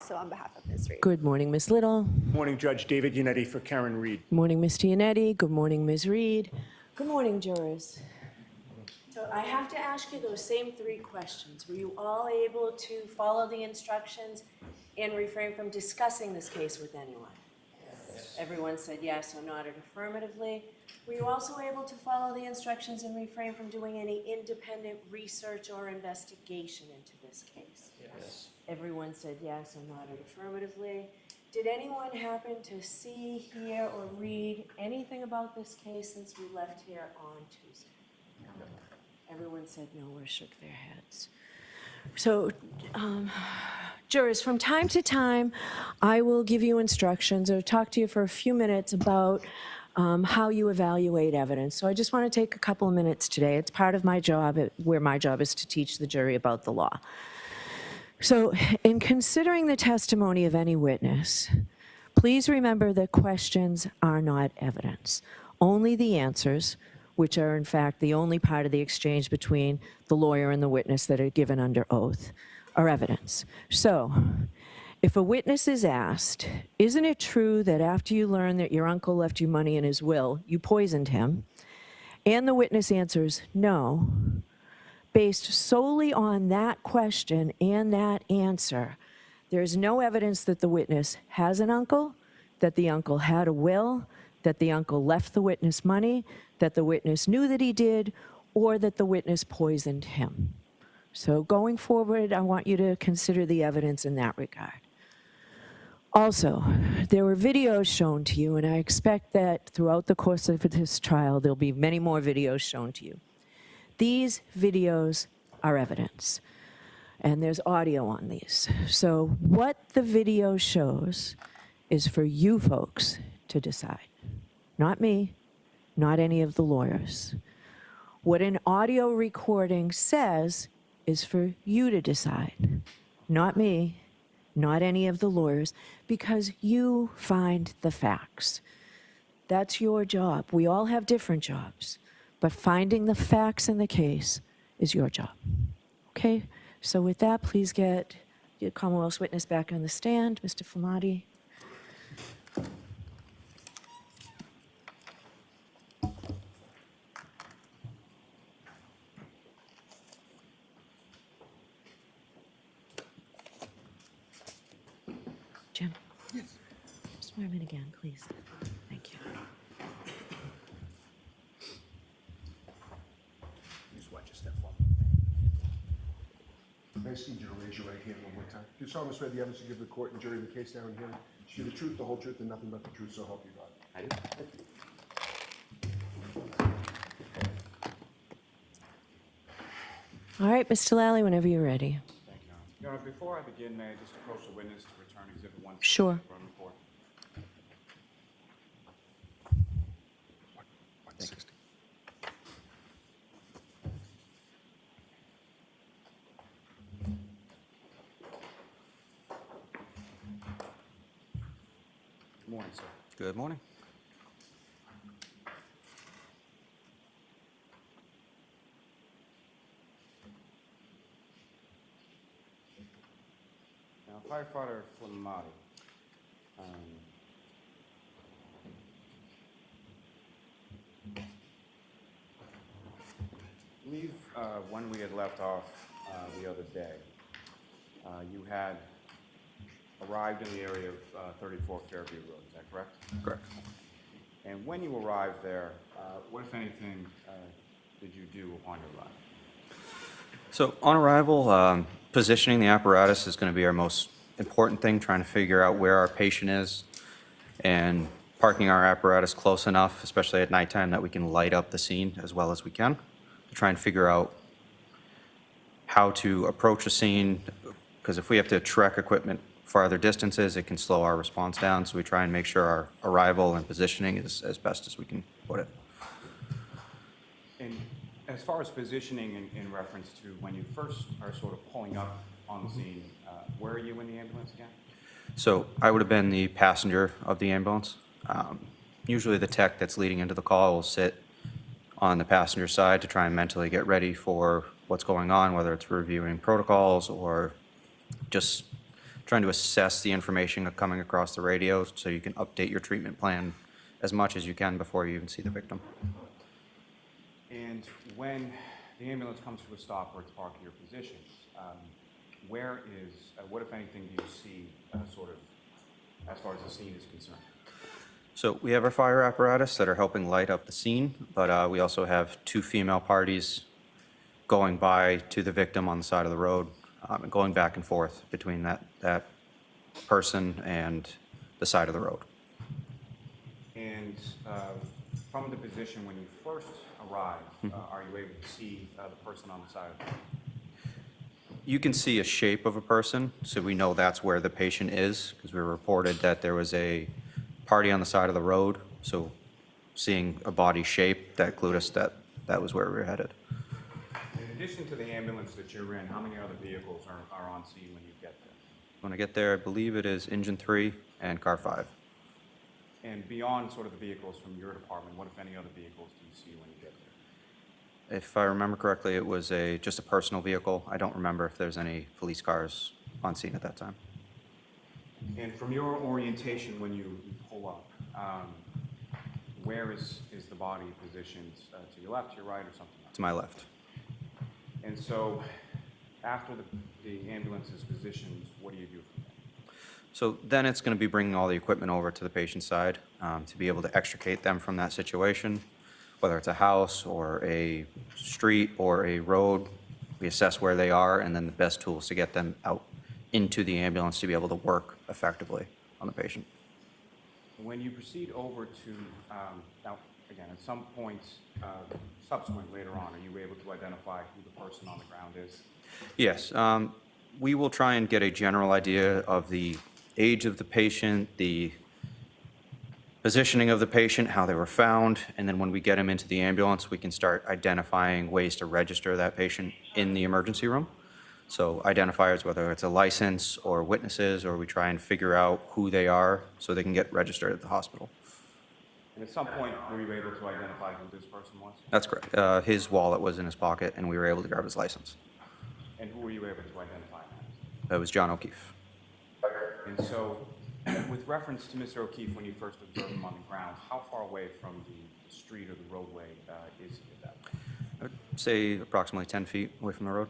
So on behalf of Ms. Reed. Good morning, Ms. Little. Morning, Judge David Unetti for Karen Reed. Morning, Ms. Gianetti. Good morning, Ms. Reed. Good morning, jurors. So I have to ask you those same three questions. Were you all able to follow the instructions and refrain from discussing this case with anyone? Yes. Everyone said yes or nodded affirmatively. Were you also able to follow the instructions and refrain from doing any independent research or investigation into this case? Yes. Everyone said yes or nodded affirmatively. Did anyone happen to see, hear, or read anything about this case since we left here on Tuesday? No. Everyone said no or shook their heads. So, jurors, from time to time, I will give you instructions or talk to you for a few minutes about how you evaluate evidence. So I just want to take a couple of minutes today. It's part of my job, where my job is to teach the jury about the law. So in considering the testimony of any witness, please remember that questions are not evidence. Only the answers, which are in fact the only part of the exchange between the lawyer and the witness that are given under oath, are evidence. So if a witness is asked, isn't it true that after you learned that your uncle left you money in his will, you poisoned him? And the witness answers no. Based solely on that question and that answer, there's no evidence that the witness has an uncle, that the uncle had a will, that the uncle left the witness money, that the witness knew that he did, or that the witness poisoned him. So going forward, I want you to consider the evidence in that regard. Also, there were videos shown to you, and I expect that throughout the course of this trial, there'll be many more videos shown to you. These videos are evidence, and there's audio on these. So what the video shows is for you folks to decide, not me, not any of the lawyers. What an audio recording says is for you to decide, not me, not any of the lawyers, because you find the facts. That's your job. We all have different jobs. But finding the facts in the case is your job. Okay? So with that, please get your Commonwealth's witness back on the stand, Mr. Flematti. Jim? Yes. Swear him in again, please. Thank you. I just need you to raise your right hand one more time. Do you solemnly swear the evidence you give the court and jury in the case now and hearing, you the truth, the whole truth, and nothing but the truth, so help you God? I do. All right, Mr. Lally, whenever you're ready. Thank you, Your Honor. Before I begin, may I just approach the witness to return Exhibit 1? Sure. From the court. Thank you. Good morning, sir. Good morning. Now, firefighter Flematti. I believe when we had left off the other day, you had arrived in the area of 34 Fairview Road, is that correct? Correct. And when you arrived there, what, if anything, did you do upon your arrival? So on arrival, positioning the apparatus is going to be our most important thing, trying to figure out where our patient is and parking our apparatus close enough, especially at nighttime, that we can light up the scene as well as we can to try and figure out how to approach a scene, because if we have to trek equipment farther distances, it can slow our response down, so we try and make sure our arrival and positioning is as best as we can put it. And as far as positioning in reference to when you first are sort of pulling up on the scene, where are you in the ambulance again? So I would have been the passenger of the ambulance. Usually the tech that's leading into the call will sit on the passenger side to try and mentally get ready for what's going on, whether it's reviewing protocols or just trying to assess the information coming across the radio so you can update your treatment plan as much as you can before you even see the victim. And when the ambulance comes to a stop or it's parked at your positions, where is, what if anything do you see sort of as far as the scene is concerned? So we have our fire apparatus that are helping light up the scene, but we also have 2 female parties going by to the victim on the side of the road, and going back and forth between that person and the side of the road. And from the position when you first arrive, are you able to see the person on the side of the road? You can see a shape of a person, so we know that's where the patient is, because we were reported that there was a party on the side of the road, so seeing a body shape, that clued us that that was where we were headed. In addition to the ambulance that you're in, how many other vehicles are on scene when you get there? When I get there, I believe it is engine 3 and car 5. And beyond sort of the vehicles from your department, what if any other vehicles do you see when you get there? If I remember correctly, it was just a personal vehicle. I don't remember if there's any police cars on scene at that time. And from your orientation when you pull up, where is the body positioned? To your left, to your right, or something like To my left. that? And so after the ambulance is positioned, what do you do from there? So then it's going to be bringing all the equipment over to the patient's side to be able to extricate them from that situation, whether it's a house or a street or a road. We assess where they are, and then the best tools to get them out into the ambulance to be able to work effectively on the patient. When you proceed over to, now, again, at some point subsequent later on, are you able to identify who the person on the ground is? Yes, we will try and get a general idea of the age of the patient, the positioning of the patient, how they were found, and then when we get them into the ambulance, we can start identifying ways to register that patient in the emergency room. So identifiers, whether it's a license or witnesses, or we try and figure out who they are so they can get registered at the hospital. And at some point, were you able to identify who this person was? That's correct. His wallet was in his pocket, and we were able to grab his license. And who were you able to identify as? That was John O'Keefe. And so, with reference to Mr. O'Keefe, when you first observed him on the ground, how far away from the street or the roadway is he at that point? I would say approximately 10 feet away from the road.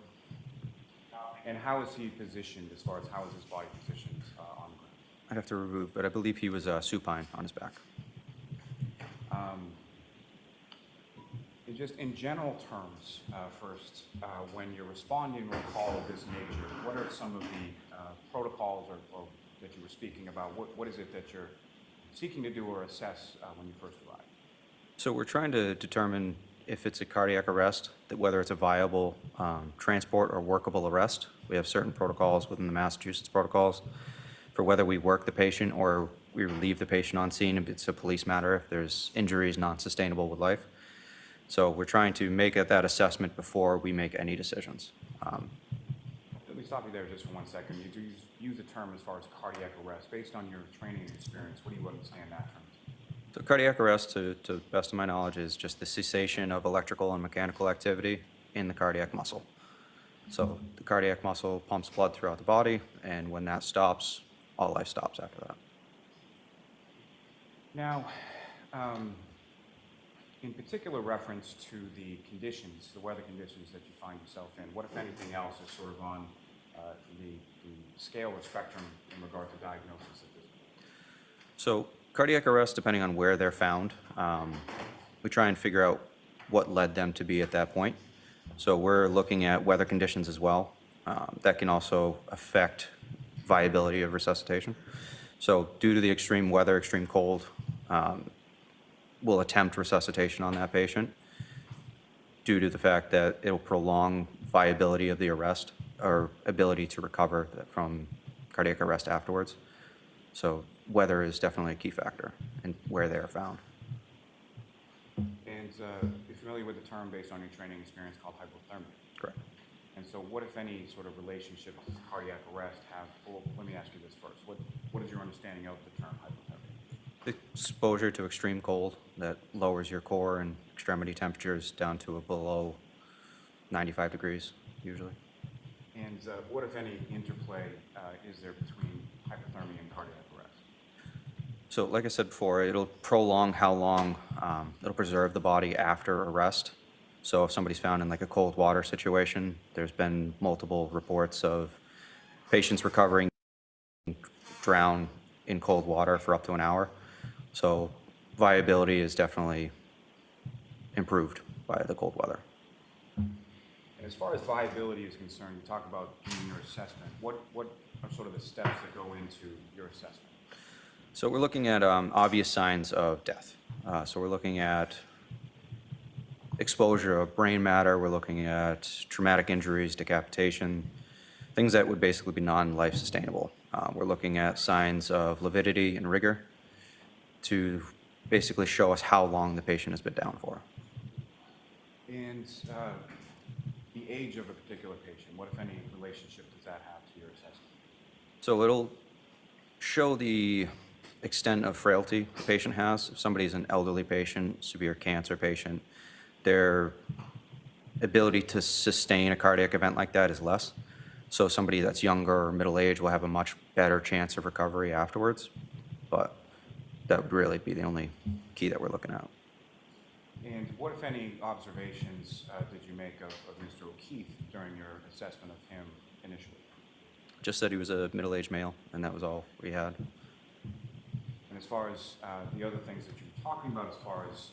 And how is he positioned as far as how is his body positioned on the ground? I'd have to review, but I believe he was supine on his back. Just in general terms, first, when you're responding to a call of this nature, what are some of the protocols or that you were speaking about? What is it that you're seeking to do or assess when you first arrive? So we're trying to determine if it's a cardiac arrest, that whether it's a viable transport or workable arrest. We have certain protocols within the Massachusetts protocols for whether we work the patient or we leave the patient on scene if it's a police matter, if there's injuries not sustainable with life. So we're trying to make that assessment before we make any decisions. Let me stop you there just for 1 second. You do use the term as far as cardiac arrest. Based on your training and experience, what do you understand that term? So cardiac arrest, to the best of my knowledge, is just the cessation of electrical and mechanical activity in the cardiac muscle. So the cardiac muscle pumps blood throughout the body, and when that stops, all life stops after that. Now, in particular reference to the conditions, the weather conditions that you find yourself in, what, if anything else, is sort of on the scale or spectrum in regard to diagnosis at this point? So cardiac arrest, depending on where they're found, we try and figure out what led them to be at that point. So we're looking at weather conditions as well. That can also affect viability of resuscitation. So due to the extreme weather, extreme cold, we'll attempt resuscitation on that patient due to the fact that it'll prolong viability of the arrest or ability to recover from cardiac arrest afterwards. So weather is definitely a key factor in where they are found. And you're familiar with the term based on your training experience called hypothermia? Correct. And so what, if any, sort of relationship does cardiac arrest have? Well, let me ask you this first. What is your understanding of the term hypothermia? The exposure to extreme cold that lowers your core and extremity temperatures down to below 95 degrees, usually. And what, if any, interplay is there between hypothermia and cardiac arrest? So like I said before, it'll prolong how long, it'll preserve the body after arrest. So if somebody's found in like a cold water situation, there's been multiple reports of patients recovering drown in cold water for up to an hour. So viability is definitely improved by the cold weather. And as far as viability is concerned, you talk about doing your assessment. What are sort of the steps that go into your assessment? So we're looking at obvious signs of death. So we're looking at exposure of brain matter, we're looking at traumatic injuries, decapitation, things that would basically be non-life sustainable. We're looking at signs of lividity and rigor to basically show us how long the patient has been down for. And the age of a particular patient, what, if any, relationship does that have to your assessment? So it'll show the extent of frailty the patient has. If somebody's an elderly patient, severe cancer patient, their ability to sustain a cardiac event like that is less. So somebody that's younger or middle-aged will have a much better chance of recovery afterwards. But that would really be the only key that we're looking at. And what, if any, observations did you make of Mr. O'Keefe during your assessment of him initially? Just that he was a middle-aged male, and that was all we had. And as far as the other things that you were talking about, as far as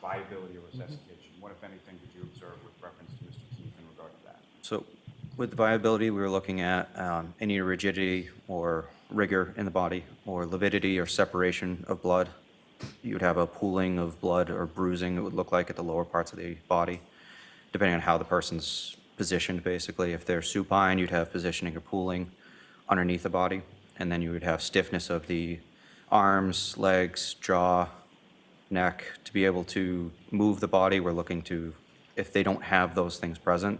viability or resuscitation, what, if anything, did you observe with reference to Mr. Keefe in regard to that? So with viability, we were looking at any rigidity or rigor in the body, or lividity or separation of blood. You would have a pooling of blood or bruising, it would look like, at the lower parts of the body, depending on how the person's positioned, basically. If they're supine, you'd have positioning or pooling underneath the body, and then you would have stiffness of the arms, legs, jaw, neck. To be able to move the body, we're looking to, if they don't have those things present,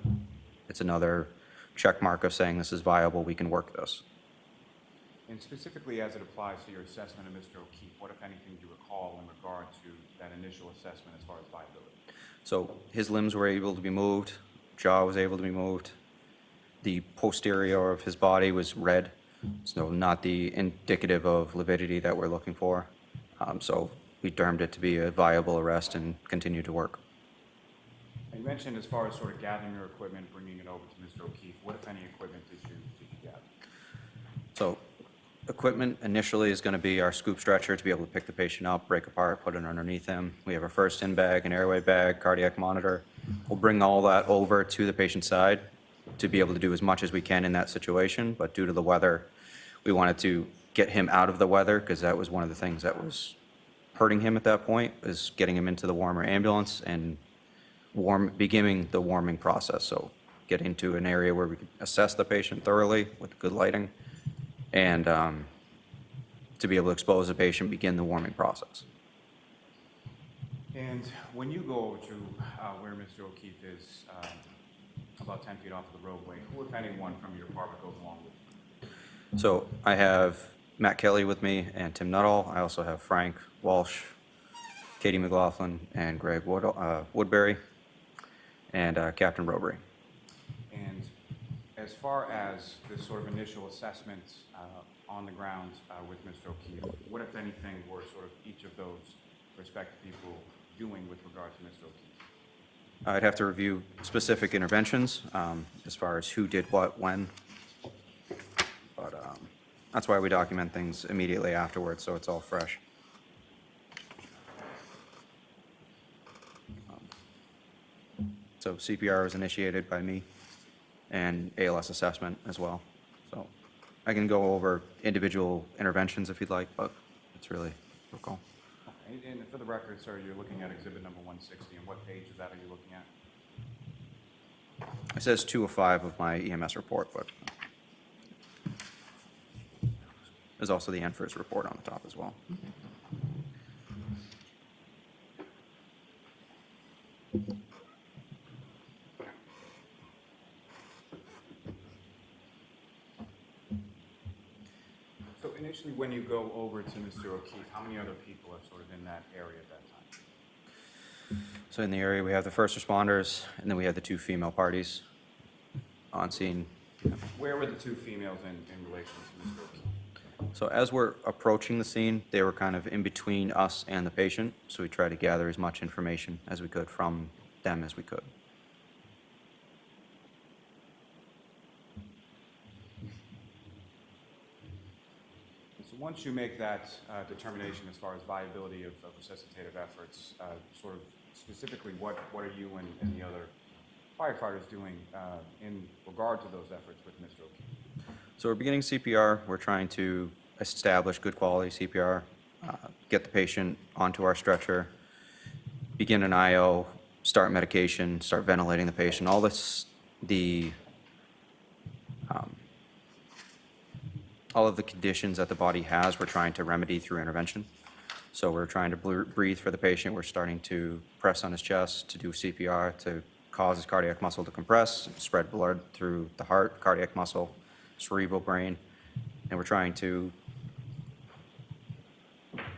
it's another check mark of saying this is viable, we can work this. And specifically as it applies to your assessment of Mr. O'Keefe, what, if anything, do you recall in regard to that initial assessment as far as viability? So his limbs were able to be moved, jaw was able to be moved. The posterior of his body was red, so not the indicative of lividity that we're looking for. So we termed it to be a viable arrest and continue to work. And you mentioned as far as sort of gathering your equipment, bringing it over to Mr. O'Keefe, what, if any, equipment did you gather? So equipment initially is going to be our scoop stretcher to be able to pick the patient up, break apart, put it underneath him. We have our first in bag, an airway bag, cardiac monitor. We'll bring all that over to the patient's side to be able to do as much as we can in that situation, but due to the weather, we wanted to get him out of the weather because that was one of the things that was hurting him at that point, is getting him into the warmer ambulance and beginning the warming process. So getting to an area where we can assess the patient thoroughly with good lighting, and to be able to expose the patient, begin the warming process. And when you go over to where Mr. O'Keefe is, about 10 feet off of the roadway, who, if anyone, from your department goes along with you? So I have Matt Kelly with me and Tim Nuttall. I also have Frank Walsh, Katie McLaughlin, and Greg Woodbury, and Captain Robbery. And as far as this sort of initial assessment on the ground with Mr. O'Keefe, what, if anything, were sort of each of those respective people doing with regard to Mr. O'Keefe? I'd have to review specific interventions as far as who did what, when. But that's why we document things immediately afterwards, so it's all fresh. So CPR was initiated by me, and ALS assessment as well. So I can go over individual interventions if you'd like, but it's really your call. Okay. And for the record, sir, you're looking at exhibit number 160, and what page of that are you looking at? It says 2 of 5 of my EMS report, but there's also the NFIRS report on the top as well. So initially, when you go over to Mr. O'Keefe, how many other people are sort of in that area at that time? So in the area, we have the first responders, and then we have the 2 female parties on scene. Where were the 2 females in relation to Mr. O'Keefe? So as we're approaching the scene, they were kind of in between us and the patient, so we tried to gather as much information as we could from them as we could. So once you make that determination as far as viability of resuscitative efforts, sort of specifically what are you and the other firefighters doing in regard to those efforts with Mr. O'Keefe? So we're beginning CPR. We're trying to establish good quality CPR, get the patient onto our stretcher, begin an IO, start medication, start ventilating the patient. All this, all of the conditions that the body has, we're trying to remedy through intervention. So we're trying to breathe for the patient. We're starting to press on his chest to do CPR to cause his cardiac muscle to compress, spread blood through the heart, cardiac muscle, cerebral brain, and we're trying to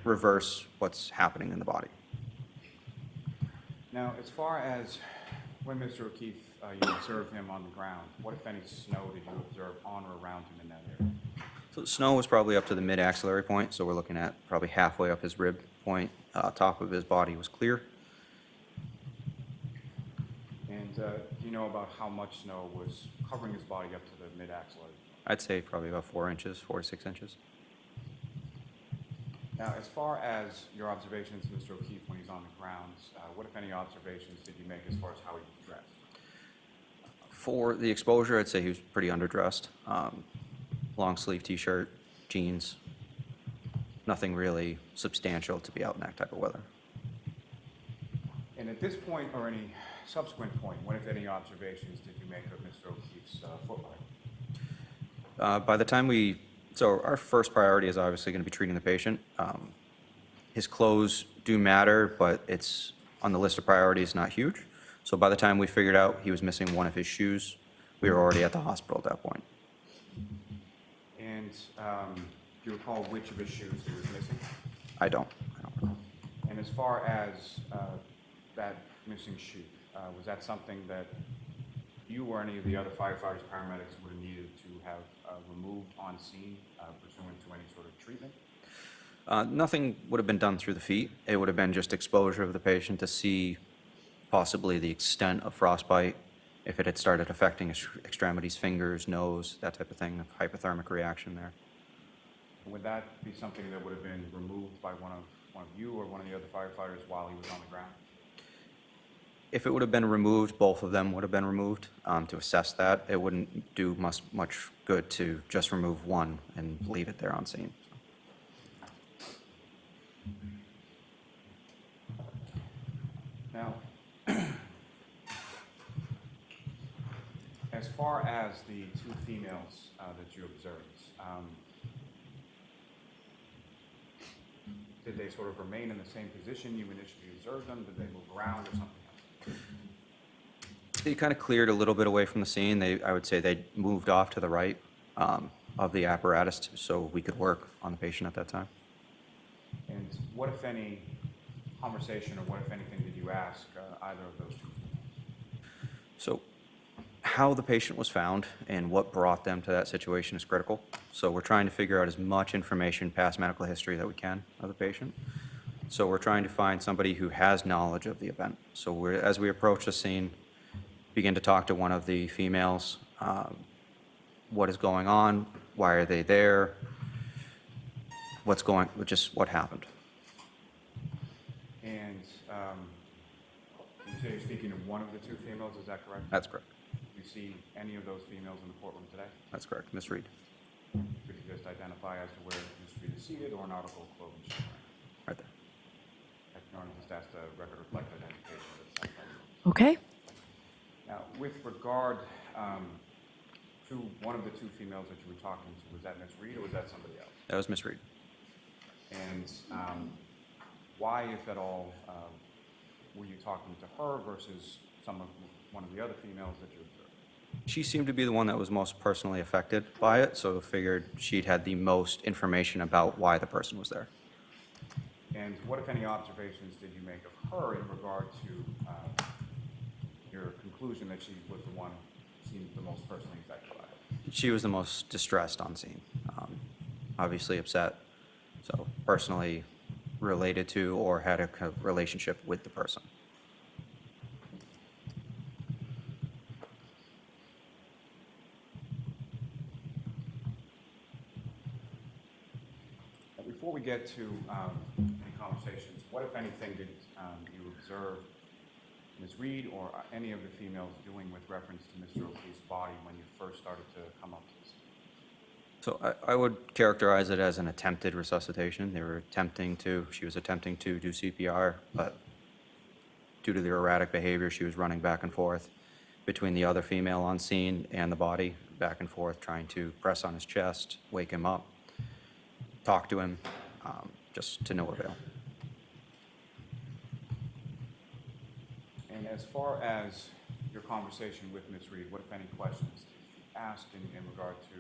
reverse what's happening in the body. Now, as far as when Mr. O'Keefe, you observed him on the ground, what, if any, snow did you observe on or around him in that area? So the snow was probably up to the mid-axillary point, so we're looking at probably halfway up his rib point. Top of his body was clear. And do you know about how much snow was covering his body up to the mid-axillary? I'd say probably about 4 inches, 4 to 6 inches. Now, as far as your observations of Mr. O'Keefe when he's on the grounds, what, if any, observations did you make as far as how he was dressed? For the exposure, I'd say he was pretty underdressed. Long sleeve t-shirt, jeans, nothing really substantial to be out in that type of weather. And at this point, or any subsequent point, what, if any, observations did you make of Mr. O'Keefe's footwear? By the time so our first priority is obviously going to be treating the patient. His clothes do matter, but it's on the list of priorities, not huge. So by the time we figured out he was missing one of his shoes, we were already at the hospital at that point. And do you recall which of his shoes he was missing? I don't recall. And as far as that missing shoe, was that something that you or any of the other firefighters, paramedics would have needed to have removed on scene pursuant to any sort of treatment? Nothing would have been done through the feet. It would have been just exposure of the patient to see possibly the extent of frostbite, if it had started affecting his extremities, fingers, nose, that type of thing, of hypothermic reaction there. Would that be something that would have been removed by one of you or one of the other firefighters while he was on the ground? If it would have been removed, both of them would have been removed to assess that. It wouldn't do much good to just remove one and leave it there on scene. Now, as far as the two females that you observed, did they sort of remain in the same position you initially observed them? Did they move around or something else? They kind of cleared a little bit away from the scene. I would say they moved off to the right of the apparatus so we could work on the patient at that time. And what, if any, conversation or what, if anything, did you ask either of those two? So how the patient was found and what brought them to that situation is critical. So we're trying to figure out as much information past medical history that we can of the patient. So we're trying to find somebody who has knowledge of the event. So as we approach the scene, begin to talk to one of the females. What is going on? Why are they there? What happened? And you say you're speaking to one of the two females, is that correct? That's correct. Do you see any of those females in the courtroom today? That's correct. Miss Reed, Could you just identify as to where Ms. Reed is seated or an article of clothing she's wearing? right there. I can only just ask the record reflect identification of the secretary. Okay. Now, with regard to one of the two females that you were talking to, was that Ms. Reed or was that somebody else? That was Miss Reed. And why, if at all, were you talking to her versus one of the other females that you observed? She seemed to be the one that was most personally affected by it, so figured she'd had the most information about why the person was there. And what, if any, observations did you make of her in regard to your conclusion that she was the one who seemed the most personally affected by it? She was the most distressed on scene. obviously upset. So personally related to or had a relationship with the person. Before we get to any conversations, what, if anything, did you observe Ms. Reed or any of the females doing with reference to Mr. O'Keefe's body when you first started to come up to this? So I would characterize it as an attempted resuscitation. She was attempting to do CPR, but due to the erratic behavior, she was running back and forth between the other female on scene and the body, back and forth, trying to press on his chest, wake him up, talk to him, just to no avail. And as far as your conversation with Ms. Reed, what, if any, questions did you ask in regard to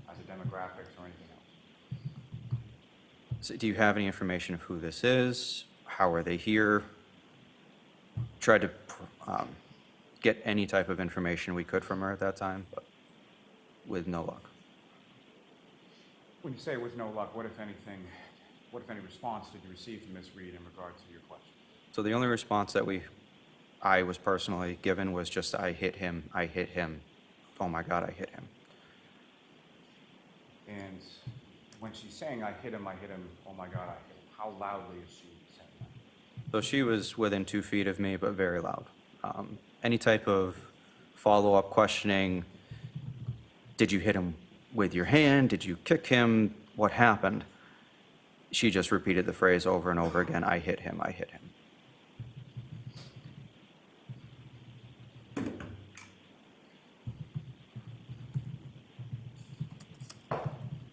either demographics or anything else? So do you have any information of who this is? How are they here? Tried to get any type of information we could from her at that time, but with no luck. When you say with no luck, what, if anything, what, if any, response did you receive from Ms. Reed in regard to your question? So the only response that I was personally given was just, I hit him, oh my God, I hit him. And when she's saying, I hit him, oh my God, I hit him, how loudly is she saying that? So she was within 2 feet of me, but very loud. Any type of follow-up questioning, did you hit him with your hand? Did you kick him? What happened? She just repeated the phrase over and over again, I hit him, I hit him.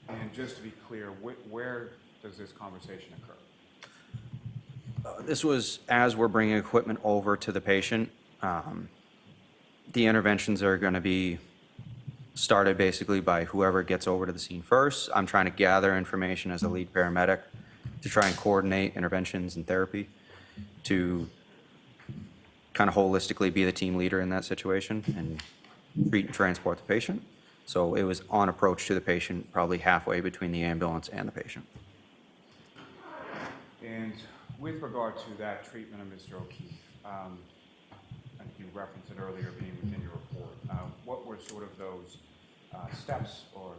And just to be clear, where does this conversation occur? This was as we're bringing equipment over to the patient. The interventions are going to be started basically by whoever gets over to the scene first. I'm trying to gather information as a lead paramedic to try and coordinate interventions and therapy to kind of holistically be the team leader in that situation and treat and transport the patient. So it was on approach to the patient, probably halfway between the ambulance and the patient. And with regard to that treatment of Mr. O'Keefe, I think you referenced it earlier being within your report. What were sort of those steps or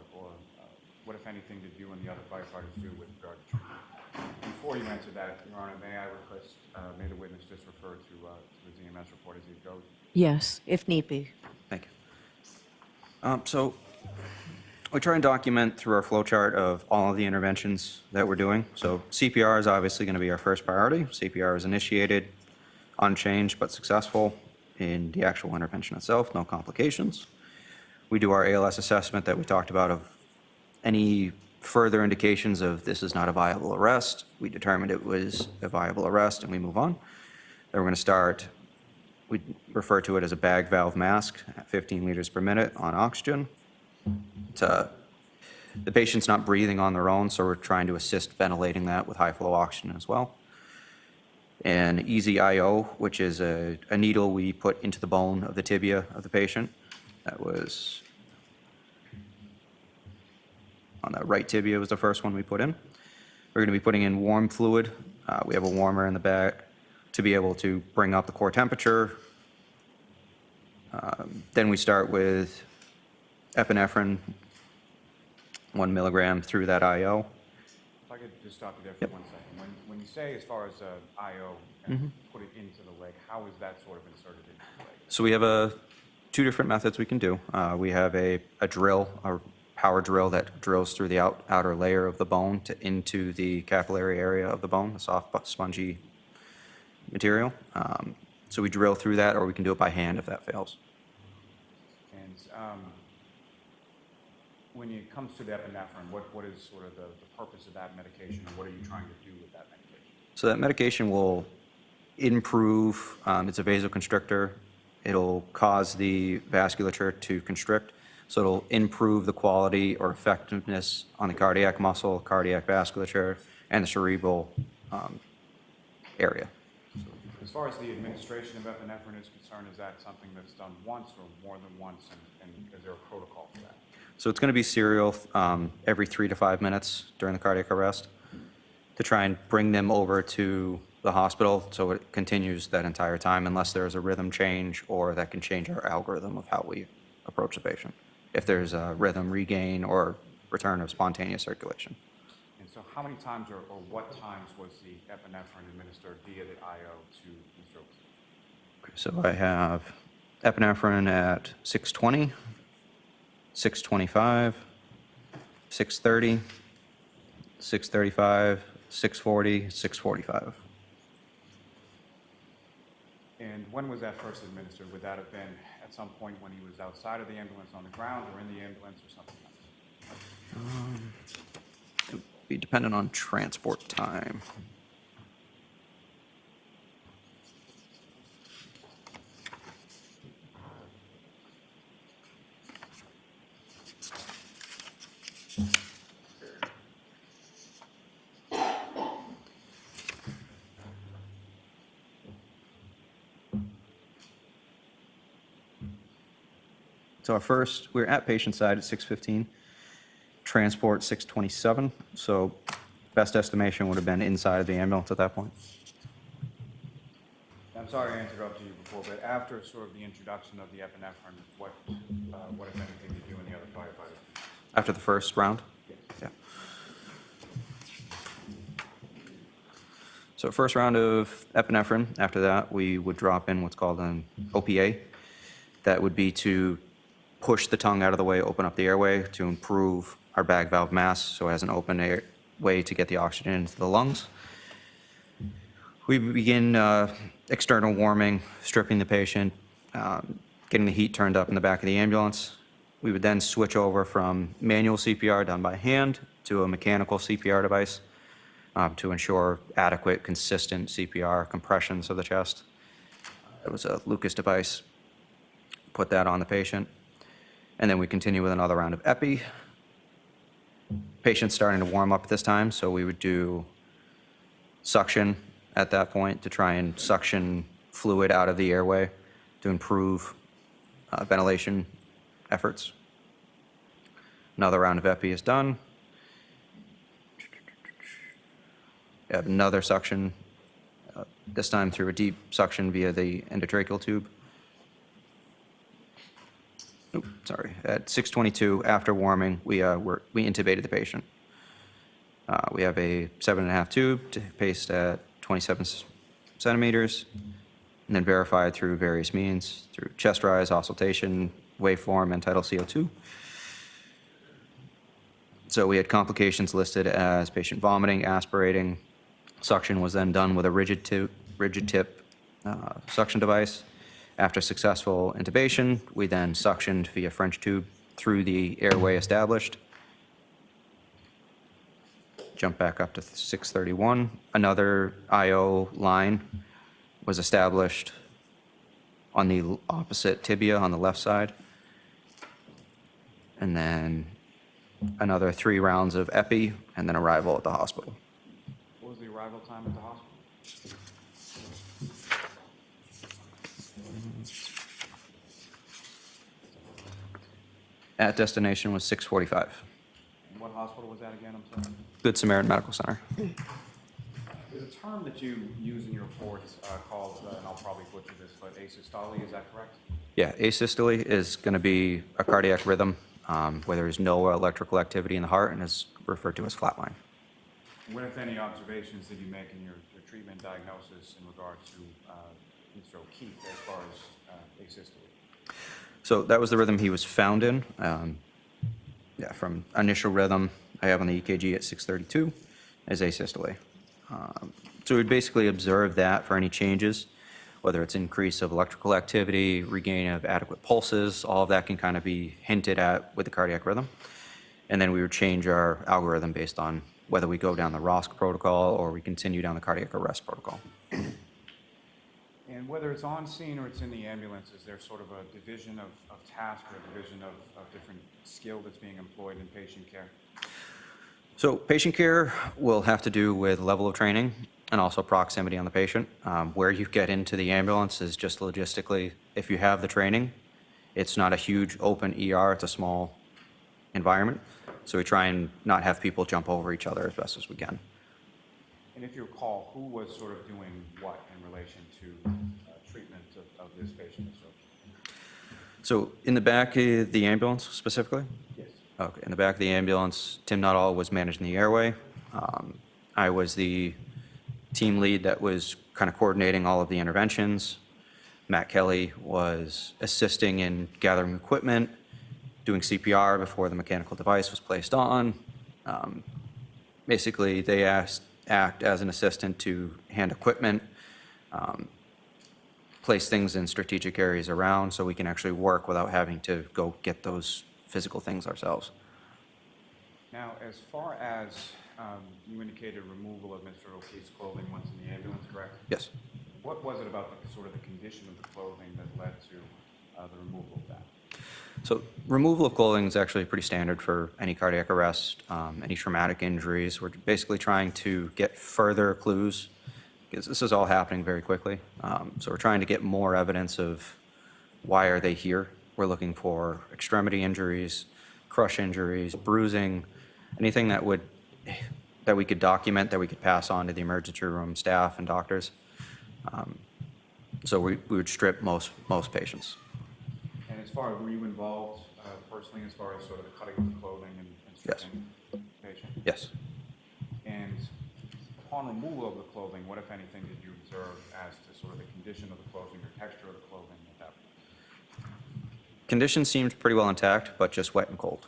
what, if anything, did you and the other firefighters do with regard to treatment? Before you answer that, Your Honor, may I request, may the witness just refer to the ZMS report as it goes? Yes, if need be. Thank you. So we try and document through our flow chart of all of the interventions that we're doing. So CPR is obviously going to be our first priority. CPR is initiated, unchanged but successful in the actual intervention itself, no complications. We do our ALS assessment that we talked about of any further indications of this is not a viable arrest. We determined it was a viable arrest and we move on. Then we're going to start, we refer to it as a bag valve mask at 15 liters per minute on oxygen. The patient's not breathing on their own, so we're trying to assist ventilating that with high flow oxygen as well. And easy IO, which is a needle we put into the bone of the tibia of the patient. That was on the right tibia was the first one we put in. We're going to be putting in warm fluid. We have a warmer in the back to be able to bring up the core temperature. Then we start with epinephrine, 1 milligram through that IO. If I could just stop you there for 1 second. When you say as far as IO and put it into the leg, how is that sort of inserted into the leg? So we have two different methods we can do. We have a drill, a power drill that drills through the outer layer of the bone into the capillary area of the bone, the soft, spongy material. So we drill through that, or we can do it by hand if that fails. And when it comes to the epinephrine, what is sort of the purpose of that medication, and what are you trying to do with that medication? So that medication will improve, it's a vasoconstrictor. It'll cause the vasculature to constrict, so it'll improve the quality or effectiveness on the cardiac muscle, cardiac vasculature, and the cerebral area. As far as the administration of epinephrine is concerned, is that something that's done once or more than once, and is there a protocol for that? So it's going to be serial every 3 to 5 minutes during the cardiac arrest to try and bring them over to the hospital so it continues that entire time unless there's a rhythm change or that can change our algorithm of how we approach the patient, if there's a rhythm regain or return of spontaneous circulation. And so how many times or what times was the epinephrine administered via the IO to Mr. Oaks? Okay, so I have epinephrine at 6:20, 6:25, 6:30, 6:35, 6:40, 6:45. And when was that first administered? Would that have been at some point when he was outside of the ambulance on the ground or in the ambulance or something else? It would be dependent on transport time. So we're at patient side at 6:15, transport 6:27, so best estimation would have been inside of the ambulance at that point. I'm sorry I interrupted you before, but after sort of the introduction of the epinephrine, what if anything, did you and the other firefighters? After the first round? Yes. Yeah. So first round of epinephrine, after that, we would drop in what's called an OPA. That would be to push the tongue out of the way, open up the airway to improve our bag valve mass so it has an open way to get the oxygen into the lungs. We begin external warming, stripping the patient, getting the heat turned up in the back of the ambulance. We would then switch over from manual CPR done by hand to a mechanical CPR device to ensure adequate, consistent CPR compressions of the chest. It was a Lucas device. Put that on the patient. And then we continue with another round of epi. Patient's starting to warm up at this time, so we would do suction at that point to try and suction fluid out of the airway to improve ventilation efforts. Another round of epi is done. We have another suction, this time through a deep suction via the endotracheal tube. Oops, sorry, at 6:22, after warming, we intubated the patient. We have a 7.5 tube paced at 27 centimeters, and then verified through various means, through chest rise, auscultation, waveform, and tidal CO2. So we had complications listed as patient vomiting, aspirating. Suction was then done with a rigid tip suction device. After successful intubation, we then suctioned via French tube through the airway established. Jump back up to 6:31. Another IO line was established on the opposite tibia on the left side. And then another 3 rounds of epi, and then arrival at the hospital. What was the arrival time at the hospital? At destination was 6:45. And what hospital was that again, I'm sorry? Good Samaritan Medical Center. There's a term that you use in your reports called, and I'll probably butcher this, but asystole, is that correct? Yeah, asystole is going to be a cardiac rhythm where there is no electrical activity in the heart and is referred to as flatline. What, if any, observations did you make in your treatment diagnosis in regard to Mr. O'Keefe as far as asystole? So that was the rhythm he was found in. Yeah, from initial rhythm, I have on the EKG at 6:32 as asystole. So we'd basically observe that for any changes, whether it's increase of electrical activity, regain of adequate pulses, all of that can kind of be hinted at with the cardiac rhythm. And then we would change our algorithm based on whether we go down the ROSC protocol or we continue down the cardiac arrest protocol. And whether it's on scene or it's in the ambulance, is there sort of a division of task or a division of different skill that's being employed in patient care? So patient care will have to do with level of training and also proximity on the patient. Where you get into the ambulance is just logistically, if you have the training, it's not a huge open ER, it's a small environment. So we try and not have people jump over each other as best as we can. And if you recall, who was sort of doing what in relation to treatment of this patient? So in the back of the ambulance specifically? Yes. Okay, in the back of the ambulance, Tim Nuttall was managing the airway. I was the team lead that was kind of coordinating all of the interventions. Matt Kelly was assisting in gathering equipment, doing CPR before the mechanical device was placed on. Basically, they act as an assistant to hand equipment, place things in strategic areas around so we can actually work without having to go get those physical things ourselves. Now, as far as you indicated removal of Mr. O'Keefe's clothing once in the ambulance, correct? Yes. What was it about sort of the condition of the clothing that led to the removal of that? So removal of clothing is actually pretty standard for any cardiac arrest, any traumatic injuries. We're basically trying to get further clues because this is all happening very quickly. So we're trying to get more evidence of why are they here. We're looking for extremity injuries, crush injuries, bruising, anything that we could document, that we could pass on to the emergency room staff and doctors. So we would strip most patients. And as far as, were you involved personally as far as sort of the cutting of the clothing and stripping the patient? Yes. And upon removal of the clothing, what, if anything, did you observe as to sort of the condition of the clothing or texture of the clothing at that point? Condition seemed pretty well intact, but just wet and cold.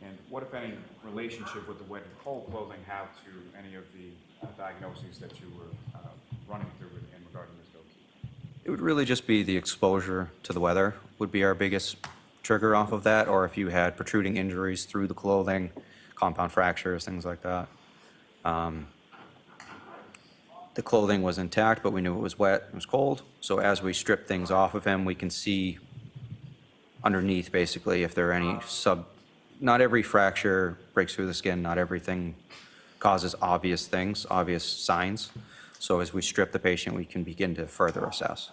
And what, if any, relationship would the wet and cold clothing have to any of the diagnoses that you were running through in regard to Mr. O'Keefe? It would really just be the exposure to the weather would be our biggest trigger off of that, or if you had protruding injuries through the clothing, compound fractures, things like that. The clothing was intact, but we knew it was wet, it was cold. So as we strip things off of him, we can see underneath basically if there are any not every fracture breaks through the skin, not everything causes obvious things, obvious signs. So as we strip the patient, we can begin to further assess.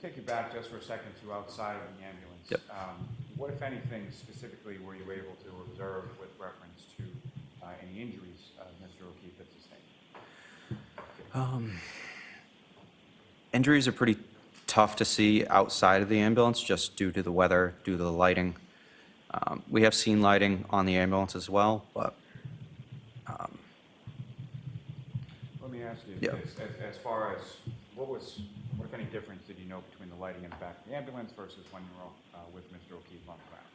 Take you back just for a second to outside of the ambulance. Yep. What, if anything, specifically were you able to observe with reference to any injuries Mr. O'Keefe had sustained? Injuries are pretty tough to see outside of the ambulance just due to the weather, due to the lighting. We have seen lighting on the ambulance as well, but Let me ask you, Yeah. as far as what, if any, difference did you know between the lighting in the back of the ambulance versus when you were with Mr. O'Keefe on the ground?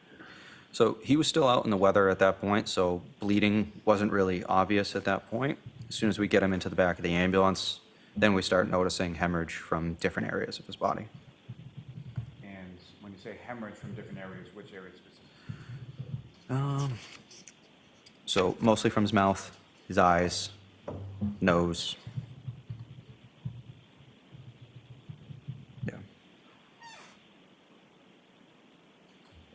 so he was still out in the weather at that point, so bleeding wasn't really obvious at that point. As soon as we get him into the back of the ambulance, then we start noticing hemorrhage from different areas of his body. And when you say hemorrhage from different areas, which areas specifically? So mostly from his mouth, his eyes, nose. Yeah.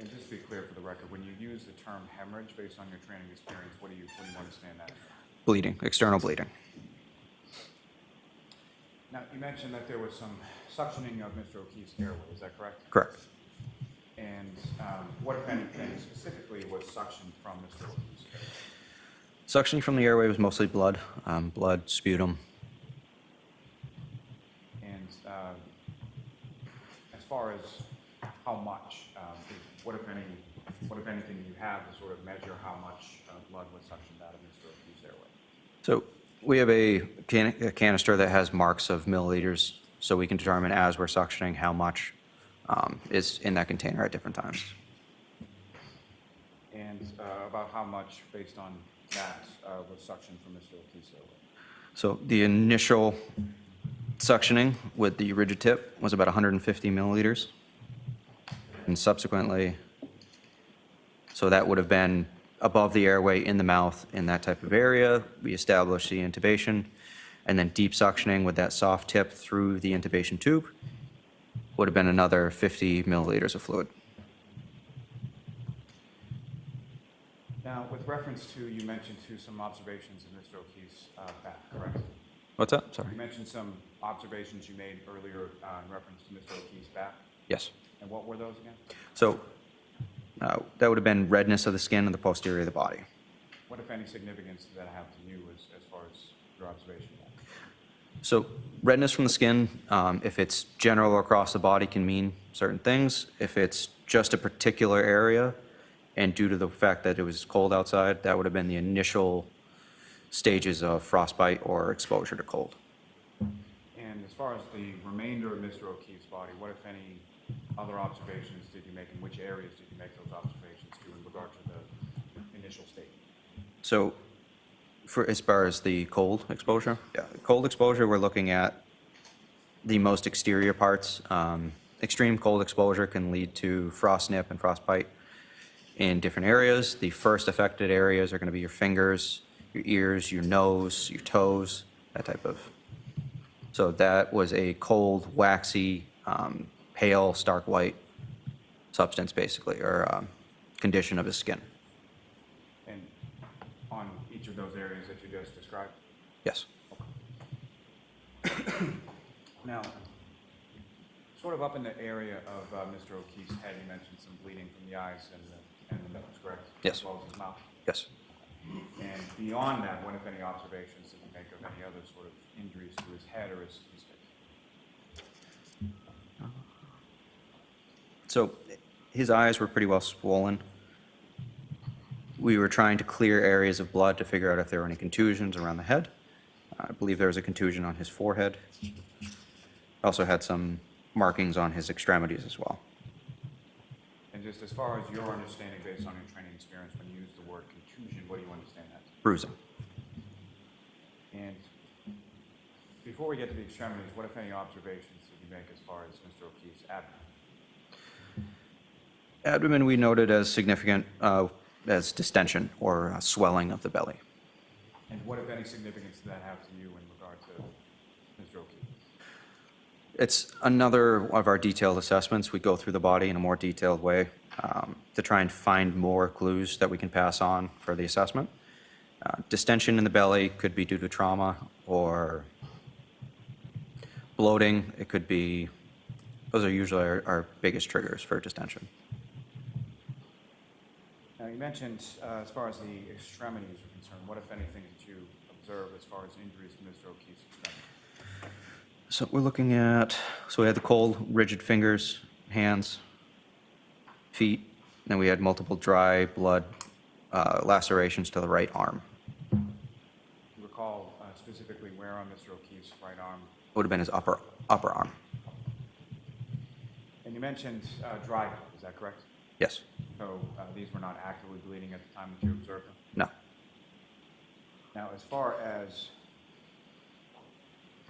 And just to be clear for the record, when you use the term hemorrhage based on your training experience, what do you understand that? Bleeding, external bleeding. Now, you mentioned that there was some suctioning of Mr. O'Keefe's airway, is that correct? Correct. And what, if anything, specifically was suctioned from Mr. O'Keefe's airway? Suctioning from the airway was mostly blood, sputum. And as far as how much, what, if anything, do you have to sort of measure how much blood was suctioned out of Mr. O'Keefe's airway? So we have a canister that has marks of milliliters, so we can determine as we're suctioning how much is in that container at different times. And about how much, based on that, was suctioned from Mr. O'Keefe's airway? So the initial suctioning with the rigid tip was about 150 milliliters. And subsequently, so that would have been above the airway, in the mouth, in that type of area. We established the intubation, and then deep suctioning with that soft tip through the intubation tube would have been another 50 milliliters of fluid. Now, with reference to, you mentioned some observations in Mr. O'Keefe's back, correct? What's that? Sorry. You mentioned some observations you made earlier in reference to Mr. O'Keefe's back. Yes. And what were those again? So That would have been redness of the skin and the posterior of the body. What, if any, significance does that have to you as far as your observation? So redness from the skin, if it's general or across the body, can mean certain things. If it's just a particular area, and due to the fact that it was cold outside, that would have been the initial stages of frostbite or exposure to cold. And as far as the remainder of Mr. O'Keefe's body, what, if any, other observations did you make, and which areas did you make those observations to in regard to the initial state? So for as far as the cold exposure, cold exposure, we're looking at the most exterior parts. Extreme cold exposure can lead to frost nip and frostbite in different areas. The first affected areas are going to be your fingers, your ears, your nose, your toes, that type of. So that was a cold, waxy, pale, stark white substance, basically, or condition of his skin. And on each of those areas that you just described? Yes. Now, sort of up in the area of Mr. O'Keefe's head, you mentioned some bleeding from the eyes and the nose, correct? Yes. As well as his mouth. Yes. And beyond that, what, if any, observations did you make of any other sort of injuries to his head or his face? So his eyes were pretty well swollen. We were trying to clear areas of blood to figure out if there were any contusions around the head. I believe there was a contusion on his forehead. Also had some markings on his extremities as well. And just as far as your understanding, based on your training experience, when you use the word contusion, what do you understand that? Bruising. And before we get to the extremities, what, if any, observations did you make as far as Mr. O'Keefe's abdomen? Abdomen we noted as significant as distension or swelling of the belly. And what, if any, significance did that have to you in regard to Mr. O'Keefe? It's another of our detailed assessments. We go through the body in a more detailed way to try and find more clues that we can pass on for the assessment. Distension in the belly could be due to trauma or bloating. It could be, those are usually our biggest triggers for distension. Now, you mentioned, as far as the extremities are concerned, what, if anything, did you observe as far as injuries to Mr. O'Keefe's extremities? So we're looking at, so we had the cold, rigid fingers, hands, feet, and we had multiple dry blood lacerations to the right arm. Do you recall specifically where on Mr. O'Keefe's right arm? Would have been his upper arm. And you mentioned dry blood, is that correct? Yes. So these were not actively bleeding at the time that you observed them? No. Now, as far as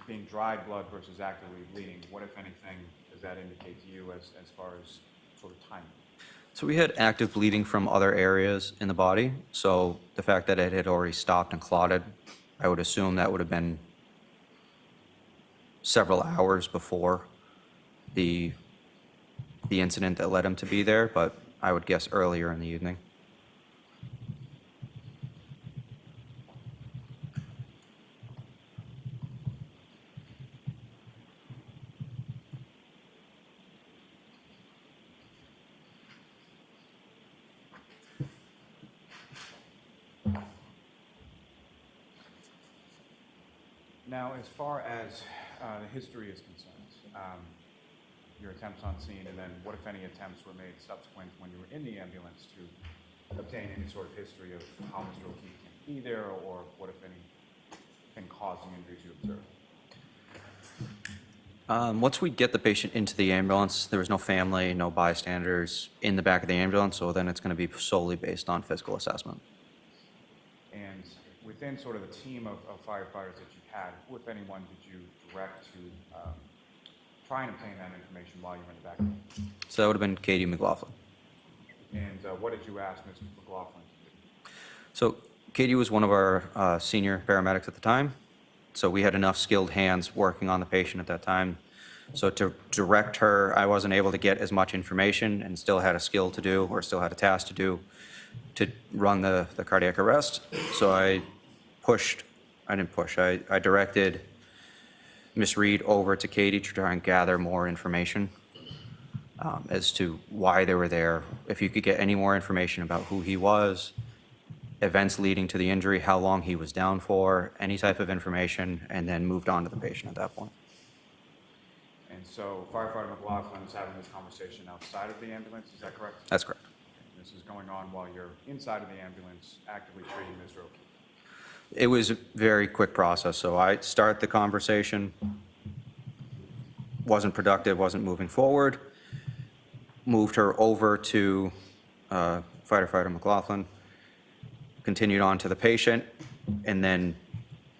being dry blood versus actively bleeding, what, if anything, does that indicate to you as far as sort of timing? So we had active bleeding from other areas in the body. So the fact that it had already stopped and clotted, I would assume that would have been several hours before the incident that led him to be there, but I would guess earlier in the evening. Now, as far as the history is concerned, your attempts on scene, and then what, if any, attempts were made subsequent when you were in the ambulance to obtain any sort of history of how Mr. O'Keefe came to be there, or what, if anything, causing injuries you observed? Once we get the patient into the ambulance, there was no family, no bystanders in the back of the ambulance, so then it's going to be solely based on physical assessment. And within sort of the team of firefighters that you had, who, if anyone, did you direct to try and obtain that information while you were in the back room? So that would have been Katie McLaughlin. And what did you ask Mr. McLaughlin to do? So Katie was one of our senior paramedics at the time. So we had enough skilled hands working on the patient at that time. So to direct her, I wasn't able to get as much information and still had a skill to do, or still had a task to do, to run the cardiac arrest. So I directed Miss Reed over to Katie to try and gather more information. as to why they were there, if you could get any more information about who he was, events leading to the injury, how long he was down for, any type of information, and then moved on to the patient at that point. And so firefighter McLaughlin is having this conversation outside of the ambulance, is that correct? That's correct. This is going on while you're inside of the ambulance actively treating Mr. O'Keefe. It was a very quick process, so I start the conversation, wasn't productive, wasn't moving forward, moved her over to firefighter McLaughlin, continued on to the patient, and then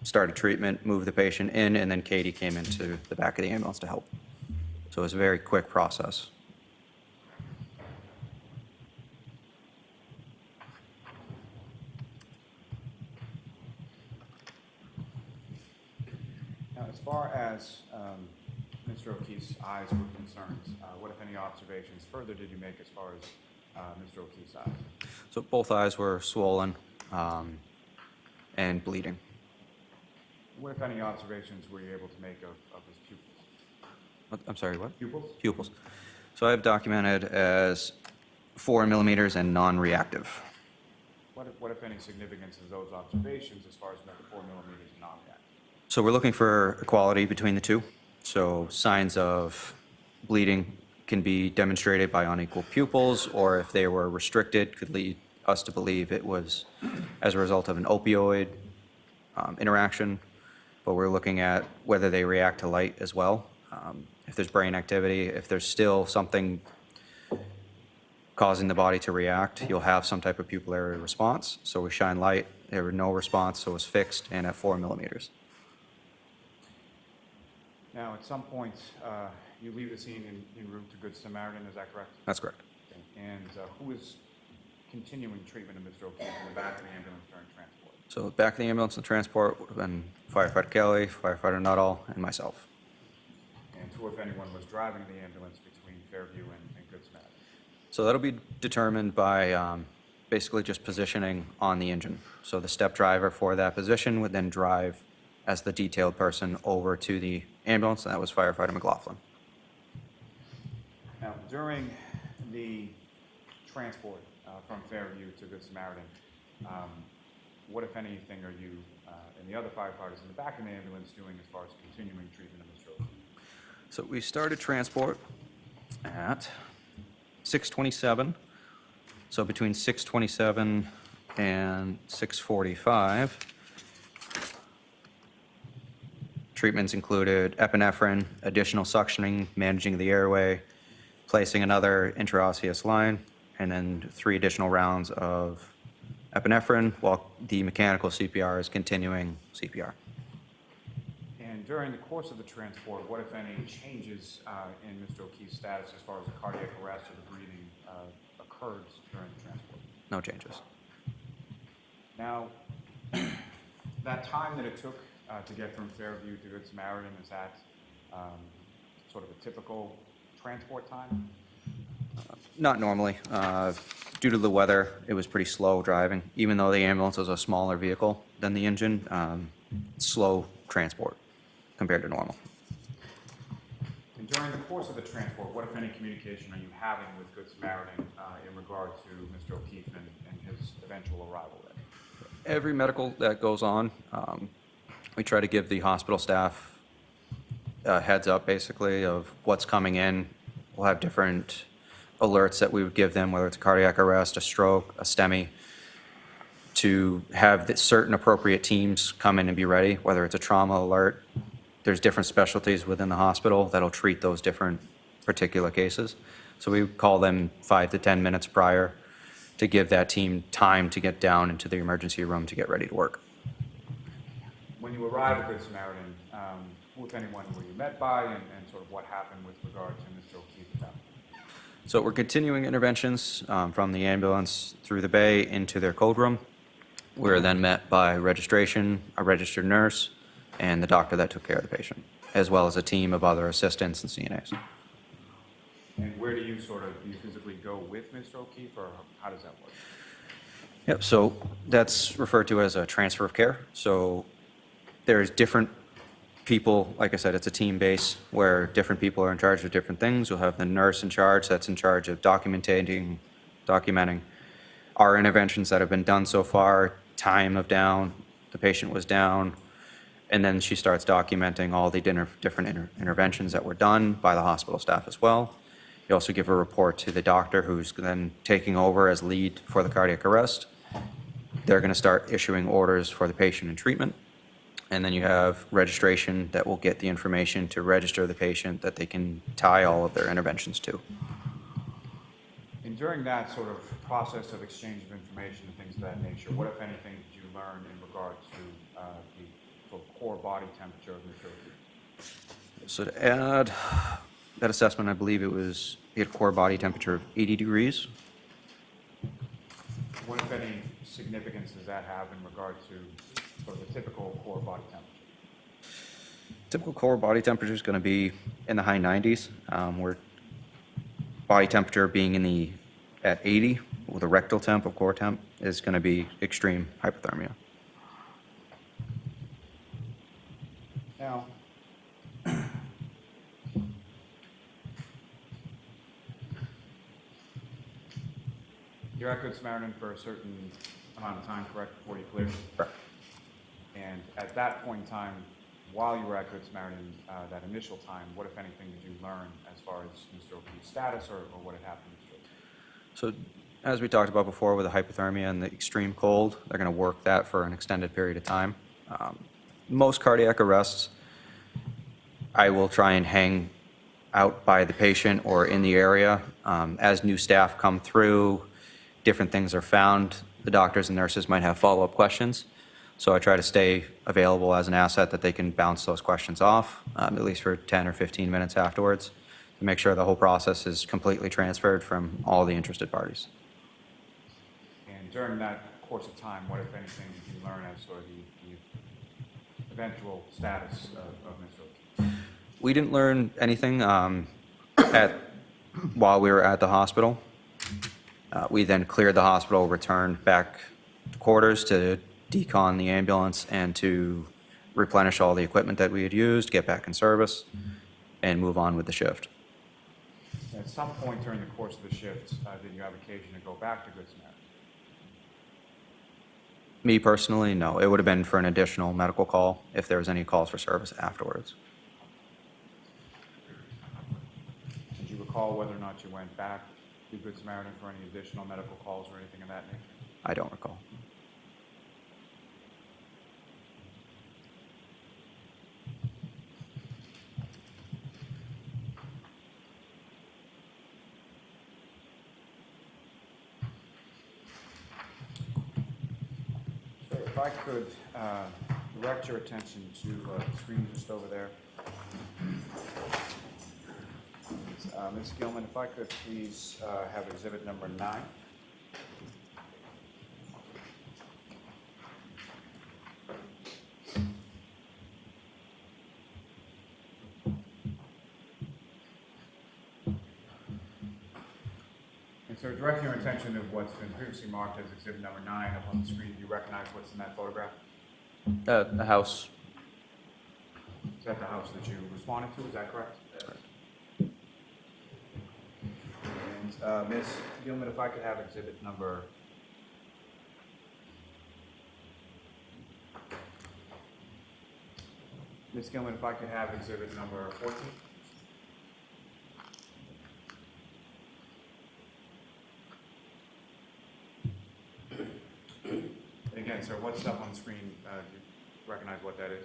started treatment, moved the patient in, and then Katie came into the back of the ambulance to help. So it was a very quick process. Now, as far as Mr. O'Keefe's eyes were concerned, what, if any, observations further did you make as far as Mr. O'Keefe's eyes? So both eyes were swollen and bleeding. What, if any, observations were you able to make of his pupils? I'm sorry, what? Pupils? Pupils. So I have documented as 4 millimeters and non-reactive. What, if any, significance is those observations as far as 4 millimeters and non-reactive? So we're looking for equality between the two. So signs of bleeding can be demonstrated by unequal pupils, or if they were restricted, could lead us to believe it was as a result of an opioid interaction. But we're looking at whether they react to light as well. If there's brain activity, if there's still something causing the body to react, you'll have some type of pupillary response. So we shine light, there was no response, so it was fixed and at 4 millimeters. Now, at some point, you leave the scene en route to Good Samaritan, is that correct? That's correct. Okay. And who is continuing treatment of Mr. O'Keefe in the back of the ambulance during transport? So back of the ambulance and transport would have been firefighter Kelly, firefighter Nuttall, and myself. And who, if anyone, was driving the ambulance between Fairview and Good Samaritan? So that'll be determined by basically just positioning on the engine. So the step driver for that position would then drive as the detailed person over to the ambulance, and that was firefighter McLaughlin. Now, during the transport from Fairview to Good Samaritan, what, if anything, are you and the other firefighters in the back of the ambulance doing as far as continuing treatment of Mr. O'Keefe? So we started transport at 6:27. So between 6:27 and 6:45, treatments included epinephrine, additional suctioning, managing the airway, placing another intraosseous line, and then 3 additional rounds of epinephrine while the mechanical CPR is continuing CPR. And during the course of the transport, what, if any, changes in Mr. O'Keefe's status as far as the cardiac arrest or the breathing occurred during the transport? No changes. Now, that time that it took to get from Fairview to Good Samaritan, is that sort of a typical transport time? Not normally. Due to the weather, it was pretty slow driving. Even though the ambulance was a smaller vehicle than the engine, slow transport compared to normal. And during the course of the transport, what, if any, communication are you having with Good Samaritan in regard to Mr. O'Keefe and his eventual arrival there? Every medical that goes on, we try to give the hospital staff a heads up, basically, of what's coming in. We'll have different alerts that we would give them, whether it's a cardiac arrest, a stroke, a STEMI, to have the certain appropriate teams come in and be ready, whether it's a trauma alert. There's different specialties within the hospital that'll treat those different particular cases. So we call them 5 to 10 minutes prior to give that team time to get down into the emergency room to get ready to work. When you arrived at Good Samaritan, who, if anyone, were you met by, and sort of what happened with regard to Mr. O'Keefe at that point? So we're continuing interventions from the ambulance through the bay into their code room. We're then met by registration, a registered nurse, and the doctor that took care of the patient, as well as a team of other assistants and CNAs. And where do you physically go with Mr. O'Keefe, or how does that work? Yep, so that's referred to as a transfer of care. So there's different people, like I said, it's a team base where different people are in charge of different things. We'll have the nurse in charge that's in charge of documenting our interventions that have been done so far, time of down, the patient was down, and then she starts documenting all the different interventions that were done by the hospital staff as well. You also give a report to the doctor who's then taking over as lead for the cardiac arrest. They're going to start issuing orders for the patient and treatment. And then you have registration that will get the information to register the patient that they can tie all of their interventions to. And during that sort of process of exchange of information and things of that nature, what, if anything, did you learn in regard to the sort of core body temperature of Ms. Oki? So to add that assessment, I believe he had a core body temperature of 80 degrees. What, if any, significance does that have in regard to sort of the typical core body temperature? Typical core body temperature is going to be in the high 90s, where body temperature being at 80 with a rectal temp or core temp is going to be extreme hypothermia. Now, you're at Good Samaritan for a certain amount of time, correct, before you cleared? Correct. And at that point in time, while you were at Good Samaritan, that initial time, what, if anything, did you learn as far as Mr. Oki's status or what had happened to Mr. Oki? So as we talked about before with the hypothermia and the extreme cold, they're going to work that for an extended period of time. Most cardiac arrests, I will try and hang out by the patient or in the area. As new staff come through, different things are found. The doctors and nurses might have follow-up questions. So I try to stay available as an asset that they can bounce those questions off, at least for 10 or 15 minutes afterwards, to make sure the whole process is completely transferred from all the interested parties. And during that course of time, what, if anything, did you learn as sort of the eventual status of Mr. Oki? We didn't learn anything while we were at the hospital. We then cleared the hospital, returned back to quarters to decon the ambulance and to replenish all the equipment that we had used, get back in service, and move on with the shift. At some point during the course of the shift, did you have occasion to go back to Good Samaritan? Me personally, no. It would have been for an additional medical call if there was any calls for service afterwards. Did you recall whether or not you went back to Good Samaritan for any additional medical calls or anything of that nature? I don't recall. So if I could direct your attention to the screen just over there. Ms. Gilman, if I could please have exhibit number 9. And so directing your attention to what's been previously marked as exhibit number 9 up on the screen, do you recognize what's in that photograph? The house. Is that the house that you responded to, is that correct? And Ms. Gilman, if I could have exhibit number... Ms. Gilman, if I could have exhibit number 14. And again, sir, what's up on the screen? Do you recognize what that is?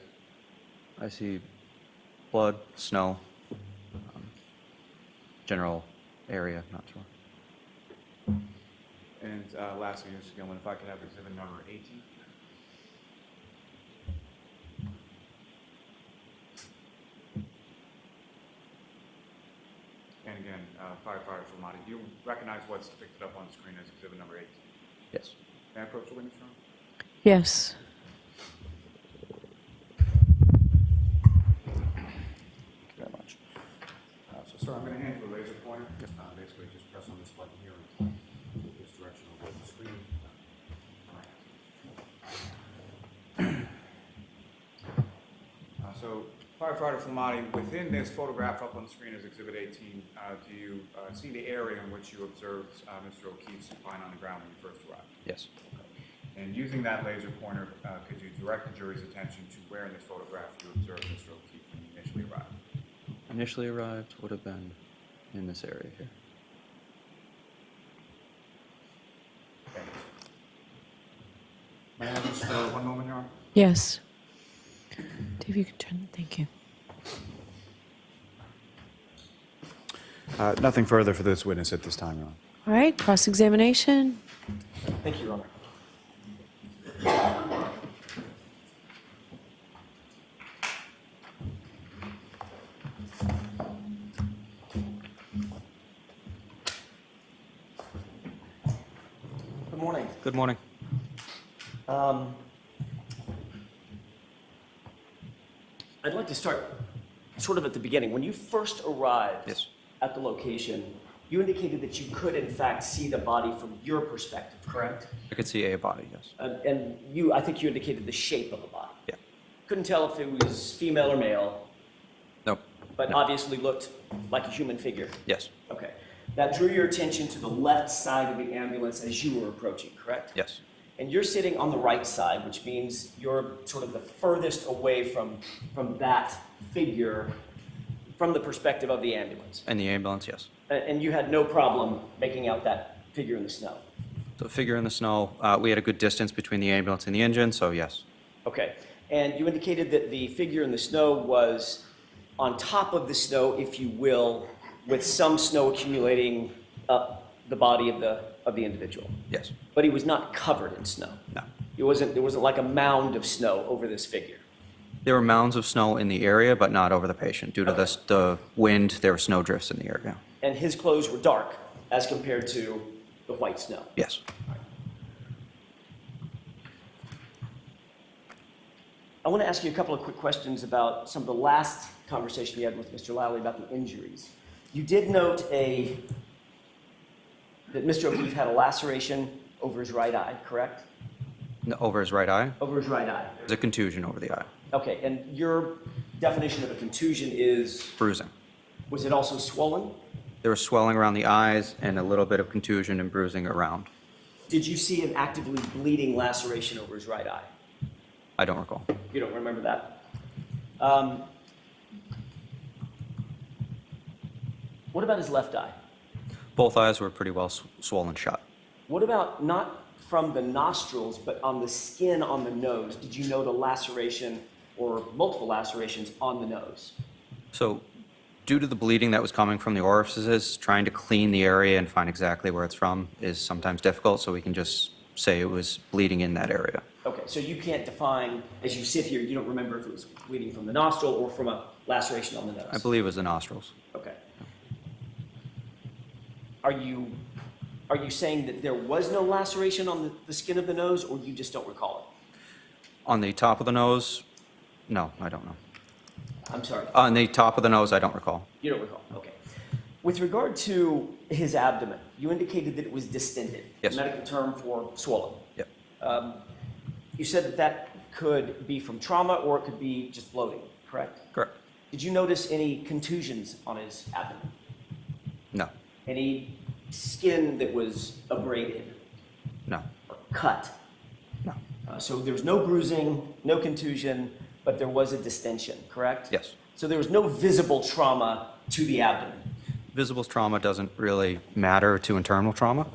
I see blood, snow, general area, not sure. And lastly, Mr. Gilman, if I could have exhibit number 18. And again, firefighter Flematti, do you recognize what's depicted up on the screen as exhibit number 18? Yes. May I approach the witness room? Yes. Thank you very much. So, sir, I'm going to hand you a laser pointer. Basically, just press on this button here and move this direction over the screen. So, Firefighter Flematti, within this photograph up on the screen as Exhibit 18, do you see the area in which you observed Mr. O'Keefe supine on the ground when you first arrived? Yes. And using that laser pointer, could you direct the jury's attention to where in this photograph you observed Mr. O'Keefe when you initially arrived? Initially arrived would have been in this area here. Thank you. May I have just 1 moment, Your Honor? Yes. Dave, you can turn, thank you. Nothing further for this witness at this time, Your Honor. All right, cross-examination. Thank you, Your Honor. Good morning. Good morning. I'd like to start sort of at the beginning. When you first arrived Yes. at the location, you indicated that you could, in fact, see the body from your perspective, correct? I could see a body, yes. And I think you indicated the shape of the body. Yeah. Couldn't tell if it was female or male, Nope. but No. obviously looked like a human figure. Yes. Okay. That drew your attention to the left side of the ambulance as you were approaching, correct? Yes. And you're sitting on the right side, which means you're sort of the furthest away from that figure from the perspective of the ambulance. And the ambulance, yes. And you had no problem making out that figure in the snow. The figure in the snow, we had a good distance between the ambulance and the engine, so yes. Okay. And you indicated that the figure in the snow was on top of the snow, if you will, with some snow accumulating up the body of the individual. Yes. But he was not covered in snow. No. There wasn't like a mound of snow over this figure. There were mounds of snow in the area, but not over the patient. Due to the wind, there were snow drifts in the area. And his clothes were dark as compared to the white snow. Yes. I want to ask you a couple of quick questions about some of the last conversation you had with Mr. Lally about the injuries. You did note that Mr. O'Keefe had a laceration over his right eye, correct? No, over his right eye, Over his right eye. there's a contusion over the eye. Okay, and your definition of a contusion is, Bruising. was it also swollen? There was swelling around the eyes and a little bit of contusion and bruising around. Did you see an actively bleeding laceration over his right eye? I don't recall. You don't remember that? What about his left eye? Both eyes were pretty well swollen shut. What about not from the nostrils, but on the skin on the nose? Did you note a laceration or multiple lacerations on the nose? So due to the bleeding that was coming from the orifices, trying to clean the area and find exactly where it's from is sometimes difficult, so we can just say it was bleeding in that area. Okay, so you can't define, as you sit here, you don't remember if it was bleeding from the nostril or from a laceration on the nose? I believe it was the nostrils. Okay. Are you saying that there was no laceration on the skin of the nose, or you just don't recall it? On the top of the nose, no, I don't know. I'm sorry, On the top of the nose, I don't recall. you don't recall, okay. With regard to his abdomen, you indicated that it was distended. Yes. A medical term for swollen. Yep. You said that that could be from trauma or it could be just bloating, correct? Correct. Did you notice any contusions on his abdomen? No, Any skin that was abraded no, or cut? no. So there was no bruising, no contusion, but there was a distension, correct? Yes. So there was no visible trauma to the abdomen. Visible trauma doesn't really matter to internal trauma.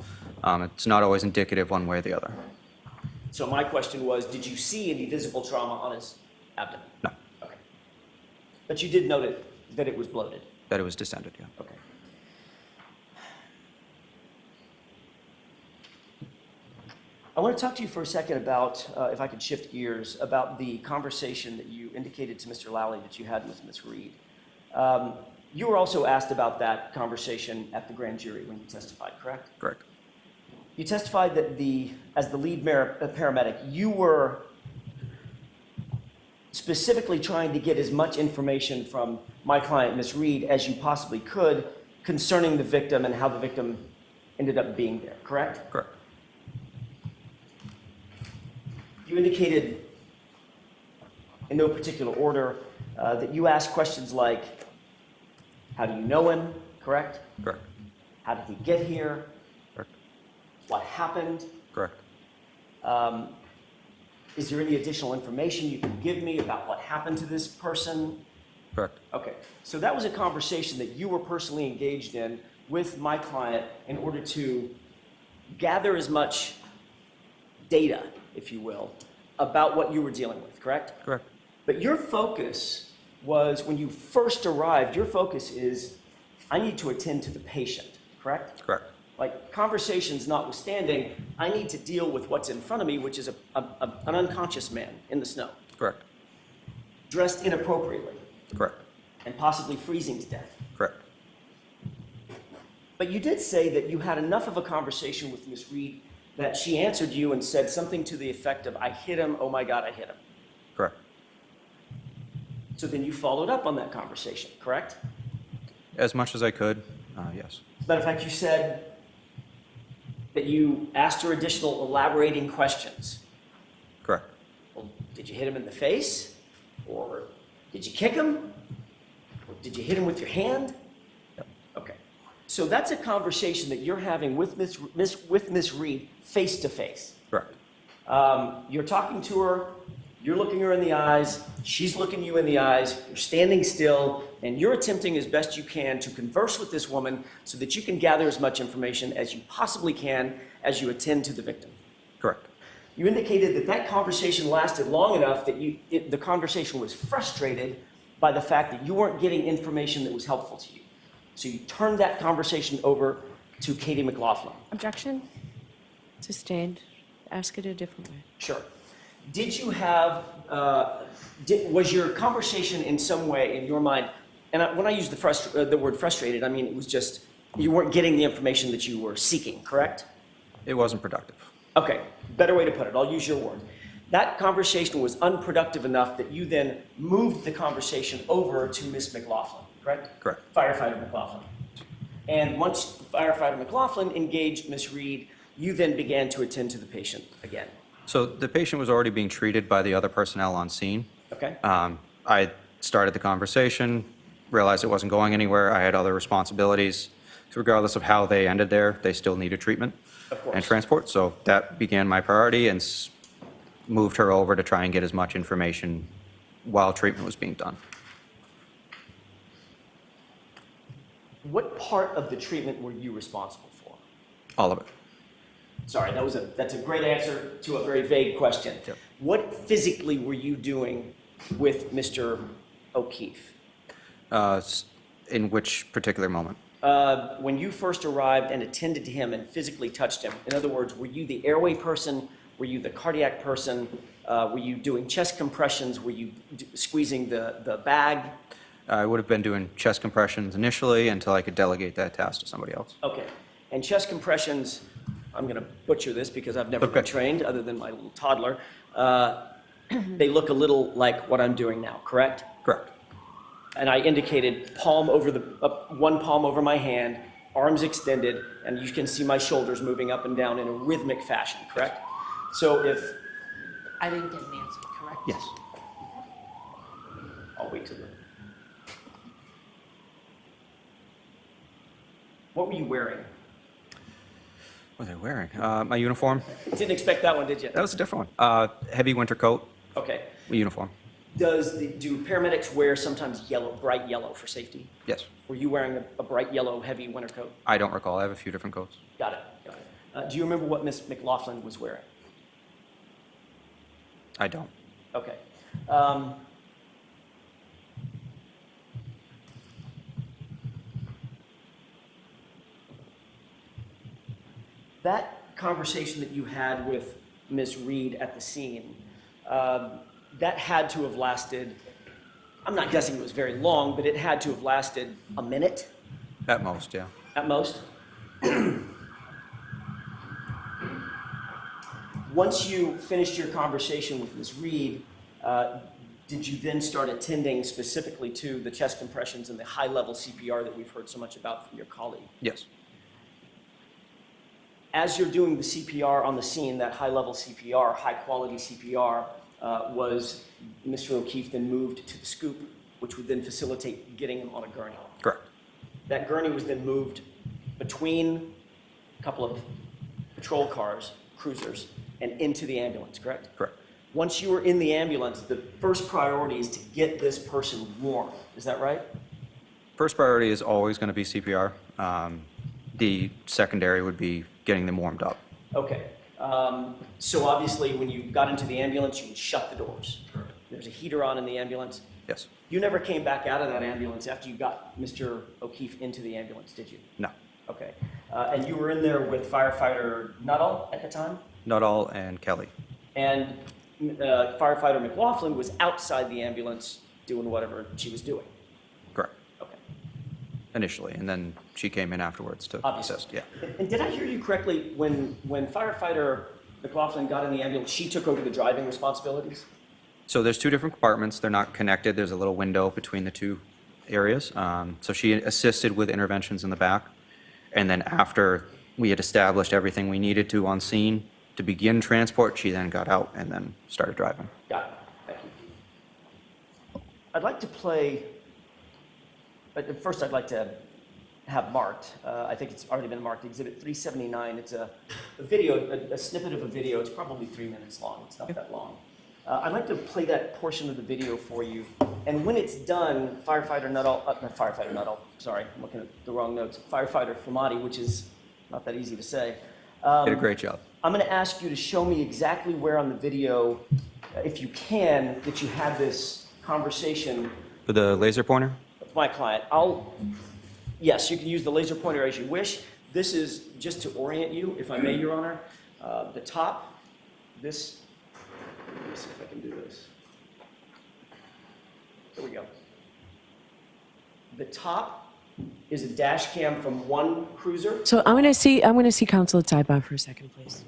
It's not always indicative one way or the other. So my question was, did you see any visible trauma on his abdomen? No, Okay. But you did note that it was bloated. that it was distended, yeah. Okay. I want to talk to you for a second about, if I could shift gears, about the conversation that you indicated to Mr. Lally that you had with Ms. Reed. You were also asked about that conversation at the grand jury when you testified, correct? Correct. You testified that as the lead paramedic, you were specifically trying to get as much information from my client, Ms. Reed, as you possibly could concerning the victim and how the victim ended up being there, correct? Correct. You indicated in no particular order, that you asked questions like, how do you know him, correct? Correct. How did he get here? Correct. What happened? Correct. Is there any additional information you can give me about what happened to this person? Correct. Okay, so that was a conversation that you were personally engaged in with my client in order to gather as much data, if you will, about what you were dealing with, correct? Correct. But your focus was, when you first arrived, your focus is, I need to attend to the patient, correct? Correct. Like, conversations notwithstanding, I need to deal with what's in front of me, which is an unconscious man in the snow, Correct. dressed inappropriately, Correct. and possibly freezing to death. Correct. But you did say that you had enough of a conversation with Ms. Reed that she answered you and said something to the effect of, I hit him, oh my God, I hit him. Correct. So then you followed up on that conversation, correct? As much as I could, yes. As a matter of fact, you said that you asked her additional elaborating questions. Correct. Well, did you hit him in the face? Or did you kick him? Or did you hit him with your hand? Yep. Okay. So that's a conversation that you're having with Ms. Reed face to face. Correct. You're talking to her, you're looking her in the eyes, she's looking you in the eyes, you're standing still, and you're attempting as best you can to converse with this woman so that you can gather as much information as you possibly can as you attend to the victim. Correct. You indicated that that conversation lasted long enough that the conversation was frustrated by the fact that you weren't getting information that was helpful to you. So you turned that conversation over to Katie McLaughlin. Objection? Sustained. Ask it a different way. Sure. Did you have, was your conversation in some way, in your mind, and when I use the word frustrated, I mean it was just, you weren't getting the information that you were seeking, correct? It wasn't productive. Okay, better way to put it, I'll use your word. That conversation was unproductive enough that you then moved the conversation over to Ms. McLaughlin, correct? Correct. Firefighter McLaughlin. And once Firefighter McLaughlin engaged Ms. Reed, you then began to attend to the patient again, So the patient was already being treated by the other personnel on scene. okay? I started the conversation, realized it wasn't going anywhere. I had other responsibilities. So regardless of how they ended there, they still needed treatment Of course. and transport. So that began my priority and moved her over to try and get as much information while treatment was being done. What part of the treatment were you responsible for? All of it. Sorry, that's a great answer to a very vague question. Yep. What physically were you doing with Mr. O'Keefe? In which particular moment? When you first arrived and attended to him and physically touched him, in other words, were you the airway person? Were you the cardiac person? Were you doing chest compressions? Were you squeezing the bag? I would have been doing chest compressions initially until I could delegate that task to somebody else. Okay. And chest compressions, I'm going to butcher this because I've never been Okay. trained other than my little toddler. They look a little like what I'm doing now, correct? Correct. And I indicated palm over one palm over my hand, arms extended, and you can see my shoulders moving up and down in a rhythmic fashion, correct? So if, I didn't get an answer, correct? Yes. I'll wait till the, what were you wearing? What was I wearing? My uniform. Didn't expect that one, did you? That was a different one. Heavy winter coat, Okay. uniform. Do paramedics wear sometimes yellow, bright yellow for safety? Yes. Were you wearing a bright yellow, heavy winter coat? I don't recall. I have a few different coats. Got it, got it. Do you remember what Miss McLaughlin was wearing? I don't. Okay. That conversation that you had with Ms. Reed at the scene, that had to have lasted, I'm not guessing it was very long, but it had to have lasted a minute At most, yeah. at most. Once you finished your conversation with Ms. Reed, did you then start attending specifically to the chest compressions and the high-level CPR that we've heard so much about from your colleague? Yes. As you're doing the CPR on the scene, that high-level CPR, high-quality CPR, was Mr. O'Keefe then moved to the scoop, which would then facilitate getting him on a gurney. Correct. That gurney was then moved between a couple of patrol cars, cruisers, and into the ambulance, correct? Correct. Once you were in the ambulance, the first priority is to get this person warm. Is that right? First priority is always going to be CPR. The secondary would be getting them warmed up. Okay. So obviously, when you got into the ambulance, you would shut the doors. There's a heater on in the ambulance. Yes. You never came back out of that ambulance after you got Mr. O'Keefe into the ambulance, did you? No. Okay. And you were in there with firefighter Nuttall at the time? Nuttall and Kelly. And firefighter McLaughlin was outside the ambulance doing whatever she was doing. Correct. Okay. Initially, and then she came in afterwards to Obviously. assist. Yeah. And did I hear you correctly, when firefighter McLaughlin got in the ambulance, she took over the driving responsibilities? So there's two different compartments. They're not connected. There's a little window between the two areas. So she assisted with interventions in the back. And then after we had established everything we needed to on scene to begin transport, she then got out and then started driving. Got it. Thank you. I'd like to play, but first I'd like to have marked, I think it's already been marked, Exhibit 379. It's a video, a snippet of a video. It's probably 3 minutes long. It's not that long. I'd like to play that portion of the video for you. And when it's done, Firefighter Nuttall, not Firefighter Nuttall, sorry, I'm looking at the wrong notes. Firefighter Flematti, which is not that easy to say. Did a great job. I'm going to ask you to show me exactly where on the video, if you can, that you had this conversation With the laser pointer? with my client. Yes, you can use the laser pointer as you wish. This is just to orient you, if I may, Your Honor. The top, this, let me see if I can do this. There we go. The top is a dash cam from one cruiser. So I'm gonna see counsel at sidebar for a second, please.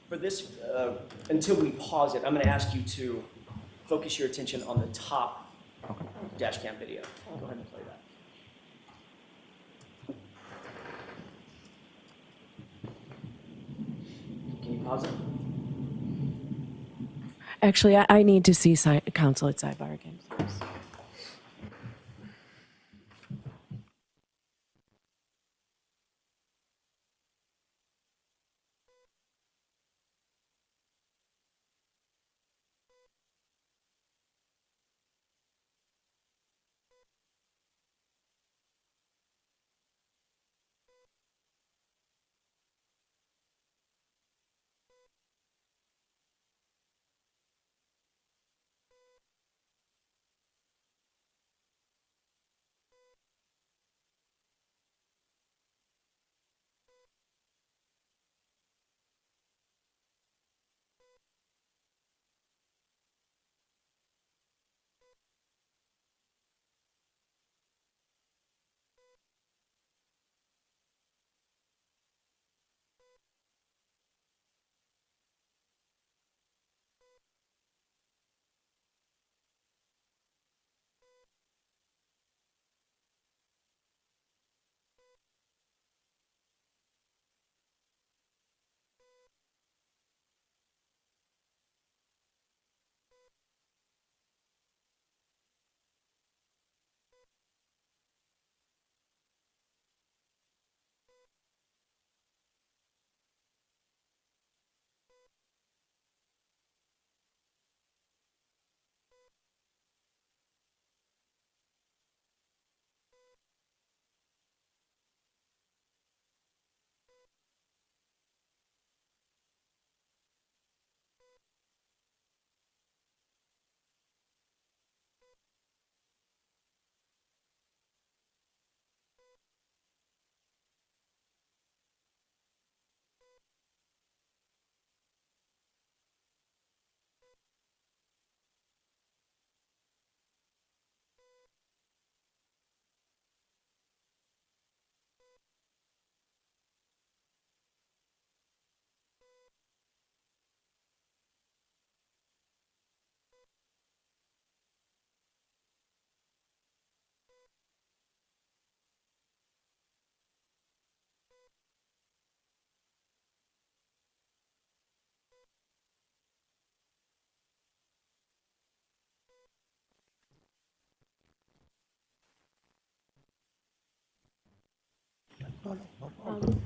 For this, until we pause it, I'm going to ask you to focus your attention on the top dash cam video. Go ahead and play that. Can you pause it? Actually, I need to see counsel at sidebar again, please.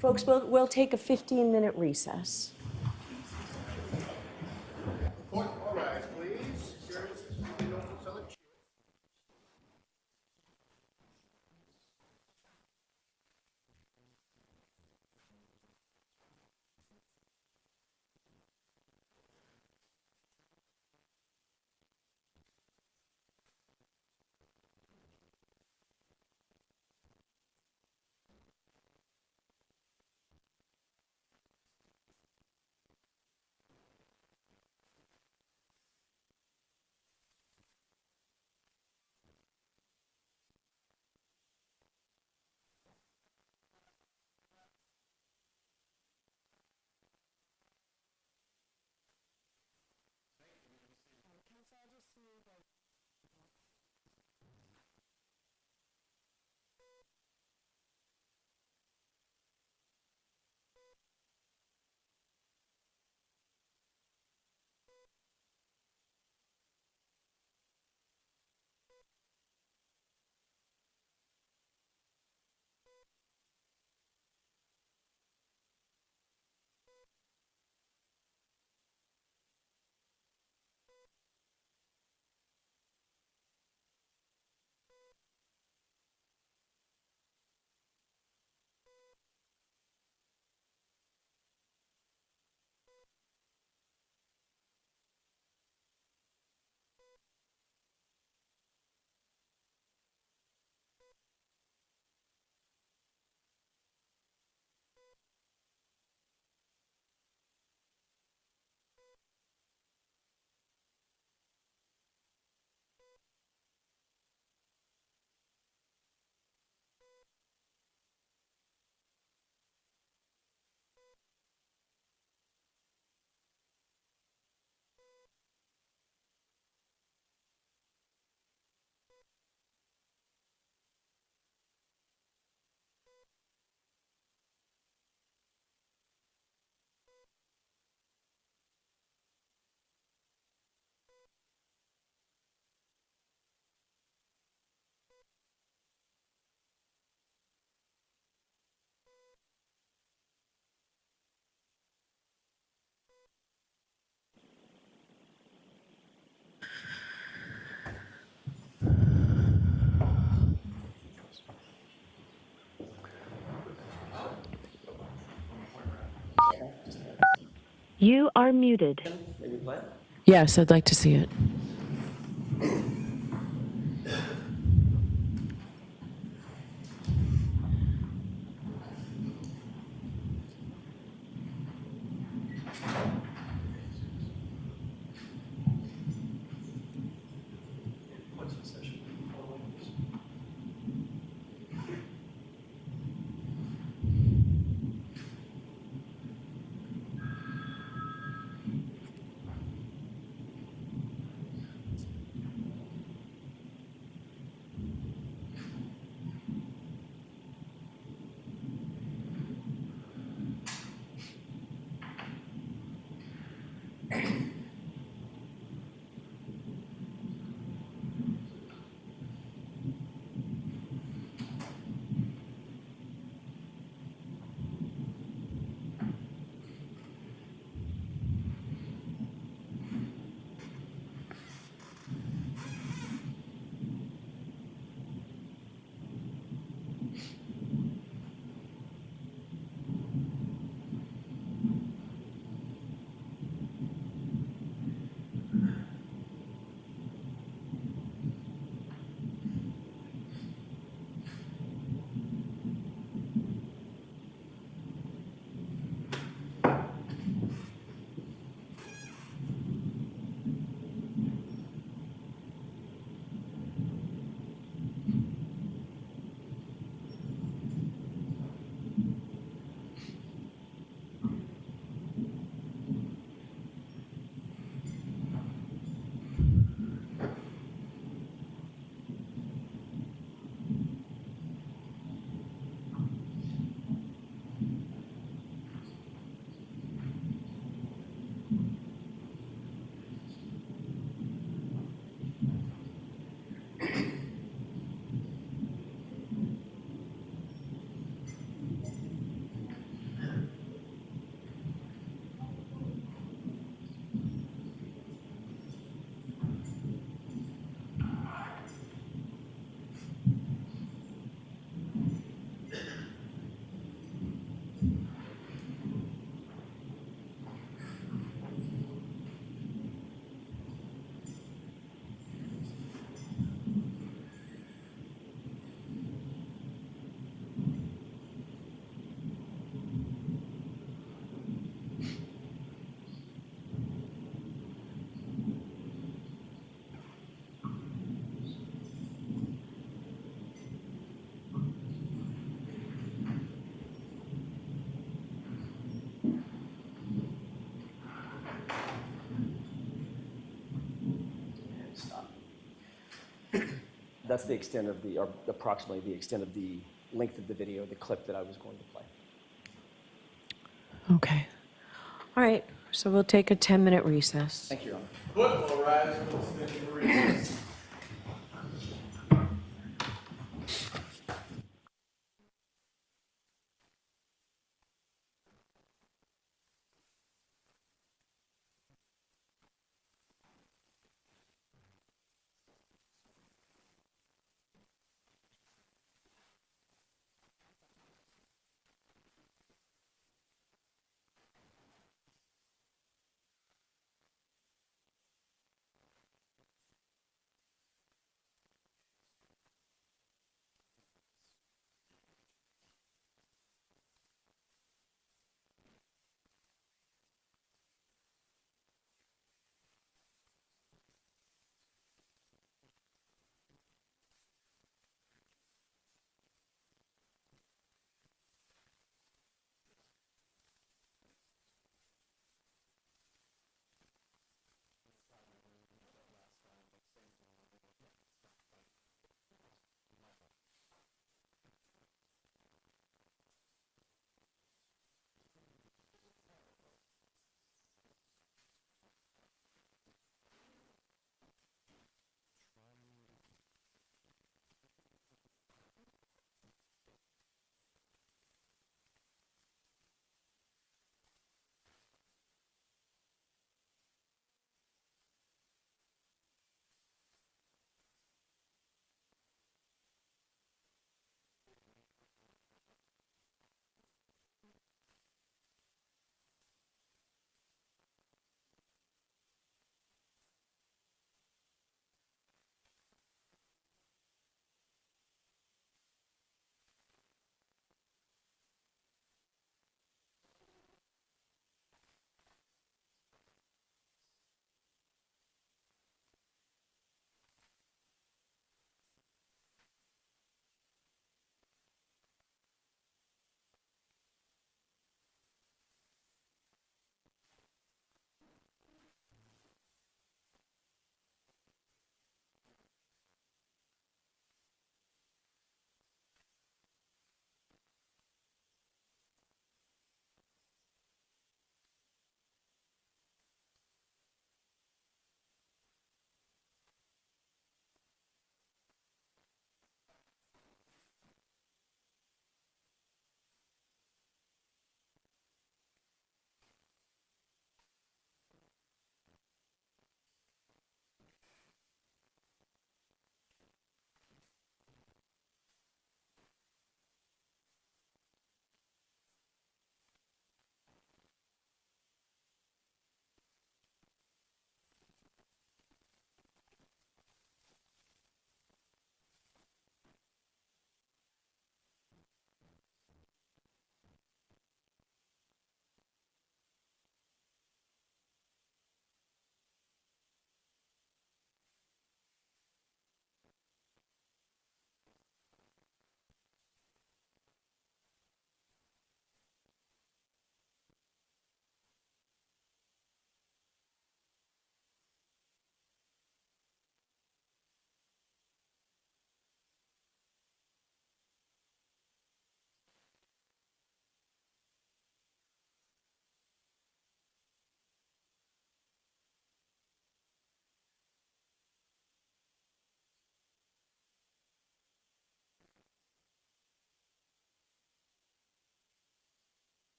Folks, we'll take a 15-minute recess. All right, please. Select. You are muted. Maybe plan? Yes, I'd like to see it. That's the extent of the, or approximately the extent of the length of the video, the clip that I was going to play. Okay. All right, so we'll take a 10-minute recess. Thank you, Your Honor. Foot will rise for the extension of recess.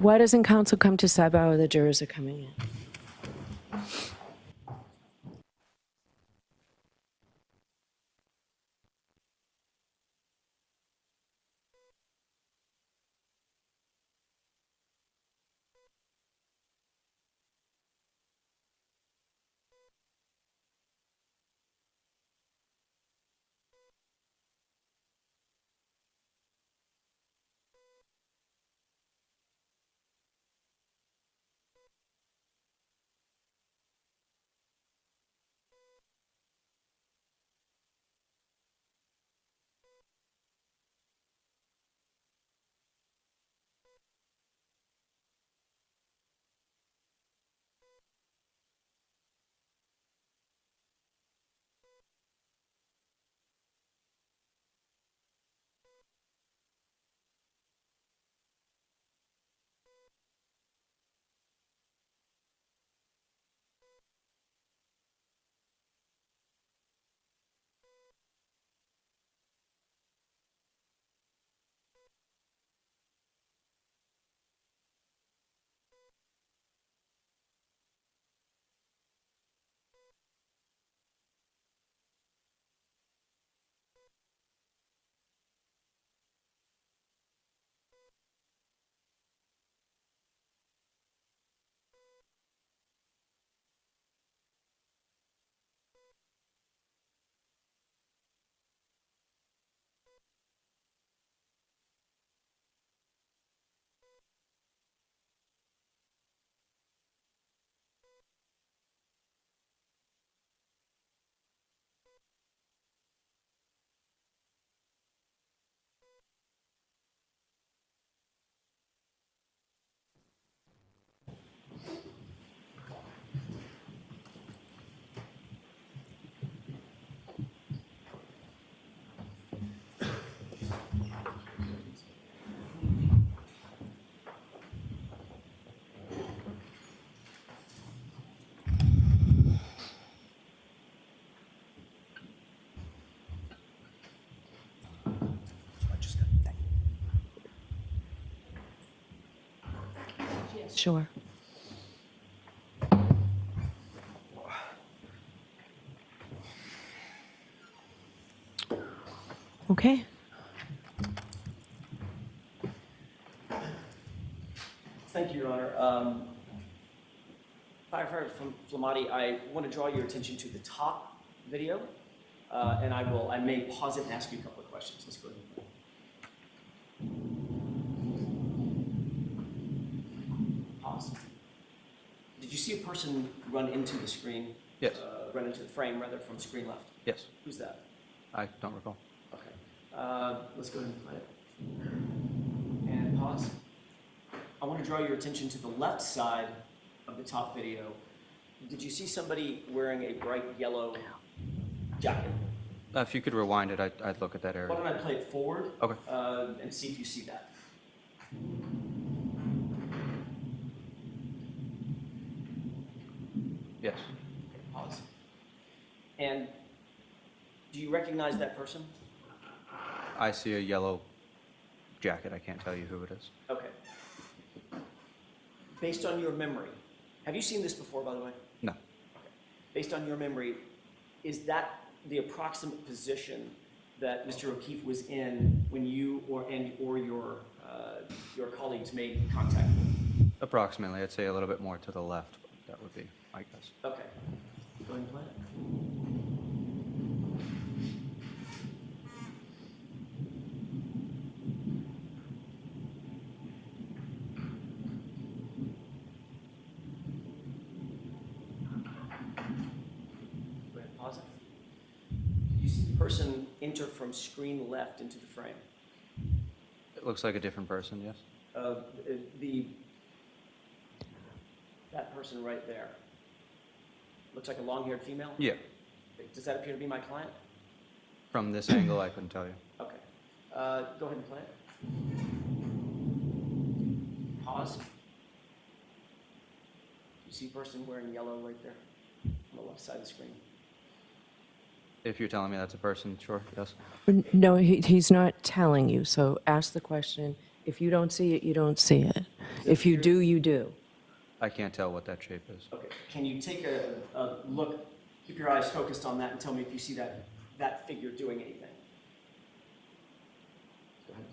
Why doesn't counsel come to sidebar where the jurors are coming in? Sure. Okay. Thank you, Your Honor. Firefighter Flematti, I want to draw your attention to the top video, and I may pause it and ask you a couple of questions. Let's go ahead. Pause. Did you see a person run into the screen? Yes. Run into the frame, rather, from screen left? Yes. Who's that? I don't recall. Okay. Let's go ahead and play it. And pause. I want to draw your attention to the left side of the top video. Did you see somebody wearing a bright yellow jacket? If you could rewind it, I'd look at that area. Why don't I play it forward? Okay. And see if you see that. Yes. Okay, pause. And do you recognize that person? I see a yellow jacket. I can't tell you who it is. Okay. Based on your memory, have you seen this before, by the way? No. Okay. Based on your memory, is that the approximate position that Mr. O'Keefe was in when you or your colleagues made contact with him? Approximately. I'd say a little bit more to the left. But that would be my guess. Okay. Go ahead and play it. Go ahead and pause it. Did you see the person enter from screen left into the frame? It looks like a different person, yes? That person right there. Looks like a long-haired female? Yeah. Does that appear to be my client? From this angle, I couldn't tell you. Okay. Go ahead and play it. Pause. You see a person wearing yellow right there on the left side of the screen? If you're telling me that's a person, sure, yes. No, he's not telling you, so ask the question. If you don't see it, you don't see it. If you do, you do. I can't tell what that shape is. Okay, can you take a look, keep your eyes focused on that and tell me if you see that figure doing anything? Go ahead.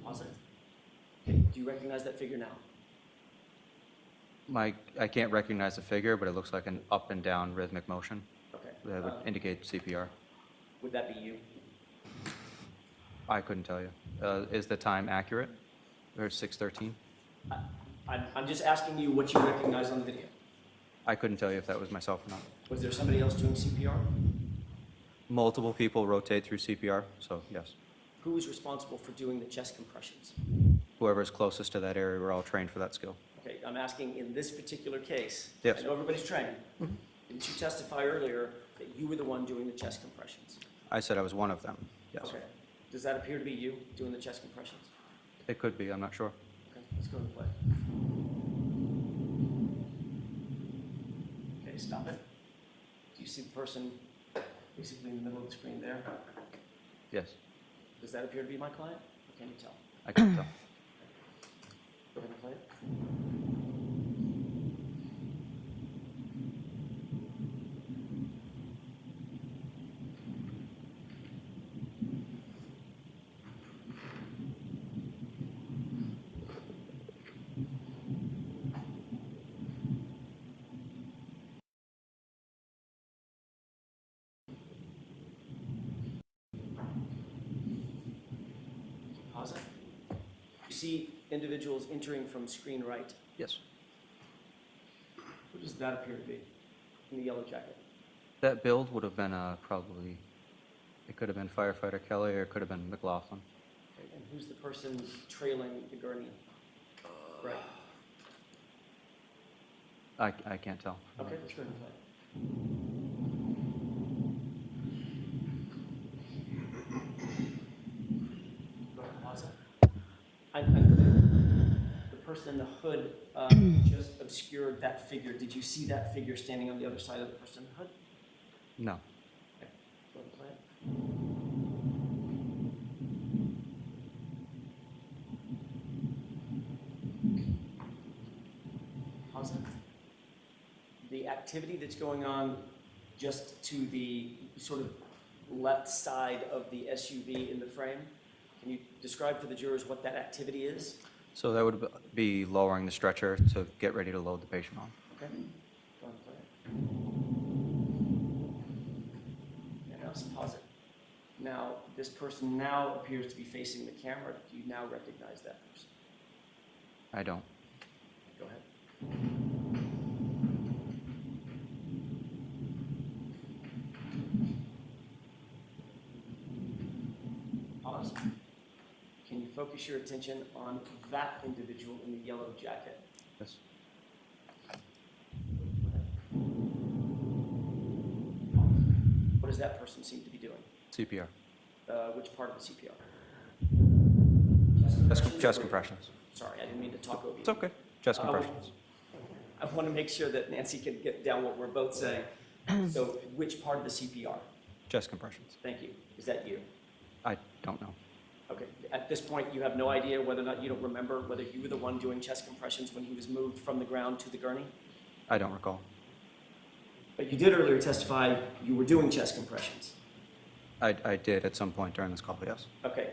Pause it. Okay, do you recognize that figure now? I can't recognize the figure, but it looks like an up and down rhythmic motion Okay. that would indicate CPR. Would that be you? I couldn't tell you. Is the time accurate? There's 6:13. I'm just asking you what you recognize on the video. I couldn't tell you if that was myself or not. Was there somebody else doing CPR? Multiple people rotate through CPR, so yes. Who was responsible for doing the chest compressions? Whoever's closest to that area, we're all trained for that skill. Okay, I'm asking in this particular case. Yes. I know everybody's trained. Didn't you testify earlier that you were the one doing the chest compressions? I said I was one of them, yes. Okay. Does that appear to be you doing the chest compressions? It could be, I'm not sure. Okay, let's go and play. Okay, stop it. Do you see the person basically in the middle of the screen there? Yes, Does that appear to be my client? Or can you tell? I can tell. Go ahead and play it. Pause it. You see individuals entering from screen right. Yes. Who does that appear to be in the yellow jacket? That build would have been probably, it could have been firefighter Kelly or it could have been McLaughlin. Okay, and who's the person trailing the gurney? Right. I can't tell. Okay, let's go ahead and play. Go ahead and pause it. The person in the hood just obscured that figure. Did you see that figure standing on the other side of the person in the hood? No. Okay, go ahead and play it. Pause it. The activity that's going on just to the sort of left side of the SUV in the frame, can you describe for the jurors what that activity is? So that would be lowering the stretcher to get ready to load the patient on. Okay, go ahead and play it. And now let's pause it. Now, this person now appears to be facing the camera. Do you now recognize that person? I don't. Go ahead. Pause. Can you focus your attention on that individual in the yellow jacket? Yes. What does that person seem to be doing? CPR. Which part of the CPR? Chest compressions. Sorry, I didn't mean to talk over you. It's okay. Chest Uh, compressions. I want to make sure that Nancy can get down what we're both saying. So which part of the CPR? Chest compressions. Thank you. Is that you? I don't know. Okay. At this point, you have no idea whether or not, you don't remember whether you were the one doing chest compressions when he was moved from the ground to the gurney? I don't recall. But you did earlier testify you were doing chest compressions. I did at some point during this call, yes. Okay.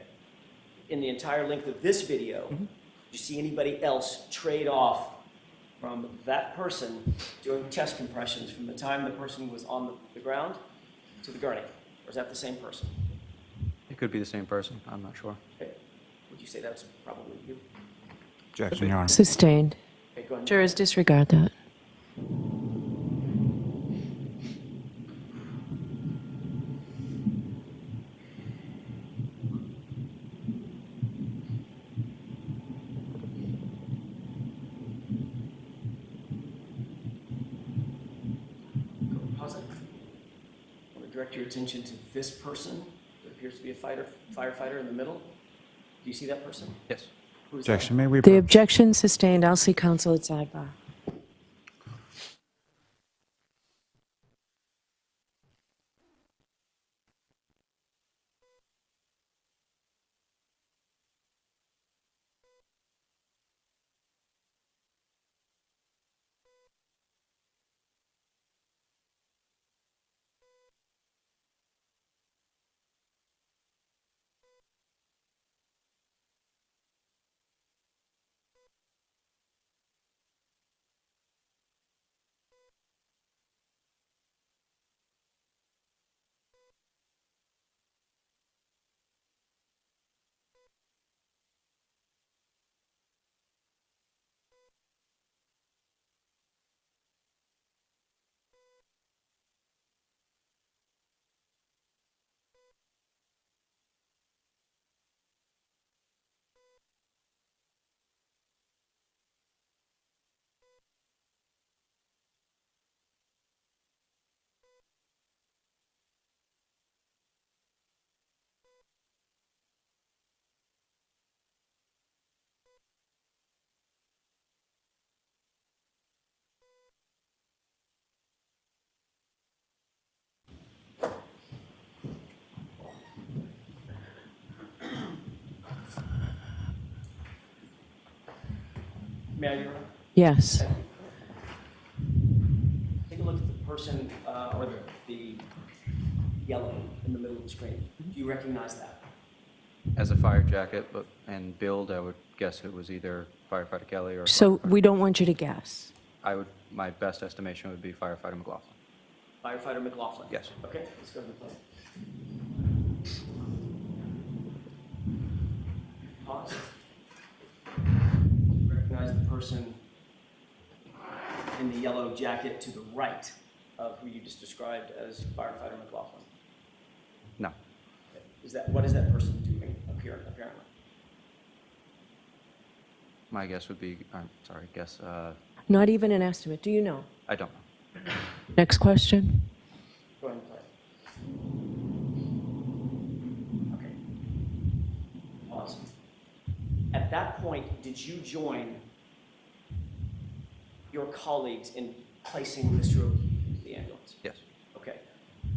In the entire length of this video, did you see anybody else trade off from that person doing chest compressions from the time the person was on the ground to the gurney? Or is that the same person? It could be the same person. I'm not sure. Okay. Would you say that's probably you? Objection, Your Honor. Sustained. Okay, go ahead. Jurors disregard that. Pause it. I want to direct your attention to this person. There appears to be a firefighter in the middle. Do you see that person? Yes. Who is that? Objection, may we? The objection sustained. I'll see counsel at sidebar. May I interrupt? Yes. Take a look at the person, or the yellow in the middle of the screen. Do you recognize that? As a fire jacket, and build, I would guess it was either firefighter Kelly or. So we don't want you to guess. My best estimation would be firefighter McLaughlin. Firefighter McLaughlin? Yes. Okay, let's go to the plan. Pause. Recognize the person in the yellow jacket to the right of who you just described as firefighter McLaughlin? No. Okay. What is that person doing apparently? My guess would be, Not even an estimate. Do you know? I don't know. Next question. Go ahead and play. Okay. Pause. At that point, did you join your colleagues in placing Mr. O'Keefe into the ambulance? Yes. Okay.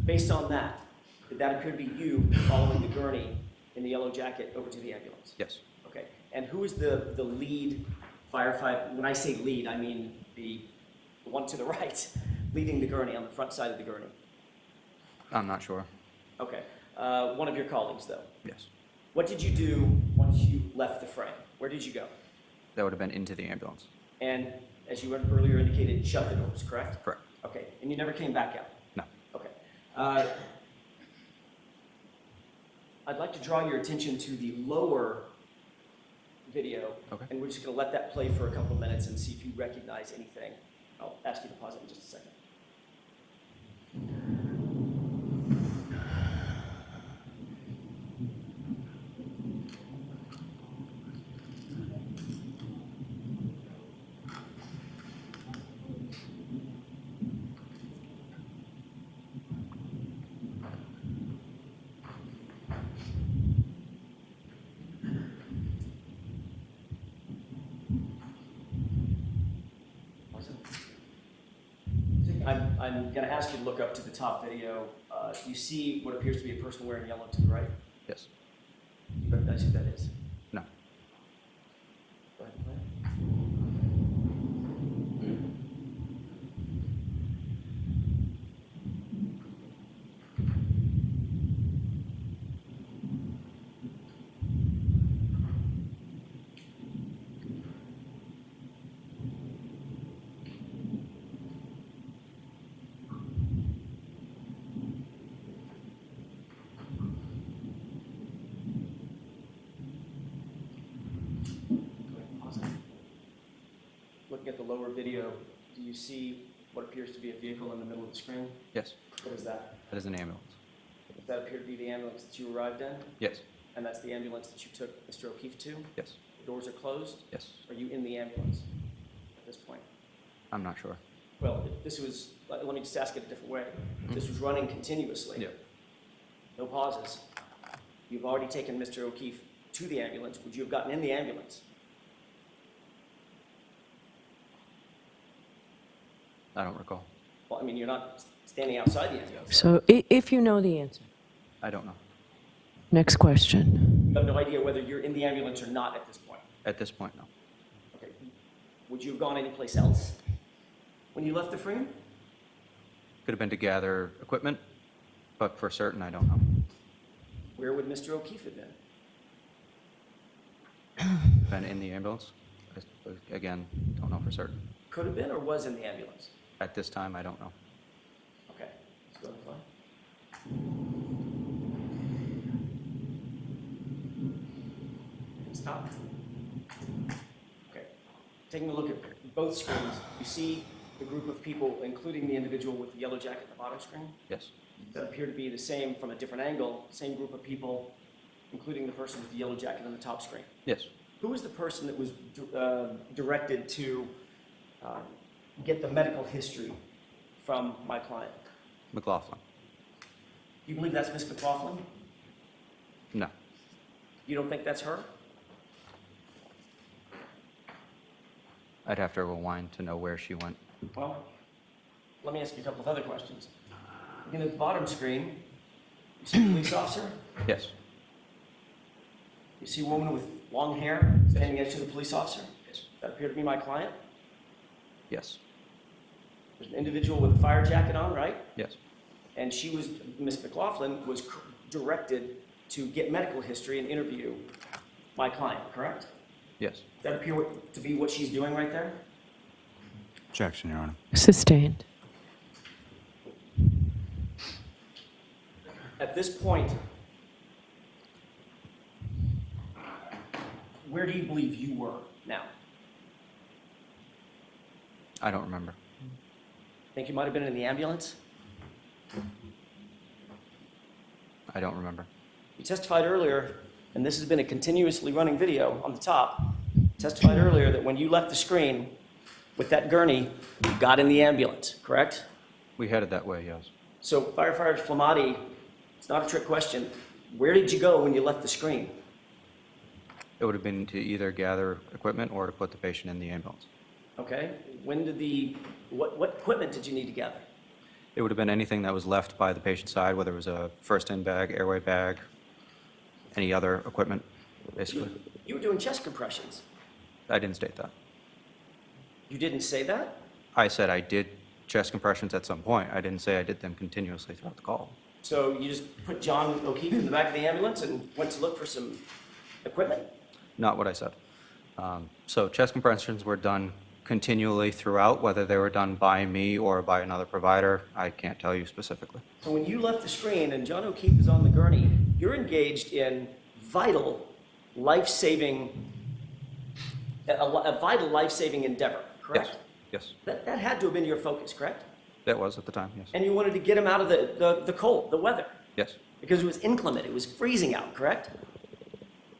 Based on that, did that appear to be you following the gurney in the yellow jacket over to the ambulance? Yes. Okay. And who is the lead firefighter? When I say lead, I mean the one to the right, leading the gurney on the front side of the gurney. I'm not sure. Okay. One of your colleagues, though. Yes. What did you do once you left the frame? Where did you go? That would have been into the ambulance. And as you earlier indicated, shut the doors, correct? Correct. Okay. And you never came back out? No. Okay. I'd like to draw your attention to the lower video. Okay. And we're just going to let that play for a couple of minutes and see if you recognize anything. I'll ask you to pause it in just a second. I'm going to ask you to look up to the top video. Do you see what appears to be a person wearing yellow to the right? Yes. Do you recognize who that is? No. Go ahead and play it. Looking at the lower video, do you see what appears to be a vehicle in the middle of the screen? Yes. What is that? That is an ambulance. Does that appear to be the ambulance that you arrived in? Yes. And that's the ambulance that you took Mr. O'Keefe to? Yes. The doors are closed? Yes. Are you in the ambulance at this point? I'm not sure. Well, if this was, let me just ask it a different way. If this was running continuously, Yeah. no pauses, you've already taken Mr. O'Keefe to the ambulance, would you have gotten in the ambulance? I don't recall. Well, I mean, you're not standing outside the ambulance. So if you know the answer. I don't know. Next question. You have no idea whether you're in the ambulance or not at this point. At this point, no. Okay. Would you have gone anyplace else when you left the frame? Could have been to gather equipment, but for certain, I don't know. Where would Mr. O'Keefe have been? Been in the ambulance? Again, don't know for certain. Could have been or was in the ambulance? At this time, I don't know. Okay. Let's go ahead and play. Stop. Okay. Taking a look at both screens, you see the group of people, including the individual with the yellow jacket at the bottom screen, Yes. that appear to be the same from a different angle, same group of people, including the person with the yellow jacket on the top screen. Yes. Who was the person that was directed to get the medical history from my client? McLaughlin? You believe that's Miss McLaughlin? No. You don't think that's her? I'd have to rewind to know where she went. Well, let me ask you a couple of other questions. Looking at the bottom screen, you see a police officer? Yes. You see a woman with long hair standing next to the police officer? Yes. That appeared to be my client. Yes. There's an individual with a fire jacket on, right? Yes. And she was, Ms. McLaughlin was directed to get medical history and interview my client, correct? Yes. Does that appear to be what she's doing right there? Objection, Your Honor. Sustained. At this point, where do you believe you were now? I don't remember. Think you might have been in the ambulance? I don't remember. You testified earlier, and this has been a continuously running video on the top, testified earlier that when you left the screen with that gurney, you got in the ambulance, correct? We headed that way, yes. So firefighter Flematti, it's not a trick question. Where did you go when you left the screen? It would have been to either gather equipment or to put the patient in the ambulance. Okay, when did what equipment did you need to gather? It would have been anything that was left by the patient's side, whether it was a first-in bag, airway bag, any other equipment, basically. You were doing chest compressions. I didn't state that. You didn't say that? I said I did chest compressions at some point. I didn't say I did them continuously throughout the call. So you just put John O'Keefe in the back of the ambulance and went to look for some equipment? Not what I said. So chest compressions were done continually throughout, whether they were done by me or by another provider, I can't tell you specifically. So when you left the screen and John O'Keefe is on the gurney, you're engaged in vital, life-saving, a vital life-saving endeavor, correct? Yes. That had to have been your focus, correct? That was at the time, yes. And you wanted to get him out of the cold, the weather, Yes. because it was inclement, it was freezing out, correct?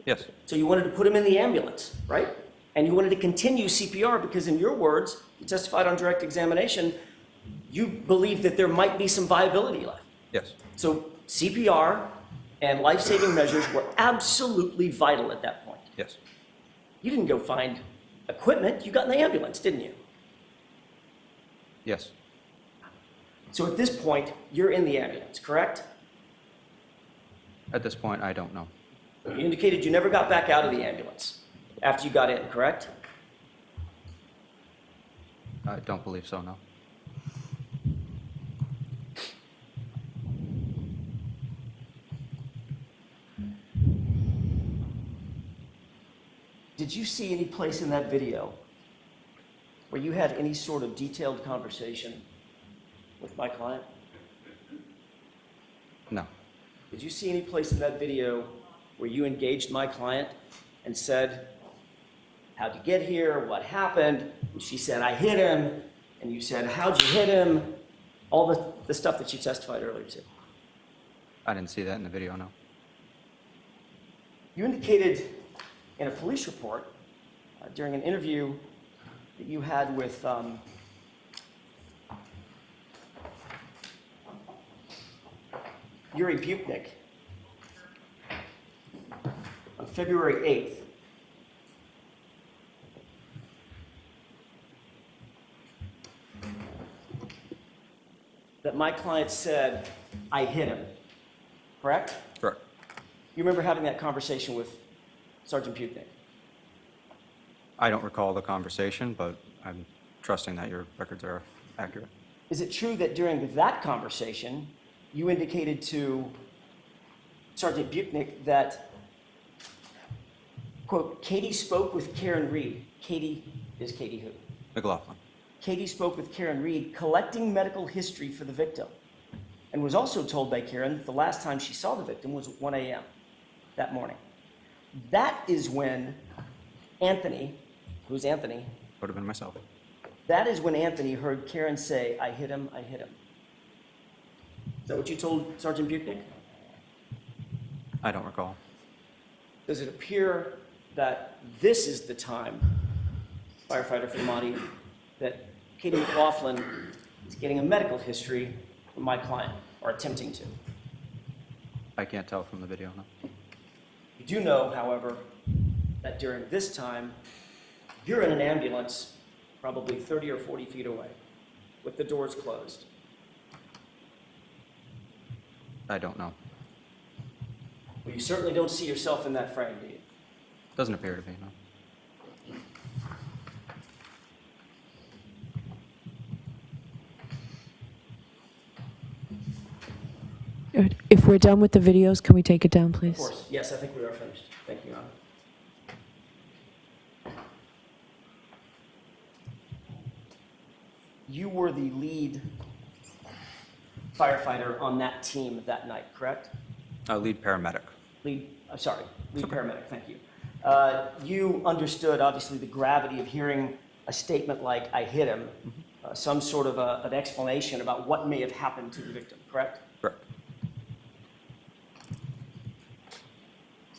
Yes. So you wanted to put him in the ambulance, right? And you wanted to continue CPR because in your words, you testified on direct examination, you believed that there might be some viability left. Yes. So CPR and life-saving measures were absolutely vital at that point. Yes. You didn't go find equipment, you got in the ambulance, didn't you? Yes. So at this point, you're in the ambulance, correct? At this point, I don't know. You indicated you never got back out of the ambulance after you got in, correct? I don't believe so, no. Did you see any place in that video where you had any sort of detailed conversation with my client? No. Did you see any place in that video where you engaged my client and said, how'd you get here? What happened? And she said, I hit him. And you said, how'd you hit him? All the stuff that you testified earlier to. I didn't see that in the video, no. You indicated in a police report during an interview that you had with Yuri Butnik on February 8th. That my client said, I hit him, correct? Correct. You remember having that conversation with Sergeant Butnik? I don't recall the conversation, but I'm trusting that your records are accurate. Is it true that during that conversation, you indicated to Sergeant Butnik that, quote, Katie spoke with Karen Reed. Katie is Katie who? McLaughlin. Katie spoke with Karen Reed, collecting medical history for the victim, and was also told by Karen that the last time she saw the victim was at 1 a.m. that morning. That is when Anthony, who's Anthony? Would have been myself. That is when Anthony heard Karen say, I hit him, I hit him. Is that what you told Sergeant Butnik? I don't recall. Does it appear that this is the time, firefighter Flematti, that Katie McLaughlin is getting a medical history from my client, or attempting to? I can't tell from the video, no. You do know, however, that during this time, you're in an ambulance probably 30 or 40 feet away, with the doors closed. I don't know. Well, you certainly don't see yourself in that frame, do you? Doesn't appear to be, no. If we're done with the videos, can we take it down, please? Of course, yes, I think we are finished. Thank you, Your Honor. You were the lead firefighter on that team that night, correct? Lead paramedic. Lead paramedic, thank you. You understood, obviously, the gravity of hearing a statement like, "I hit him," some sort of an explanation about what may have happened to the victim, correct? Correct.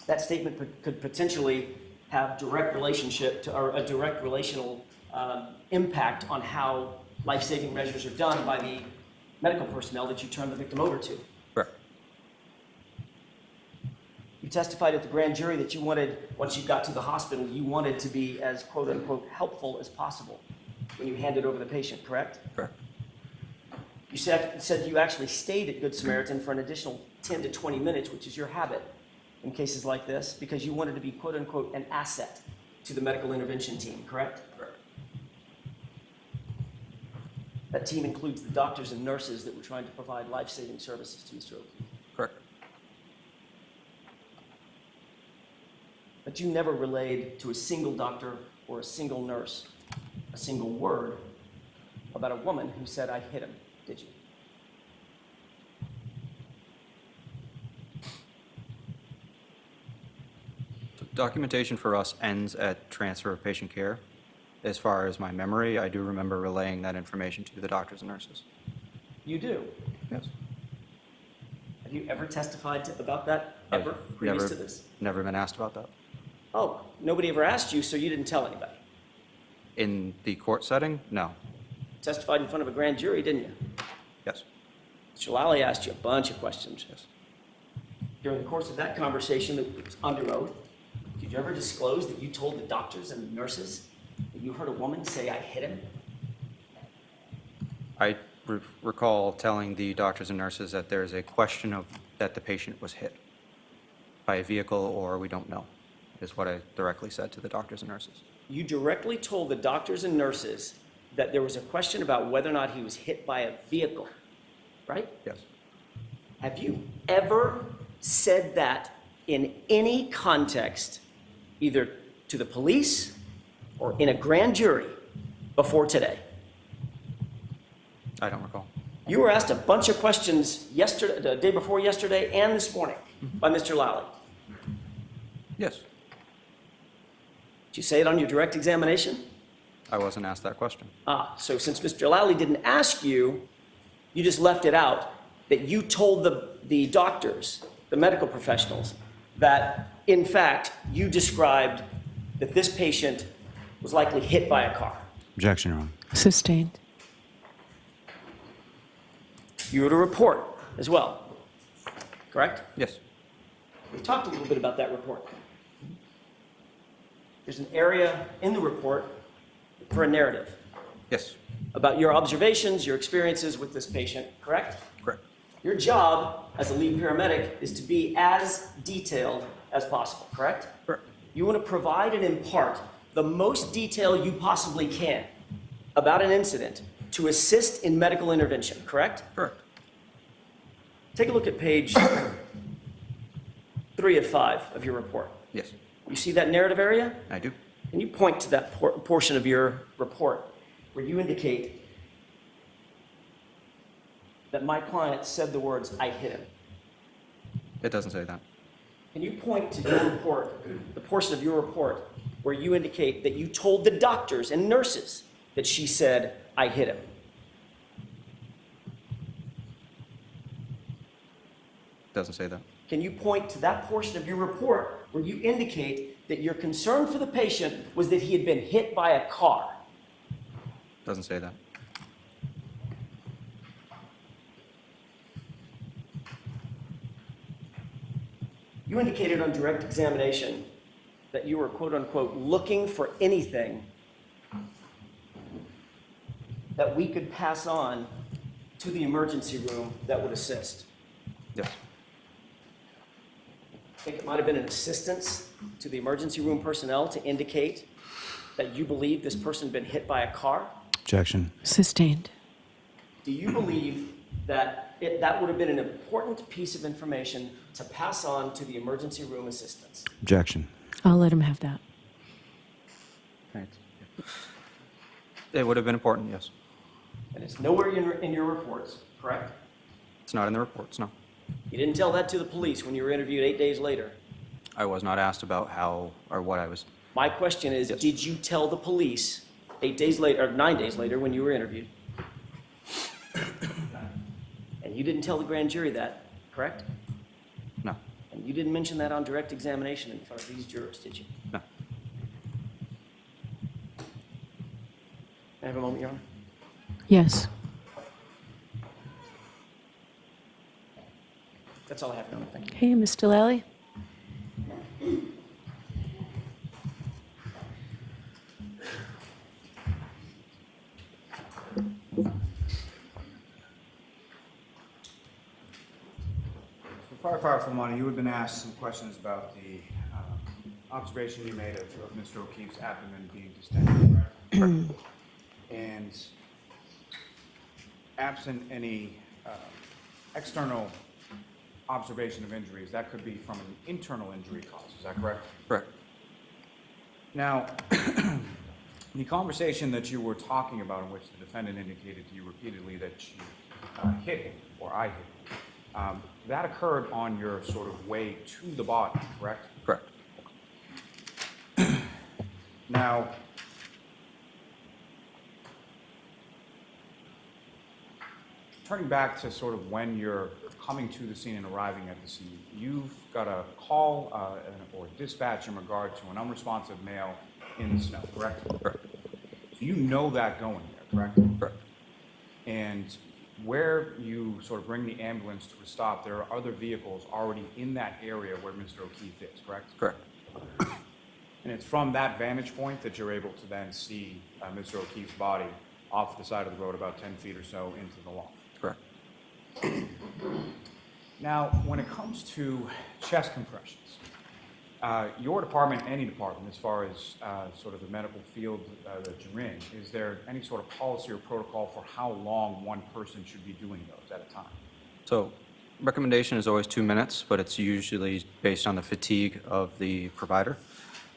That statement could potentially have direct relationship to, or a direct relational impact on how life-saving measures are done by the medical personnel that you turned the victim over to. Correct. You testified at the grand jury that you wanted, once you got to the hospital, you wanted to be as quote-unquote helpful as possible when you handed over the patient, correct? Correct. You said you actually stayed at Good Samaritan for an additional 10 to 20 minutes, which is your habit in cases like this, because you wanted to be quote-unquote an asset to the medical intervention team, correct? Correct. That team includes the doctors and nurses that were trying to provide life-saving services to Mr. O'Keefe. Correct. But you never relayed to a single doctor or a single nurse a single word about a woman who said, "I hit him," did you? So documentation for us ends at transfer of patient care. As far as my memory, I do remember relaying that information to the doctors and nurses. You do? Yes. Have you ever testified about that, ever, previous to this? Never been asked about that. Oh, nobody ever asked you, so you didn't tell anybody? In the court setting, no. Testified in front of a grand jury, didn't you? Yes. Mr. Lally asked you a bunch of questions. Yes. During the course of that conversation that was under oath, did you ever disclose that you told the doctors and the nurses that you heard a woman say, "I hit him"? I recall telling the doctors and nurses that there's a question of that the patient was hit by a vehicle or we don't know, is what I directly said to the doctors and nurses. You directly told the doctors and nurses that there was a question about whether or not he was hit by a vehicle, right? Yes. Have you ever said that in any context, either to the police or in a grand jury before today? I don't recall. You were asked a bunch of questions yesterday, the day before yesterday, and this morning by Mr. Lally. Yes. Did you say it on your direct examination? I wasn't asked that question. So since Mr. Lally didn't ask you, you just left it out, that you told the doctors, the medical professionals, that in fact you described that this patient was likely hit by a car. Objection, Your Honor. Sustained. You wrote a report as well, correct? Yes. We talked a little bit about that report. There's an area in the report for a narrative Yes. about your observations, your experiences with this patient, correct? Correct. Your job as a lead paramedic is to be as detailed as possible, correct? Correct. You want to provide and impart the most detail you possibly can about an incident to assist in medical intervention, correct? Correct. Take a look at page 3 of 5 of your report. Yes. You see that narrative area? I do. Can you point to that portion of your report where you indicate that my client said the words, "I hit him"? It doesn't say that. Can you point to your report, the portion of your report, where you indicate that you told the doctors and nurses that she said, "I hit him"? It doesn't say that. Can you point to that portion of your report where you indicate that your concern for the patient was that he had been hit by a car? It doesn't say that. You indicated on direct examination that you were, quote unquote, looking for anything that we could pass on to the emergency room that would assist. Yes. I think it might have been an assistance to the emergency room personnel to indicate that you believe this person had been hit by a car. Objection. Sustained. Do you believe that that would have been an important piece of information to pass on to the emergency room assistants. Objection. I'll let him have that. It would have been important, yes. And it's nowhere in your reports, correct? It's not in the reports, no. You didn't tell that to the police when you were interviewed 8 days later. I was not asked about how or what I was. My question is, did you tell the police 8 days later, or 9 days later when you were interviewed? And you didn't tell the grand jury that, correct? No, And you didn't mention that on direct examination in front of these jurors, did you? no. May I have a moment, Your Honor? Yes. That's all I have, Your Honor. Thank you. Hey, Mr. Lally? Firefighter Flematti, you had been asked some questions about the observation you made of Mr. O'Keefe's abdomen being distended, correct? And absent any external observation of injuries, that could be from an internal injury cause, is that correct? Correct. Now, the conversation that you were talking about in which the defendant indicated to you repeatedly that she hit him, or I hit him, that occurred on your sort of way to the body, correct? Correct. Now, turning back to sort of when you're coming to the scene and arriving at the scene, you've got a call or dispatch in regard to an unresponsive male in the snow, correct? Correct. So you know that going there, correct? Correct. And where you sort of bring the ambulance to a stop, there are other vehicles already in that area where Mr. O'Keefe is, correct? Correct. And it's from that vantage point that you're able to then see Mr. O'Keefe's body off the side of the road about 10 feet or so into the lawn. Correct. Now, when it comes to chest compressions, your department, any department, as far as sort of the medical field that you're in, is there any sort of policy or protocol for how long one person should be doing those at a time? So recommendation is always 2 minutes, but it's usually based on the fatigue of the provider.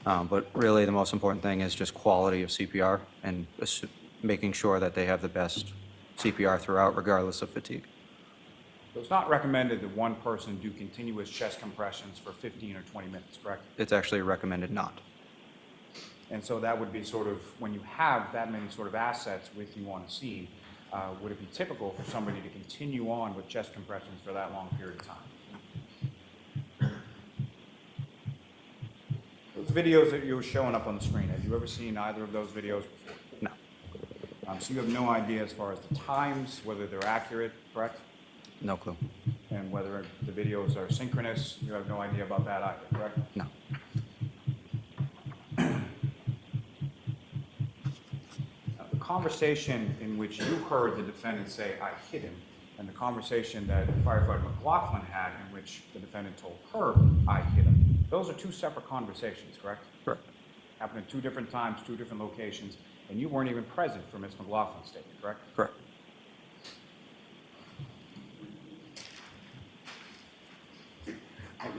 But really, the most important thing is just quality of CPR and making sure that they have the best CPR throughout, regardless of fatigue. So it's not recommended that one person do continuous chest compressions for 15 or 20 minutes, correct? It's actually recommended not. And so that would be sort of, when you have that many sort of assets with you on a scene, would it be typical for somebody to continue on with chest compressions for that long period of time? Those videos that you were showing up on the screen, have you ever seen either of those videos before? No. So you have no idea as far as the times, whether they're accurate, correct? No clue. And whether the videos are synchronous, you have no idea about that either, correct? No. Now, the conversation in which you heard the defendant say, "I hit him," and the conversation that firefighter McLaughlin had in which the defendant told her, "I hit him," those are two separate conversations, correct? Correct. Happened at two different times, two different locations, and you weren't even present for Ms. McLaughlin's statement, correct? Correct.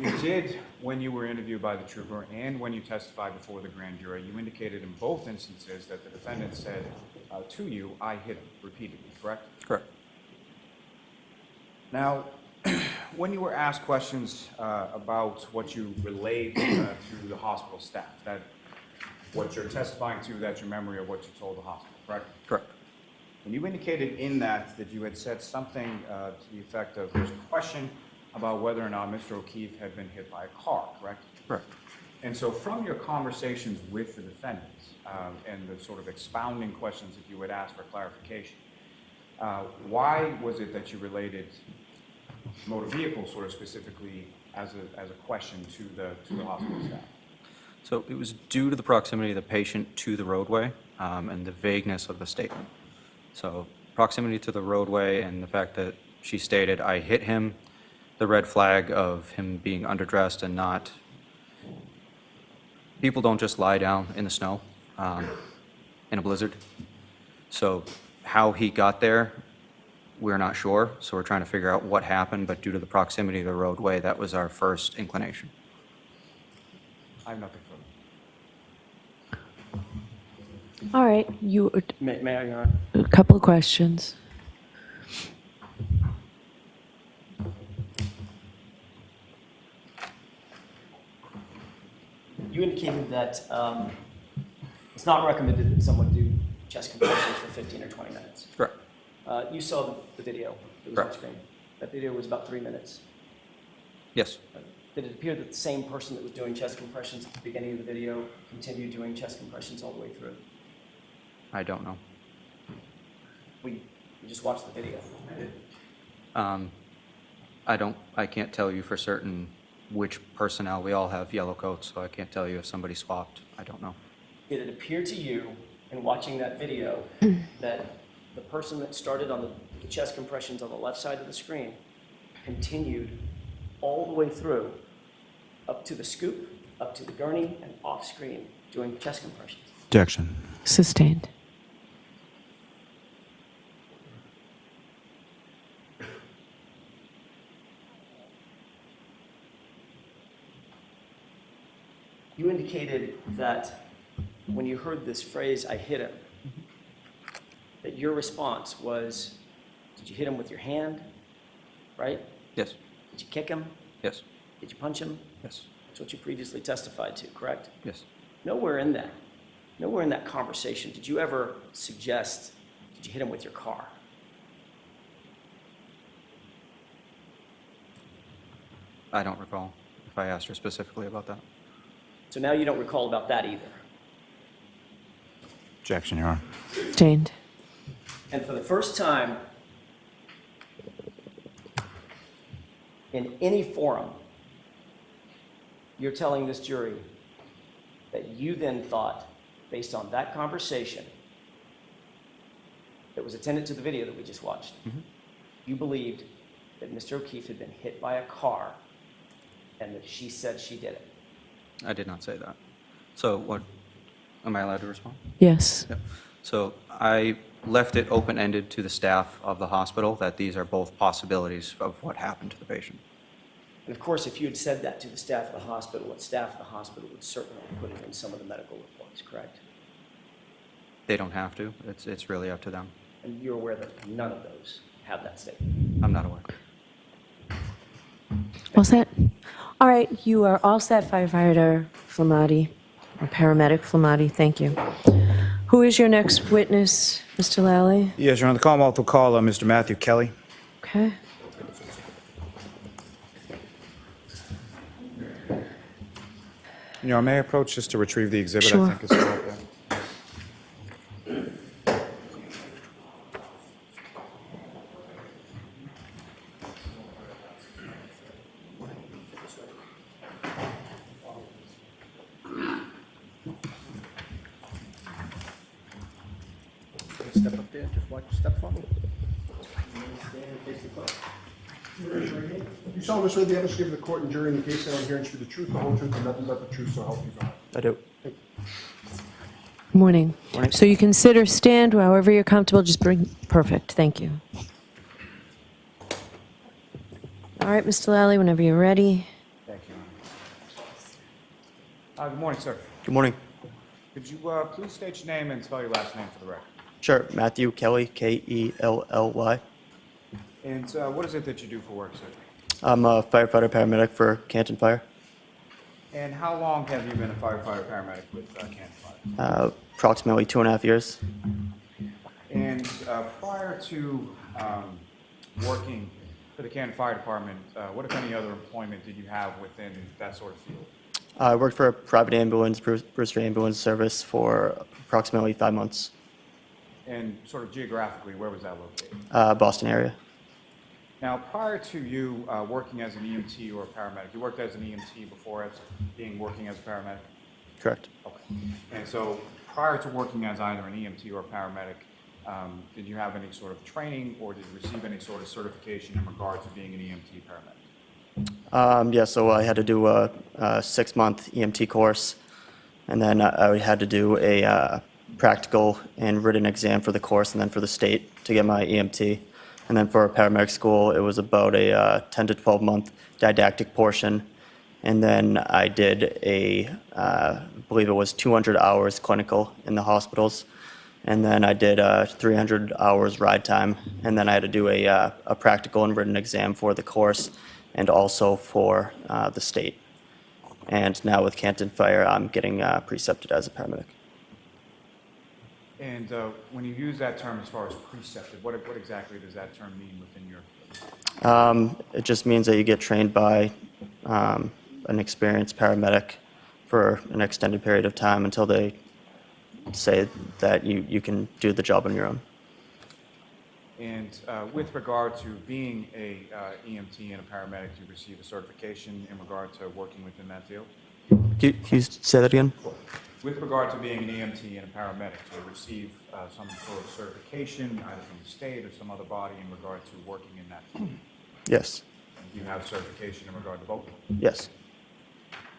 You did, when you were interviewed by the trooper and when you testified before the grand jury, you indicated in both instances that the defendant said to you, "I hit him," repeatedly, correct? Correct. Now, when you were asked questions about what you relayed to the hospital staff, that what you're testifying to, that's your memory of what you told the hospital, correct? Correct. And you indicated in that you had said something to the effect of, there's a question about whether or not Mr. O'Keefe had been hit by a car, correct? Correct. And so from your conversations with the defendants and the sort of expounding questions that you would ask for clarification, why was it that you related motor vehicle sort of specifically as a question to the hospital staff? So it was due to the proximity of the patient to the roadway and the vagueness of the statement. So proximity to the roadway and the fact that she stated, "I hit him," the red flag of him being underdressed and not, people don't just lie down in the snow in a blizzard. So how he got there we're not sure, so we're trying to figure out what happened, but due to the proximity of the roadway, that was our first inclination. I have nothing further. All right, May I, Your Honor? a couple of questions. You indicated that it's not recommended that someone do chest compressions for 15 or 20 minutes. Correct. You saw the video that was on Correct. screen. That video was about 3 minutes. Yes. Did it appear that the same person that was doing chest compressions at the beginning of the video continued doing chest compressions all the way through? I don't know. We just watched the video. I can't tell you for certain which personnel. We all have yellow coats, so I can't tell you if somebody swapped. I don't know. Did it appear to you in watching that video that the person that started on the chest compressions on the left side of the screen continued all the way through, up to the scoop, up to the gurney, and off screen, doing chest compressions? Objection. Sustained. You indicated that when you heard this phrase, "I hit him," that your response was, did you hit him with your hand, right? Yes. Did you kick him? Yes. Did you punch him? Yes. That's what you previously testified to, correct? Yes. Nowhere in that conversation, did you ever suggest, did you hit him with your car? I don't recall if I asked her specifically about that. So now you don't recall about that either. Objection, Your Honor. Sustained. And for the first time in any forum, you're telling this jury that you then thought, based on that conversation that was attendant to the video that we just watched, you believed that Mr. O'Keefe had been hit by a car and that she said she did it. I did not say that. So what, am I allowed to respond? Yes. Yep. So I left it open-ended to the staff of the hospital that these are both possibilities of what happened to the patient. And of course, if you had said that to the staff of the hospital of the hospital would certainly put it in some of the medical reports, correct? They don't have to. It's really up to them. And you're aware that none of those have that statement? I'm not aware. All set? All right, you are all set, firefighter Flematti, or paramedic Flematti. Thank you. Who is your next witness, Mr. Lally? Yes, Your Honor. The Commonwealth will call Mr. Matthew Kelly. Okay. Your Honor, may I approach just to retrieve the exhibit? Sure. I think it's still up there. Step up there, just watch, step forward. You solemnly swear the evidence you give the court and jury in the case now and hearing should be the truth, the whole truth, and nothing but the truth, so help you God. I do. Morning. So you consider stand, however you're comfortable, just bring, perfect, thank you. All right, Mr. Lally, whenever you're ready. Thank you. Good morning, sir. Good morning. Could you please state your name and spell your last name for the record? Sure. Matthew Kelly, Kelly. And what is it that you do for work, sir? I'm a firefighter paramedic for Canton Fire. And how long have you been a firefighter paramedic with Canton Fire? Approximately 2.5 years. And prior to working for the Canton Fire Department, what, if any, other employment did you have within that sort of field? I worked for a private ambulance, Brewster Ambulance Service, for approximately 5 months. And sort of geographically, where was that located? Boston area. Now, prior to you working as an EMT or a paramedic, you worked as an EMT before working as a paramedic? Correct. Okay. And so prior to working as either an EMT or a paramedic, did you have any sort of training or did you receive any sort of certification in regard to being an EMT paramedic? Yeah, so I had to do a 6-month EMT course, and then I had to do a practical and written exam for the course and then for the state to get my EMT. And then for paramedic school, it was about a 10 to 12 month didactic portion. And then I did I believe it was 200 hours clinical in the hospitals. And then I did 300 hours ride time. And then I had to do a practical and written exam for the course and also for the state. And now with Canton Fire, I'm getting precepted as a paramedic. And when you use that term as far as precepted, what exactly does that term mean within your? It just means that you get trained by an experienced paramedic for an extended period of time until they say that you can do the job on your own. And with regard to being a EMT and a paramedic, you receive a certification in regard to working within that field? Can you say that again? With regard to being an EMT and a paramedic, to receive some sort of certification, either from the state or some other body in regard to working in that field? Yes. Do you have certification in regard to both? Yes.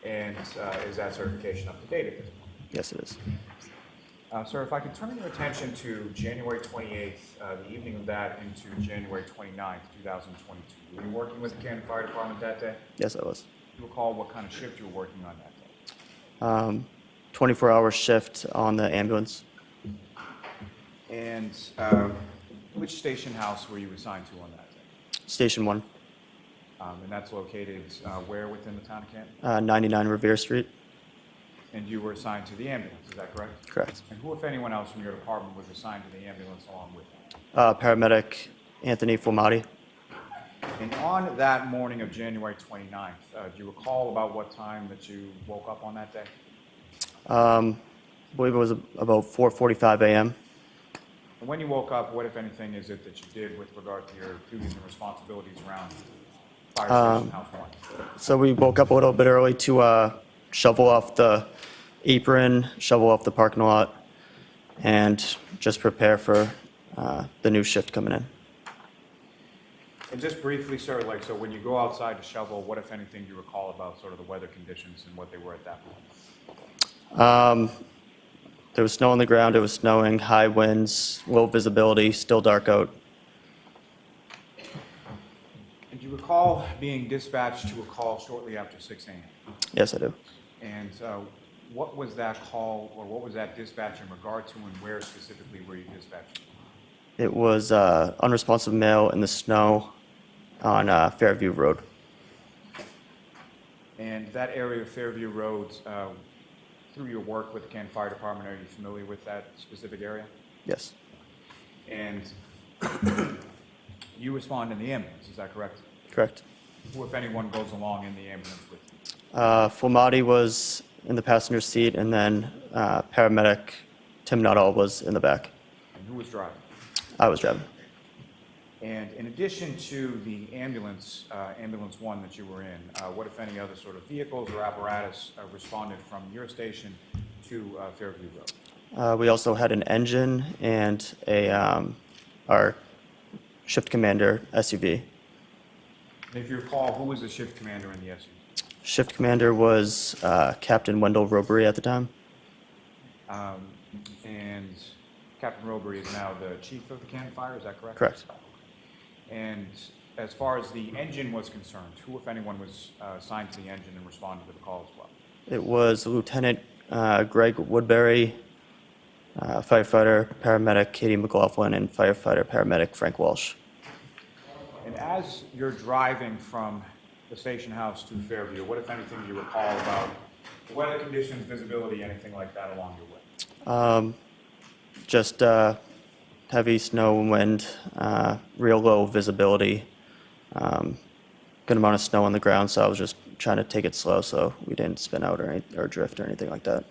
And is that certification up to date at this point? Yes, it is. Sir, if I could turn your attention to January 28th, the evening of that, into January 29th, 2022. Were you working with the Canton Fire Department that day? Yes, I was. Do you recall what kind of shift you were working on that day? 24-hour shift on the ambulance. And which station house were you assigned to on that day? Station 1, And that's located where within the town of Canton? 99 Revere Street. And you were assigned to the ambulance, is that correct? Correct. And who, if anyone else from your department, was assigned to the ambulance along with you? Paramedic Anthony Flematti. And on that morning of January 29th, do you recall about what time that you woke up on that day? I believe it was about 4:45 a.m. And when you woke up, what, if anything, is it that you did with regard to your duties and responsibilities around Fire Station House 1? So we woke up a little bit early to shovel off the apron, shovel off the parking lot, and just prepare for the new shift coming in. And just briefly, sir, so when you go outside to shovel, what, if anything, do you recall about sort of the weather conditions and what they were at that point? There was snow on the ground, it was snowing, high winds, low visibility, still dark out. And do you recall being dispatched to a call shortly after 6 a.m.? Yes, I do. And what was that call, or what was that dispatch in regard to, and where specifically were you dispatched? It was unresponsive male in the snow on Fairview Road. And that area of Fairview Road, through your work with the Canton Fire Department, are you familiar with that specific area? Yes. And you respond in the ambulance, is that correct? Correct. Who, if anyone, goes along in the ambulance with you? Flematti was in the passenger seat, and then paramedic Tim Nuttall was in the back. And who was driving? I was driving. And in addition to the ambulance, ambulance 1 that you were in, what, if any, other sort of vehicles or apparatus responded from your station to Fairview Road? We also had an engine and our shift commander SUV. And if you recall, who was the shift commander in the SUV? Shift commander was Captain Wendell Robbery at the time. And Captain Robbery is now the chief of the Canton Fire, is that correct? Correct. And as far as the engine was concerned, who, if anyone, was assigned to the engine and responded to the call as well? It was Lieutenant Greg Woodbury, firefighter, paramedic Katie McLaughlin, and firefighter, paramedic Frank Walsh. And as you're driving from the station house to Fairview, what, if anything, do you recall about weather conditions, visibility, anything like that along your way? Just heavy snow and wind, real low visibility, good amount of snow on the ground, so I was just trying to take it slow so we didn't spin out or drift or anything like that.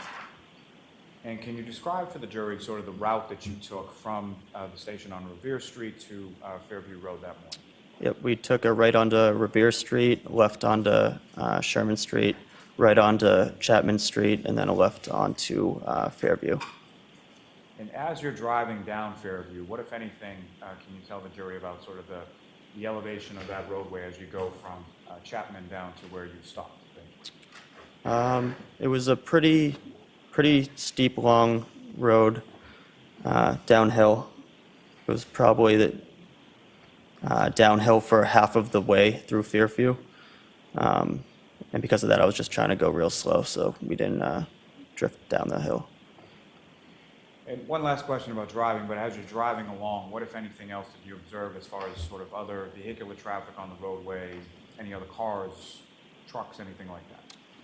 And can you describe for the jury sort of the route that you took from the station on Revere Street to Fairview Road that morning? Yep, we took a right onto Revere Street, left onto Sherman Street, right onto Chapman Street, and then a left onto Fairview. And as you're driving down Fairview, what, if anything, can you tell the jury about sort of the elevation of that roadway as you go from Chapman down to where you stopped? It was a pretty steep, long road downhill. It was probably downhill for half of the way through Fairview. And because of that, I was just trying to go real slow, so we didn't drift down the hill. And one last question about driving, but as you're driving along, what, if anything else, did you observe as far as sort of other vehicular traffic on the roadway, any other cars, trucks, anything like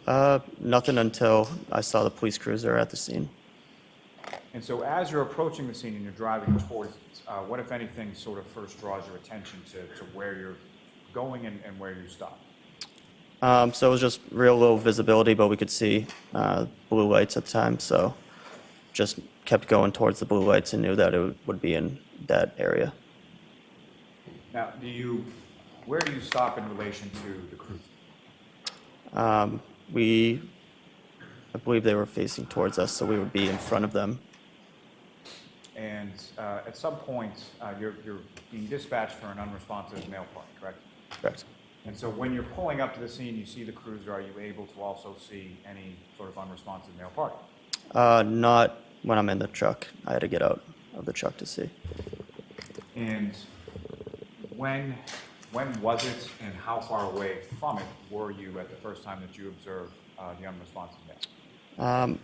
that? Nothing until I saw the police cruiser at the scene. And so as you're approaching the scene and you're driving towards it, what, if anything, sort of first draws your attention to where you're going and where you stop? So it was just real low visibility, but we could see blue lights at the time, so just kept going towards the blue lights and knew that it would be in that area. Now, where do you stop in relation to the cruiser? I believe they were facing towards us, so we would be in front of them. And at some point, you're being dispatched for an unresponsive male party, correct? Correct. And so when you're pulling up to the scene, you see the cruiser, are you able to also see any sort of unresponsive male party? Not when I'm in the truck. I had to get out of the truck to see. And when was it and how far away from it were you at the first time that you observed the unresponsive male?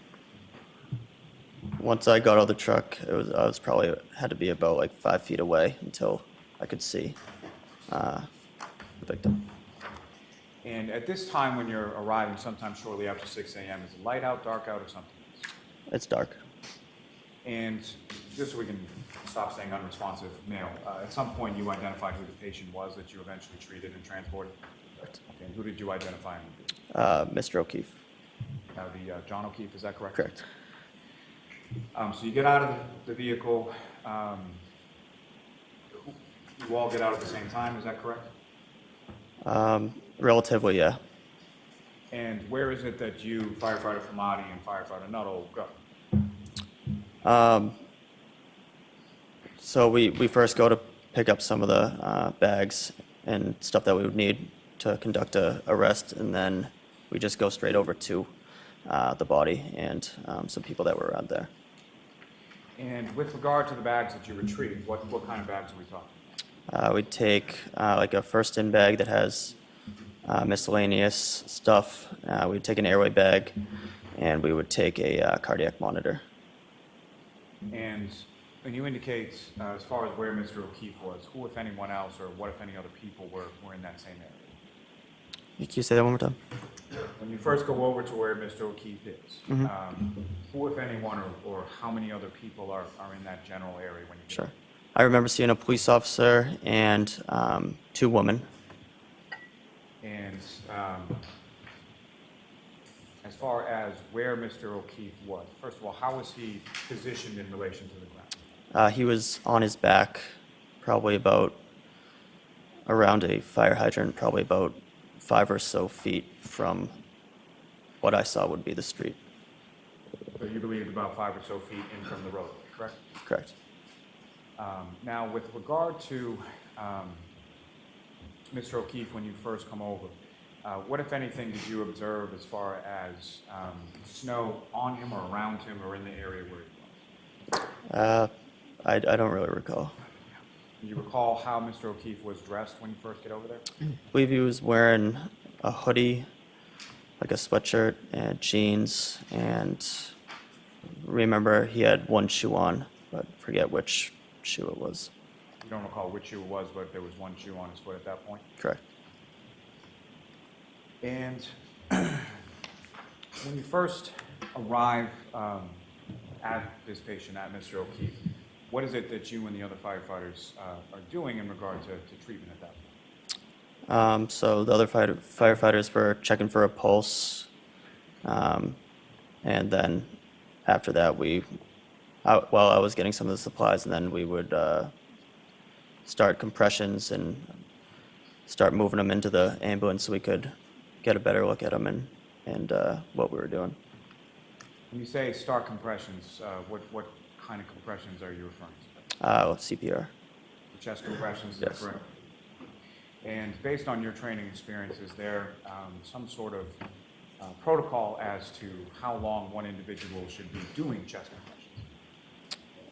Once I got out of the truck, I was probably had to be about like 5 feet away until I could see the victim. And at this time when you're arriving, sometime shortly after 6 a.m., is it light out, dark out, or something else? It's dark. And just so we can stop saying unresponsive male, at some point you identified who the patient was that you eventually treated and transported? Correct. Okay, and who did you identify him to be? Mr. O'Keefe. The John O'Keefe, is that correct? Correct. So you get out of the vehicle, you all get out at the same time, is that correct? Relatively, yeah. And where is it that you, firefighter Flematti and firefighter Nuttall, go? So we first go to pick up some of the bags and stuff that we would need to conduct a arrest, and then we just go straight over to the body and some people that were around there. And with regard to the bags that you retrieved, what kind of bags are we talking? We'd take like a first-in bag that has miscellaneous stuff. We'd take an airway bag, and we would take a cardiac monitor. And when you indicate, as far as where Mr. O'Keefe was, who, if anyone else, or what, if any other people were in that same area? Can you say that one more time? When you first go over to where Mr. O'Keefe is, who, if anyone, or how many other people are in that general area when you get Sure. I remember seeing a police officer and 2 women. And as far as where Mr. O'Keefe was, first of all, how was he positioned in relation to the ground? He was on his back, probably about around a fire hydrant, probably about 5 or so feet from what I saw would be the street. So you believe about 5 or so feet in from the road, correct? Correct. Now, with regard to Mr. O'Keefe, when you first come over, what, if anything, did you observe as far as snow on him or around him or in the area where he was? I don't really recall. Do you recall how Mr. O'Keefe was dressed when you first get over there? I believe he was wearing a hoodie, like a sweatshirt, and jeans, and remember he had one shoe on, but forget which shoe it was. You don't recall which shoe it was, but there was one shoe on his foot at that point? Correct. And when you first arrive at this patient, at Mr. O'Keefe, what is it that you and the other firefighters are doing in regard to treatment at that point? So the other firefighters were checking for a pulse, and then after that I was getting some of the supplies, and then we would start compressions and start moving them into the ambulance so we could get a better look at them and what we were doing. When you say start compressions, what kind of compressions are you referring to? CPR. The chest compressions, is Yes. that correct? And based on your training experience, is there some sort of protocol as to how long one individual should be doing chest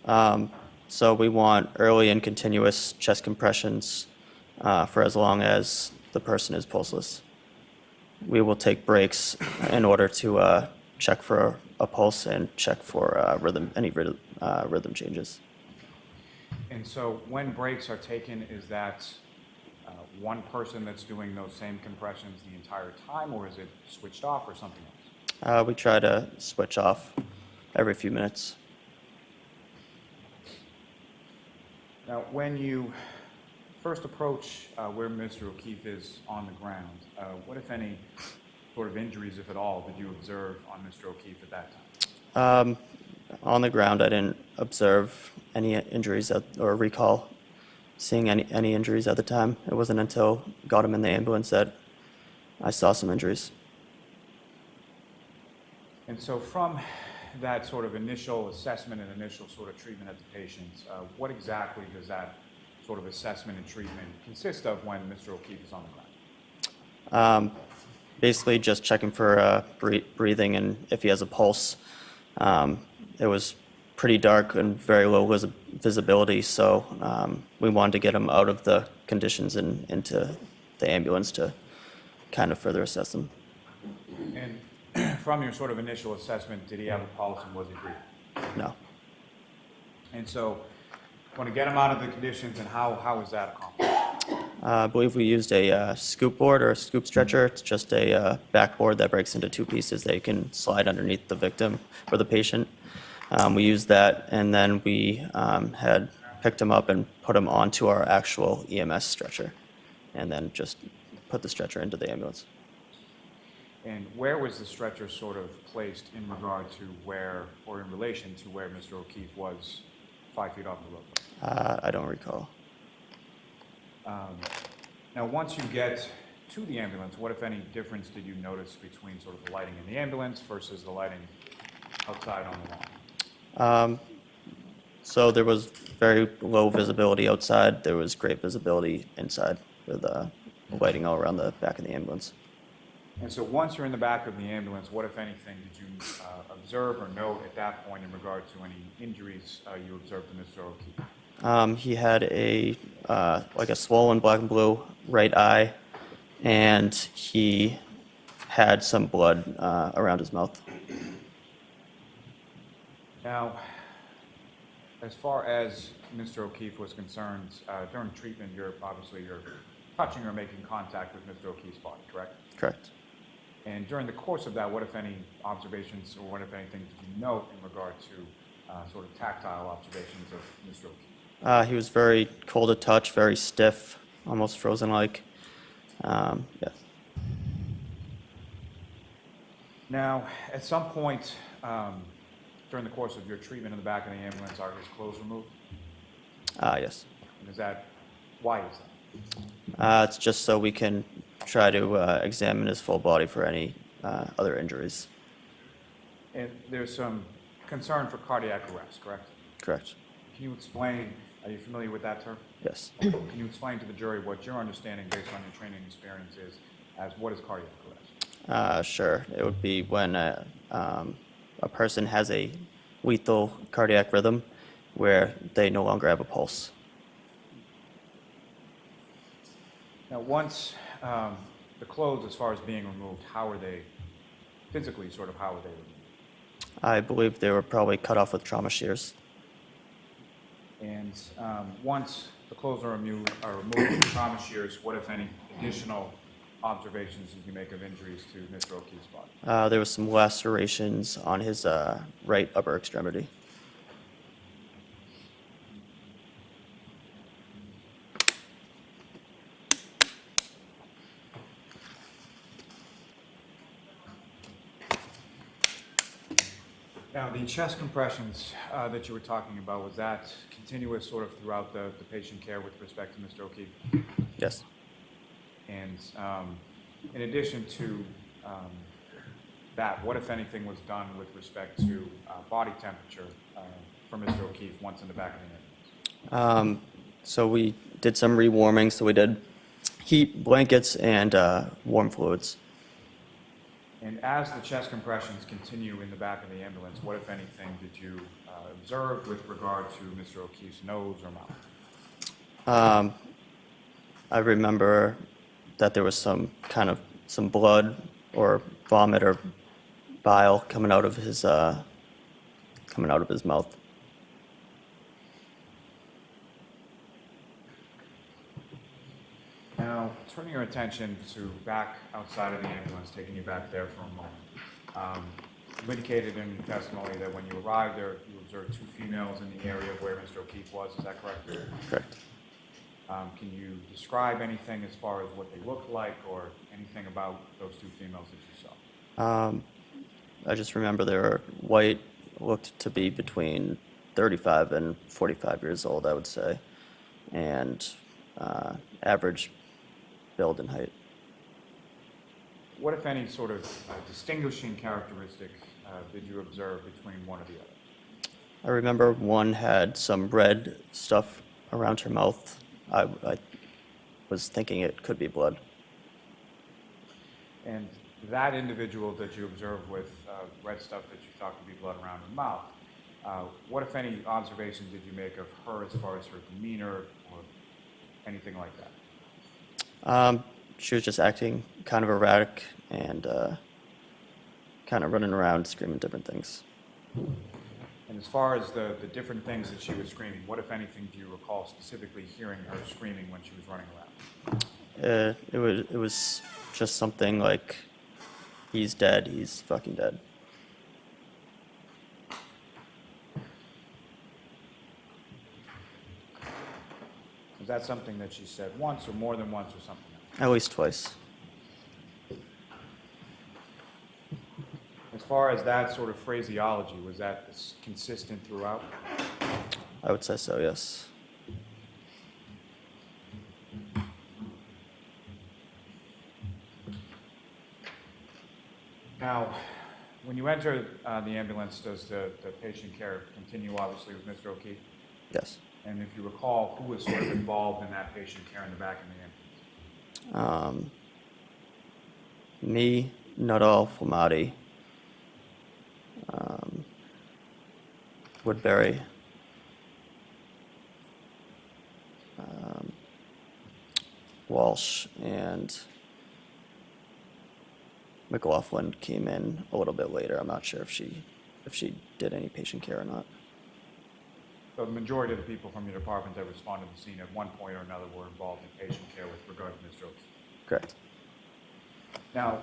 compressions? So we want early and continuous chest compressions for as long as the person is pulseless. We will take breaks in order to check for a pulse and check for any rhythm changes. And so when breaks are taken, is that one person that's doing those same compressions the entire time, or is it switched off or something else? We try to switch off every few minutes. Now, when you first approach where Mr. O'Keefe is on the ground, what, if any, sort of injuries, if at all, did you observe on Mr. O'Keefe at that time? On the ground, I didn't observe any injuries or recall seeing any injuries at the time. It wasn't until got him in the ambulance that I saw some injuries. And so from that sort of initial assessment and initial sort of treatment of the patient, what exactly does that sort of assessment and treatment consist of when Mr. O'Keefe is on the ground? Basically just checking for breathing and if he has a pulse. It was pretty dark and very low visibility, so we wanted to get him out of the conditions and into the ambulance to kind of further assess him. And from your sort of initial assessment, did he have a pulse and was he breathing? No. And so, want to get him out of the conditions, and how was that accomplished? I believe we used a scoop board or a scoop stretcher. It's just a backboard that breaks into two pieces that you can slide underneath the victim or the patient. We used that, and then we had picked him up and put him onto our actual EMS stretcher, and then just put the stretcher into the ambulance. And where was the stretcher sort of placed in regard to where, or in relation to where Mr. O'Keefe was 5 feet off the road? I don't recall. Now, once you get to the ambulance, what, if any, difference did you notice between sort of the lighting in the ambulance versus the lighting outside on the lawn? So there was very low visibility outside. There was great visibility inside with lighting all around the back of the ambulance. And so once you're in the back of the ambulance, what, if anything, did you observe or note at that point in regard to any injuries you observed to Mr. O'Keefe? He had like a swollen black and blue right eye, and he had some blood around his mouth. Now, as far as Mr. O'Keefe was concerned, during treatment, you're touching or making contact with Mr. O'Keefe's body, correct? Correct. And during the course of that, what, if any, observations or what, if anything, did you note in regard to sort of tactile observations of Mr. O'Keefe? He was very cold to touch, very stiff, almost frozen-like. Yeah. Now, at some point during the course of your treatment in the back of the ambulance, are his clothes removed? Yes. And why is that? It's just so we can try to examine his full body for any other injuries. And there's some concern for cardiac arrest, correct? Correct. Can you explain, are you familiar with that term? Yes. Can you explain to the jury what your understanding based on your training and experience is as what is cardiac arrest? Sure. It would be when a person has a lethal cardiac rhythm where they no longer have a pulse. Now, once the clothes, as far as being removed, how are they, physically, sort of, how are they removed? I believe they were probably cut off with trauma shears. And once the clothes are removed with the trauma shears, what, if any, additional observations did you make of injuries to Mr. O'Keefe's body? There was some lacerations on his right upper extremity. Now, the chest compressions that you were talking about, was that continuous sort of throughout the patient care with respect to Mr. O'Keefe? Yes. And in addition to that, what, if anything, was done with respect to body temperature for Mr. O'Keefe once in the back of the ambulance? So we did some rewarming. So we did heat blankets and warm fluids. And as the chest compressions continue in the back of the ambulance, what, if anything, did you observe with regard to Mr. O'Keefe's nose or mouth? I remember that there was some blood or vomit or bile coming out of his mouth. Now, turning your attention to back outside of the ambulance, taking you back there for a moment. You indicated in your testimony that when you arrived there, you observed 2 females in the area where Mr. O'Keefe was. Is that correct? Correct. Can you describe anything as far as what they looked like or anything about those 2 females that you saw? I just remember they were white, looked to be between 35 and 45 years old, I would say, and average build and height. What, if any, sort of distinguishing characteristic did you observe between one or the other? I remember one had some red stuff around her mouth. I was thinking it could be blood. And that individual that you observed with red stuff that you thought could be blood around her mouth, what, if any, observations did you make of her as far as her demeanor or anything like that? She was just acting kind of erratic and kind of running around screaming different things. And as far as the different things that she was screaming, what, if anything, do you recall specifically hearing her screaming when she was running around? It was just something like, he's dead, he's fucking dead. Was that something that she said once or more than once or something else? At least twice. As far as that sort of phraseology, was that consistent throughout? I would say so, yes. Now, when you enter the ambulance, does the patient care continue, obviously, with Mr. O'Keefe? Yes. And if you recall, who was sort of involved in that patient care in the back of the ambulance? Me, Nuttall, Flematti, Woodbury, Walsh, and McLaughlin came in a little bit later. I'm not sure if she did any patient care or not. So the majority of the people from your department that responded to the scene at one point or another were involved in patient care with regard to Mr. O'Keefe. Correct. Now,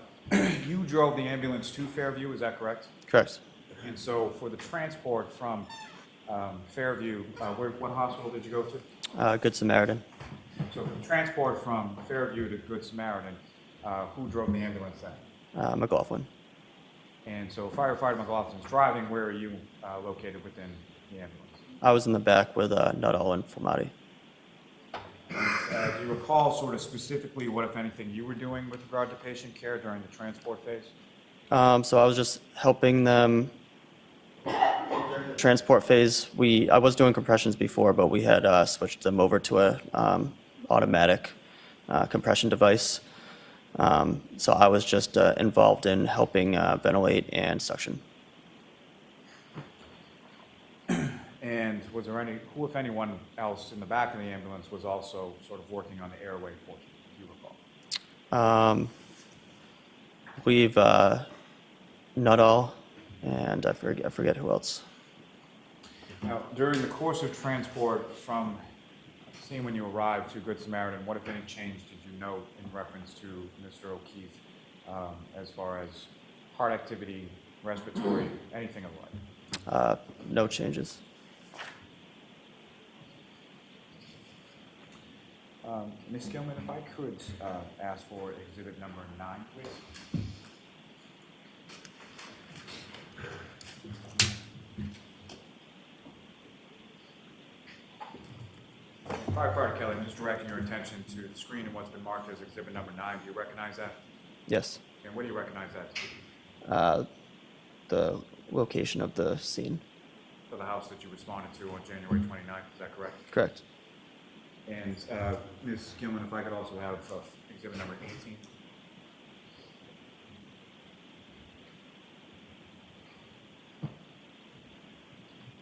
you drove the ambulance to Fairview, is that correct? Correct. And so for the transport from Fairview, what hospital did you go to? Good Samaritan. So for the transport from Fairview to Good Samaritan, who drove the ambulance then? McLaughlin. And so firefighter McLaughlin's driving, where are you located within the ambulance? I was in the back with Nuttall and Flematti. Do you recall sort of specifically what, if anything, you were doing with regard to patient care during the transport phase? So I was just helping them. Transport phase, I was doing compressions before, but we had switched them over to a automatic compression device. So I was just involved in helping ventilate and suction. And was there who, if anyone else in the back of the ambulance was also sort of working on the airway portion, do you recall? I believe Nuttall, and I forget who else. Now, during the course of transport from the scene when you arrived to Good Samaritan, what, if any, change did you note in reference to Mr. O'Keefe as far as heart activity, respiratory, anything of the like? No changes. Ms. Gilman, if I could ask for exhibit number 9, please. Firefighter Kelly, I'm just directing your attention to the screen and what's been marked as exhibit number 9. Do you recognize that? Yes. And what do you recognize that to be? The location of the scene. For the house that you responded to on January 29th, is that correct? Correct. And Ms. Gilman, if I could also have exhibit number 18.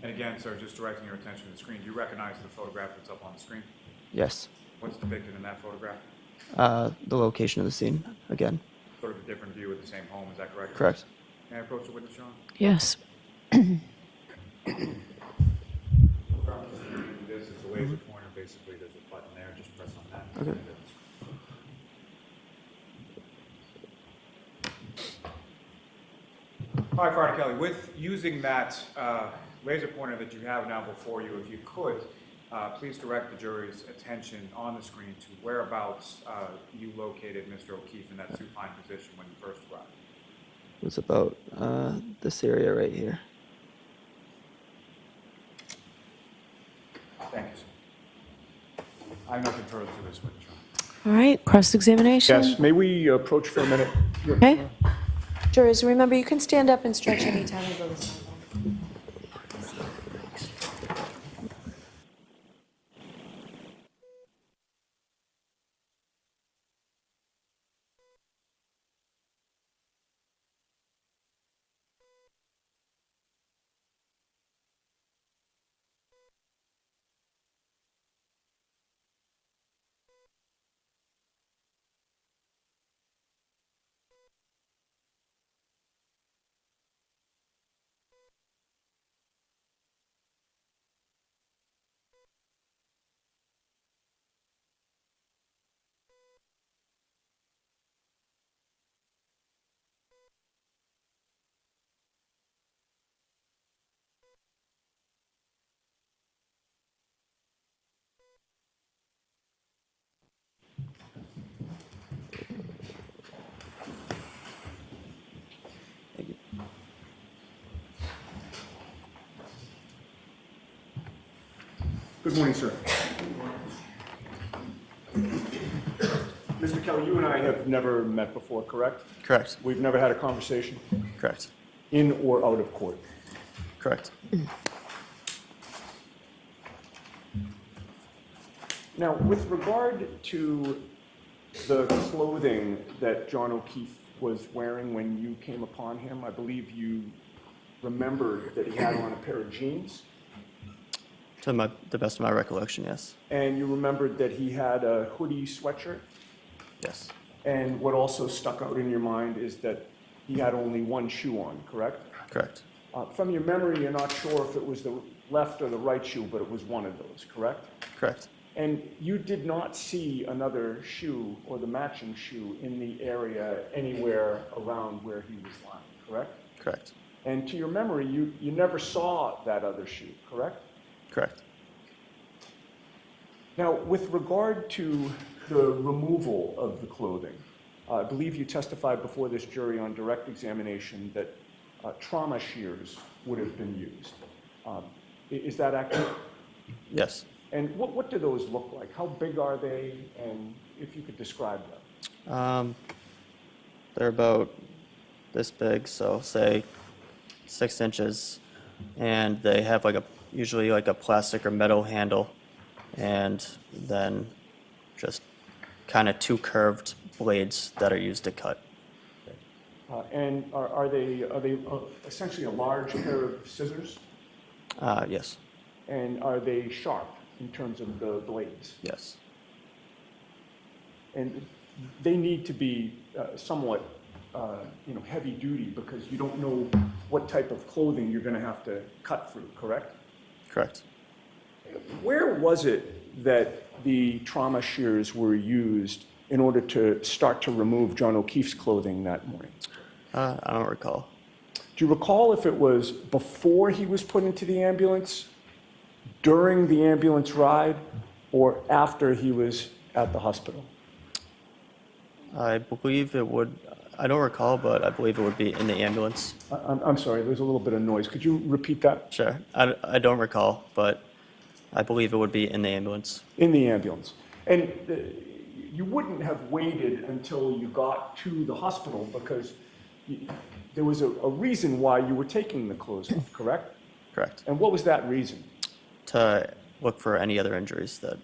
And again, sir, just directing your attention to the screen, do you recognize the photograph that's up on the screen? Yes. What's depicted in that photograph? The location of the scene, again. Sort of a different view of the same home, is that correct? Correct. May I approach the witness, John? Yes. This is the laser pointer, basically, there's a button there, just press on that. Okay. Firefighter Kelly, with using that laser pointer that you have now before you, if you could, please direct the jury's attention on the screen to whereabouts you located Mr. O'Keefe in that supine position when you first arrived. It was about this area right here. Thank you, sir. I have nothing further to this witness, John. All right, cross-examination? Yes, may we approach for a minute? Okay. Jurors, remember, you can stand up and stretch anytime you go to sideline. Good morning, sir. Mr. Kelly, you and I have never met before, correct? Correct. We've never had a conversation Correct. in or out of court. Correct. Now, with regard to the clothing that John O'Keefe was wearing when you came upon him, I believe you remembered that he had on a pair of jeans, To the best of my recollection, yes. and you remembered that he had a hoodie sweatshirt, Yes. and what also stuck out in your mind is that he had only one shoe on, correct? Correct. From your memory, you're not sure if it was the left or the right shoe, but it was one of those, correct? Correct. And you did not see another shoe or the matching shoe in the area anywhere around where he was lying, correct? Correct. And to your memory, you never saw that other shoe, correct? Correct. Now, with regard to the removal of the clothing, I believe you testified before this jury on direct examination that trauma shears would have been used. Is that accurate? Yes. And what do those look like? How big are they? And if you could describe them. They're about this big, so say 6 inches, and they have usually like a plastic or metal handle, and then just kind of 2 curved blades that are used to cut. And are they essentially a large pair of scissors? Yes. And are they sharp in terms of the blades? Yes. And they need to be somewhat, heavy duty because you don't know what type of clothing you're going to have to cut through, correct? Correct. Where was it that the trauma shears were used in order to start to remove John O'Keefe's clothing that morning? I don't recall. Do you recall if it was before he was put into the ambulance, during the ambulance ride, or after he was at the hospital? I believe it would, I don't recall, but I believe it would be in the ambulance. I'm sorry, there's a little bit of noise. Could you repeat that? Sure. I don't recall, but I believe it would be in the ambulance. In the ambulance. And you wouldn't have waited until you got to the hospital because there was a reason why you were taking the clothes off, correct? Correct. And what was that reason? To look for any other injuries that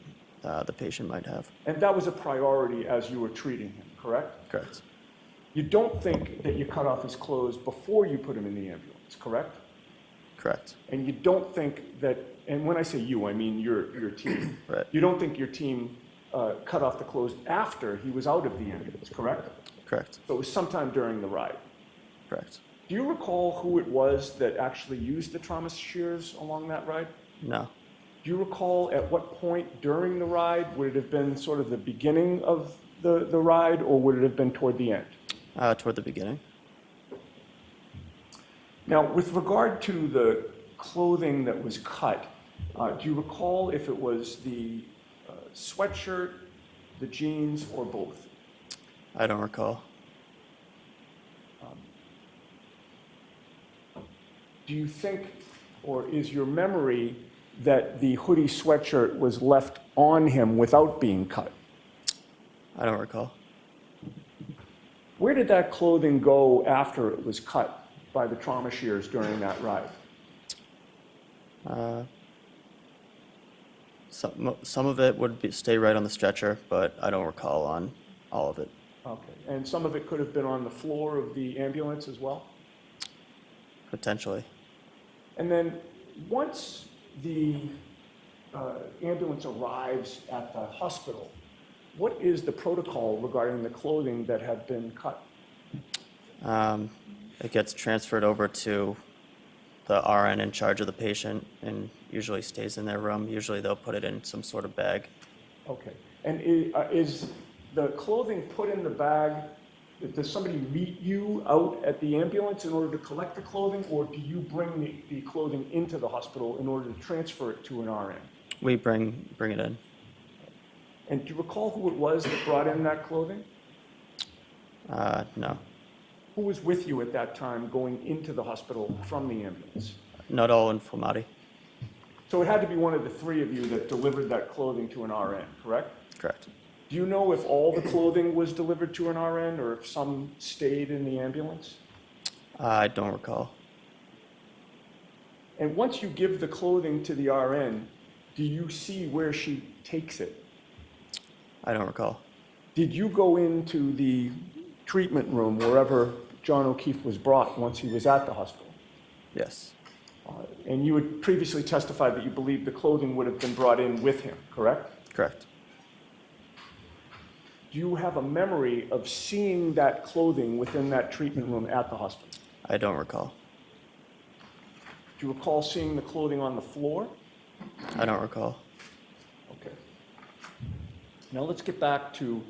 the patient might have. And that was a priority as you were treating him, correct? Correct. You don't think that you cut off his clothes before you put him in the ambulance, correct? Correct. And you don't think that, and when I say you, I mean your team. Right. You don't think your team cut off the clothes after he was out of the ambulance, correct? Correct. So it was sometime during the ride. Correct. Do you recall who it was that actually used the trauma shears along that ride? No. Do you recall at what point during the ride? Would it have been sort of the beginning of the ride, or would it have been toward the end? Toward the beginning. Now, with regard to the clothing that was cut, do you recall if it was the sweatshirt, the jeans, or both? I don't recall. Do you think, or is your memory that the hoodie sweatshirt was left on him without being cut? I don't recall. Where did that clothing go after it was cut by the trauma shears during that ride? Some of it would stay right on the stretcher, but I don't recall on all of it. Okay, and some of it could have been on the floor of the ambulance as well? Potentially. And then once the ambulance arrives at the hospital, what is the protocol regarding the clothing that had been cut? It gets transferred over to the RN in charge of the patient and usually stays in their room. Usually they'll put it in some sort of bag. Okay, and is the clothing put in the bag? Does somebody meet you out at the ambulance in order to collect the clothing, or do you bring the clothing into the hospital in order to transfer it to an RN? We bring it in. And do you recall who it was that brought in that clothing? No. Who was with you at that time going into the hospital from the ambulance? Nuttall and Flematti. So it had to be one of the three of you that delivered that clothing to an RN, correct? Correct. Do you know if all the clothing was delivered to an RN or if some stayed in the ambulance? I don't recall. And once you give the clothing to the RN, do you see where she takes it? I don't recall. Did you go into the treatment room wherever John O'Keefe was brought once he was at the hospital? Yes. And you had previously testified that you believed the clothing would have been brought in with him, correct? Correct. Do you have a memory of seeing that clothing within that treatment room at the hospital? I don't recall. Do you recall seeing the clothing on the floor? I don't recall. Okay. Now let's get back to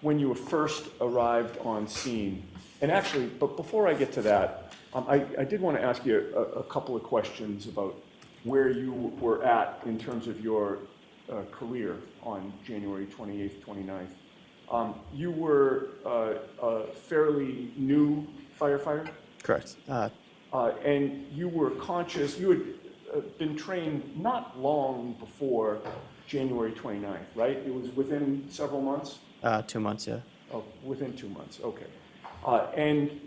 when you first arrived on scene. And actually, but before I get to that, I did want to ask you a couple of questions about where you were at in terms of your career on January 28th, 29th. You were a fairly new firefighter? Correct. And you were conscious, you had been trained not long before January 29th, right? It was within several months? 2 months, yeah. Oh, within 2 months, okay. And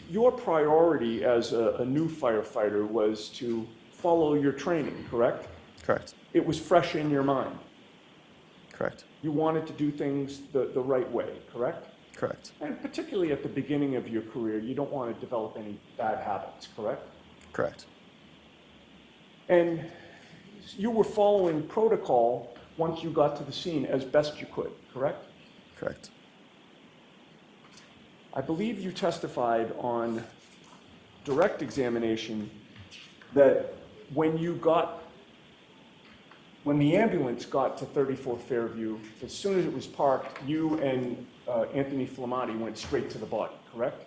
your priority as a new firefighter was to follow your training, correct? Correct. It was fresh in your mind. Correct. You wanted to do things the right way, correct? Correct. And particularly at the beginning of your career, you don't want to develop any bad habits, correct? Correct. And you were following protocol once you got to the scene as best you could, correct? Correct. I believe you testified on direct examination that when the ambulance got to 34 Fairview, as soon as it was parked, you and Anthony Flematti went straight to the body, correct?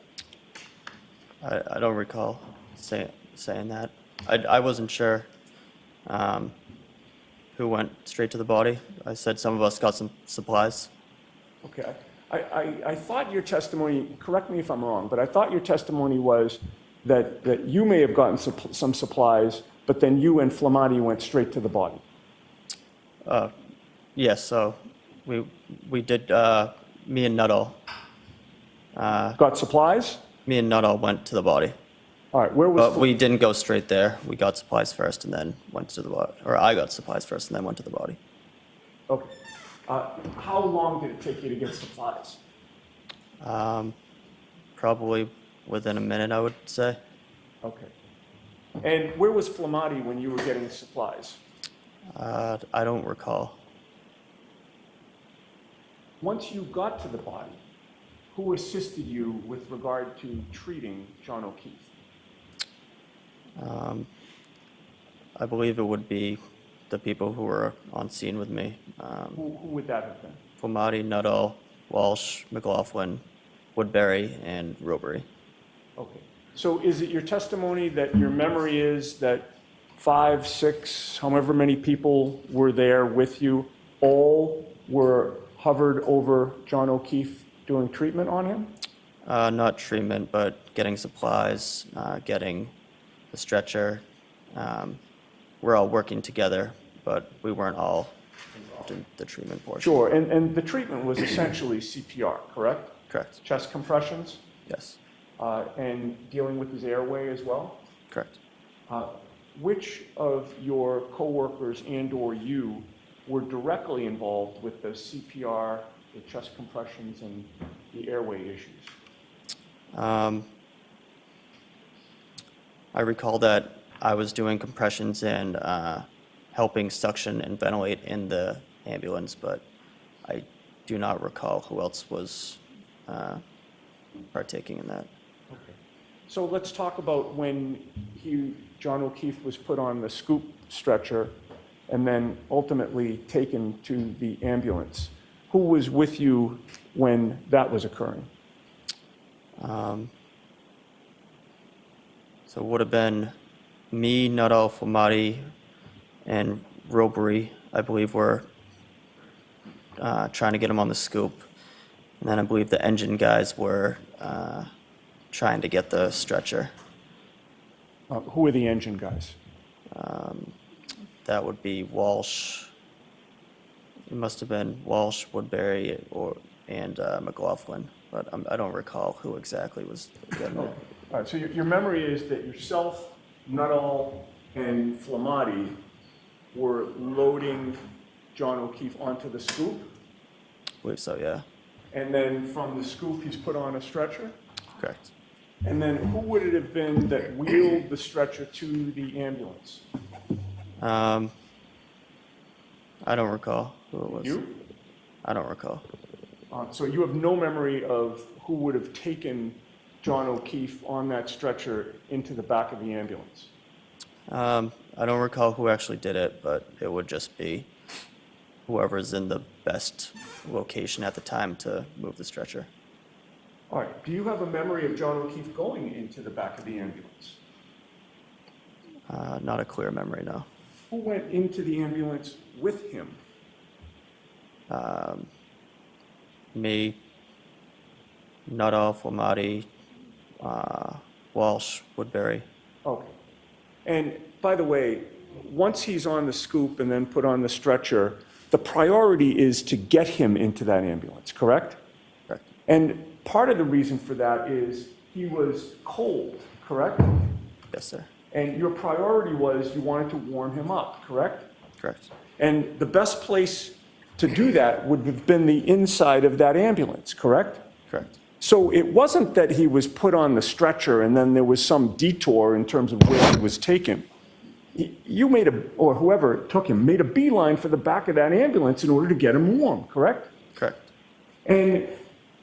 I don't recall saying that. I wasn't sure who went straight to the body. I said some of us got some supplies. Okay. I thought your testimony, correct me if I'm wrong, but I thought your testimony was that you may have gotten some supplies, but then you and Flematti went straight to the body. Yes, so we did, me and Nuttall. Got supplies? Me and Nuttall went to the body. All right, where was... But we didn't go straight there. We got supplies first and then went to the body. Or I got supplies first and then went to the body. Okay. How long did it take you to get supplies? Probably within a minute, I would say. Okay. And where was Flematti when you were getting supplies? I don't recall. once you got to the body, who assisted you with regard to treating John O'Keefe? I believe it would be the people who were on scene with me. Who would that have been? Flematti, Nuttall, Walsh, McLaughlin, Woodbury, and Robery. Okay. So is it your testimony that your memory is that 5, 6, however many people were there with you, all were hovered over John O'Keefe doing treatment on him? Not treatment, but getting supplies, getting the stretcher. We're all working together, but we weren't all involved in the treatment portion. Sure, and the treatment was essentially CPR, correct? Correct. Chest compressions, Yes. and dealing with his airway as well? Correct. Which of your coworkers and/or you were directly involved with the CPR, the chest compressions, and the airway issues? I recall that I was doing compressions and helping suction and ventilate in the ambulance, but I do not recall who else was partaking in that. Okay. So let's talk about when John O'Keefe was put on the scoop stretcher and then ultimately taken to the ambulance. Who was with you when that was occurring? So it would have been me, Nuttall, Flematti, and Robery, I believe, were trying to get him on the scoop. And then I believe the engine guys were trying to get the stretcher. Who are the engine guys? That would be Walsh. It must have been Walsh, Woodbury, and McLaughlin, but I don't recall who exactly was getting it. All right, so your memory is that yourself, Nuttall, and Flematti were loading John O'Keefe onto the scoop, I believe so, yeah. and then from the scoop, he's put on a stretcher? Correct. And then who would it have been that wheeled the stretcher to the ambulance? I don't recall who it was. You? I don't recall. So you have no memory of who would have taken John O'Keefe on that stretcher into the back of the ambulance? I don't recall who actually did it, but it would just be whoever's in the best location at the time to move the stretcher. All right, do you have a memory of John O'Keefe going into the back of the ambulance? Not a clear memory, no. Who went into the ambulance with him? Me, Nuttall, Flematti, Walsh, Woodbury. Okay. And by the way, once he's on the scoop and then put on the stretcher, the priority is to get him into that ambulance, correct? Correct. And part of the reason for that is he was cold, correct? Yes, sir. And your priority was you wanted to warm him up, correct? Correct. And the best place to do that would have been the inside of that ambulance, correct? Correct. So it wasn't that he was put on the stretcher and then there was some detour in terms of where he was taken. You or whoever took him, made a beeline for the back of that ambulance in order to get him warm, correct? Correct. And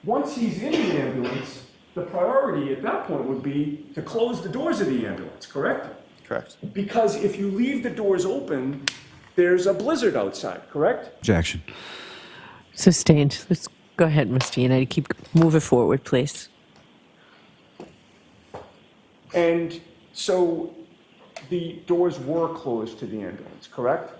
once he's in the ambulance, the priority at that point would be to close the doors of the ambulance, correct? Correct. Because if you leave the doors open, there's a blizzard outside, correct? Objection. Sustained. Let's go ahead, Mr. United. Keep moving forward, please. And so the doors were closed to the ambulance, correct?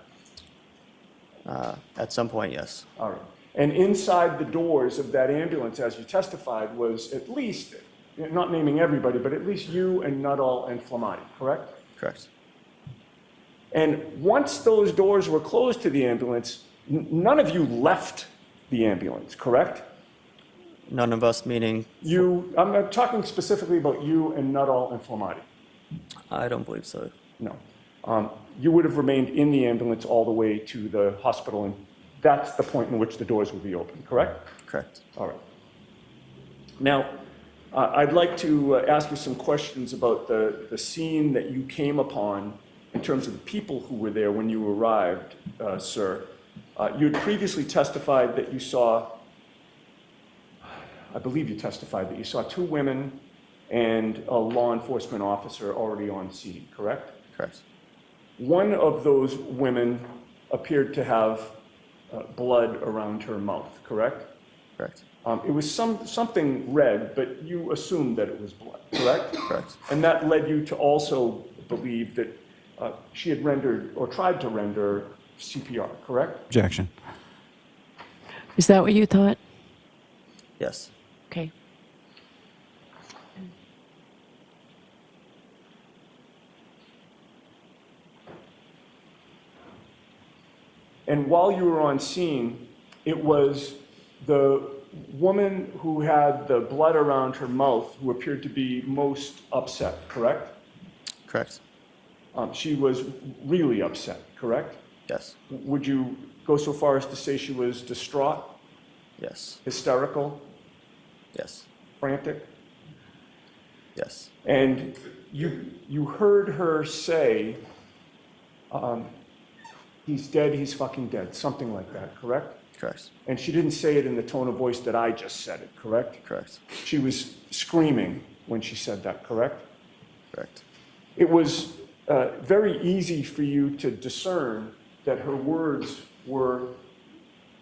At some point, yes. All right. And inside the doors of that ambulance, as you testified, was at least, not naming everybody, but at least you and Nuttall and Flematti, correct? Correct. And once those doors were closed to the ambulance, none of you left the ambulance, correct? None of us, meaning I'm talking specifically about you and Nuttall and Flematti. I don't believe so. No. You would have remained in the ambulance all the way to the hospital, and that's the point in which the doors will be open, correct? Correct. All right. Now, I'd like to ask you some questions about the scene that you came upon in terms of the people who were there when you arrived, sir. You had previously testified that you saw I believe you testified that you saw 2 women and a law enforcement officer already on scene, correct? Correct. One of those women appeared to have blood around her mouth, correct? Correct. It was something red, but you assumed that it was blood, correct? Correct. And that led you to also believe that she had rendered or tried to render CPR, correct? Objection. Is that what you thought? Yes. Okay. And while you were on scene, it was the woman who had the blood around her mouth who appeared to be most upset, correct? Correct. She was really upset, correct? Yes. Would you go so far as to say she was distraught, Yes. hysterical, Yes. frantic? Yes. And you heard her say, he's dead, he's fucking dead, something like that, correct? Correct. And she didn't say it in the tone of voice that I just said it, correct? Correct. She was screaming when she said that, correct? Correct. It was very easy for you to discern that her words were,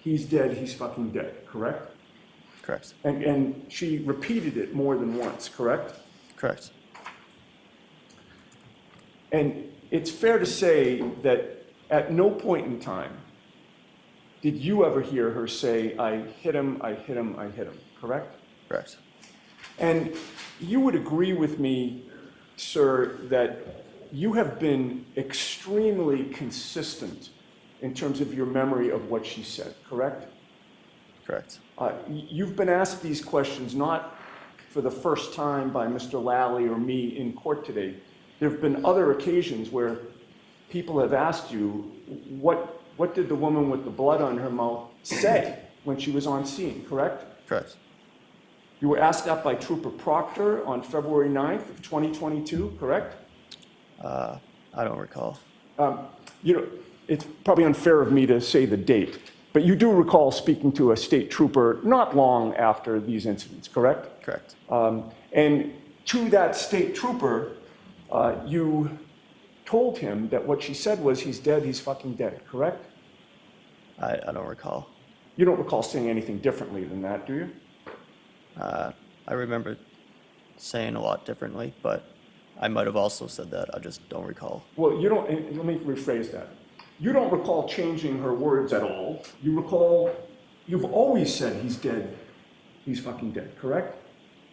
he's dead, he's fucking dead, correct? Correct. And she repeated it more than once, correct? Correct. And it's fair to say that at no point in time did you ever hear her say, I hit him, I hit him, I hit him, correct? Correct. And you would agree with me, sir, that you have been extremely consistent in terms of your memory of what she said, correct? Correct. You've been asked these questions not for the first time by Mr. Lally or me in court today. There have been other occasions where people have asked you, what did the woman with the blood on her mouth say when she was on scene, correct? Correct. You were asked that by Trooper Proctor on February 9th of 2022, correct? I don't recall. It's probably unfair of me to say the date, but you do recall speaking to a state trooper not long after these incidents, correct? Correct. And to that state trooper, you told him that what she said was, he's dead, he's fucking dead, correct? I don't recall. You don't recall saying anything differently than that, do you? I remember saying a lot differently, but I might have also said that. I just don't recall. Well, you don't, let me rephrase that. You don't recall changing her words at all. You recall, you've always said he's dead, he's fucking dead, correct?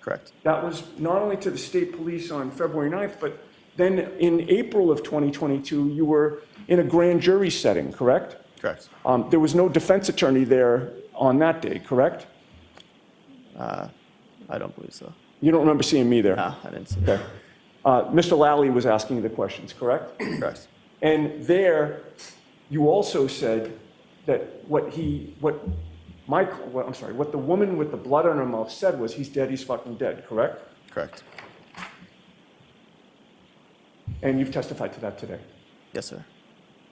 Correct. That was not only to the state police on February 9th, but then in April of 2022, you were in a grand jury setting, correct? Correct. There was no defense attorney there on that day, correct? I don't believe so. You don't remember seeing me there? No, I didn't see Okay. Mr. Lally was asking you the questions, correct? Correct. And there, you also said that what the woman with the blood on her mouth said was, he's dead, he's fucking dead, correct? Correct. And you've testified to that today. Yes, sir.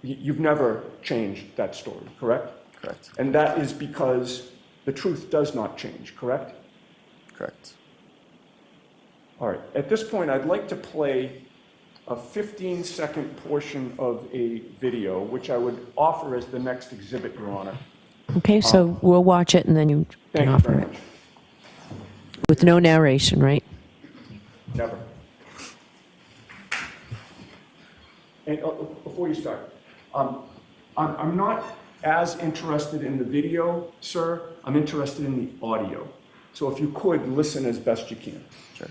You've never changed that story, correct? Correct. And that is because the truth does not change, correct? Correct. All right. At this point, I'd like to play a 15-second portion of a video, which I would offer as the next exhibit, Your Honor. Okay, so we'll watch it and then you Thank can you offer very it. much. With no narration, right? Never. And before you start, I'm not as interested in the video, sir. I'm interested in the audio. So if you could, listen as best you can. Sure.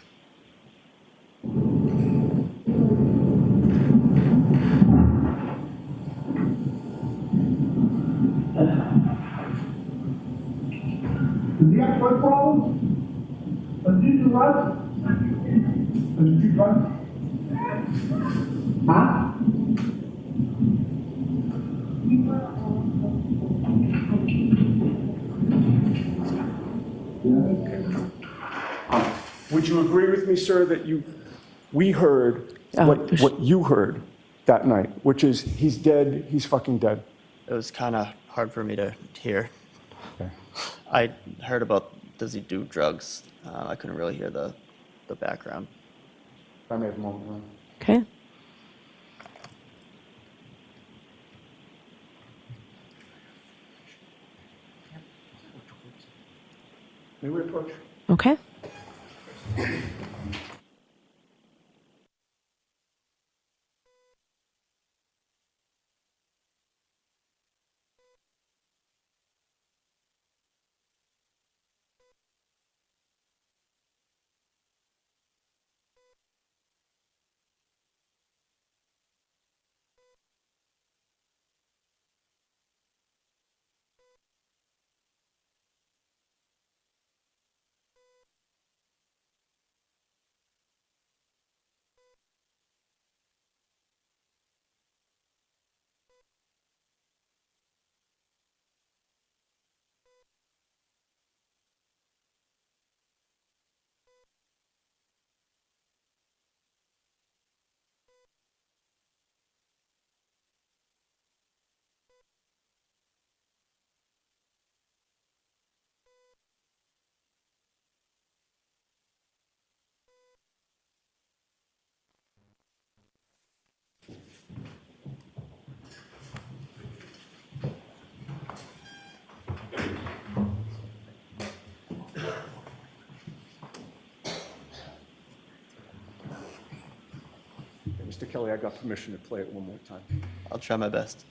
Does he have drug problems? Does he do drugs? Does he do drugs? Huh? Would you agree with me, sir, that we heard what you heard that night, which is, he's dead, he's fucking dead? It was kind of hard for me to hear. Okay. I heard about does he do drugs? I couldn't really hear the background. If I may have a moment, Your Honor. Okay. May we approach? Okay. Mr. Kelly, I got permission to play it one more time. I'll try my best.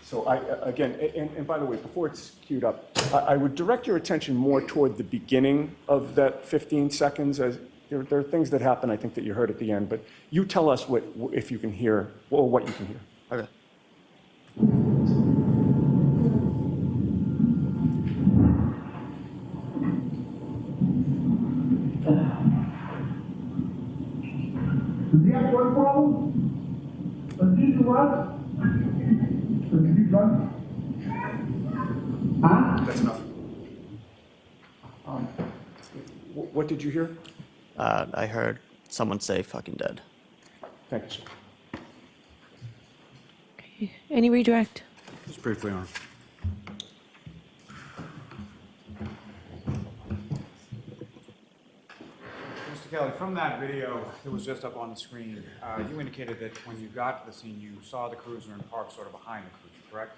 So again, and by the way, before it's queued up, I would direct your attention more toward the beginning of that 15 seconds. As there are things that happen, I think, that you heard at the end, but you tell us if you can hear, or what you can hear. Okay. Does he have drug problems? Does he do drugs? Does he do drugs? Huh? That's enough. What did you hear? I heard someone say fucking dead. Thank you, sir. Any redirect? Just briefly on. Mr. Kelly, from that video that was just up on the screen, you indicated that when you got to the scene, you saw the cruiser and parked sort of behind the cruiser, correct?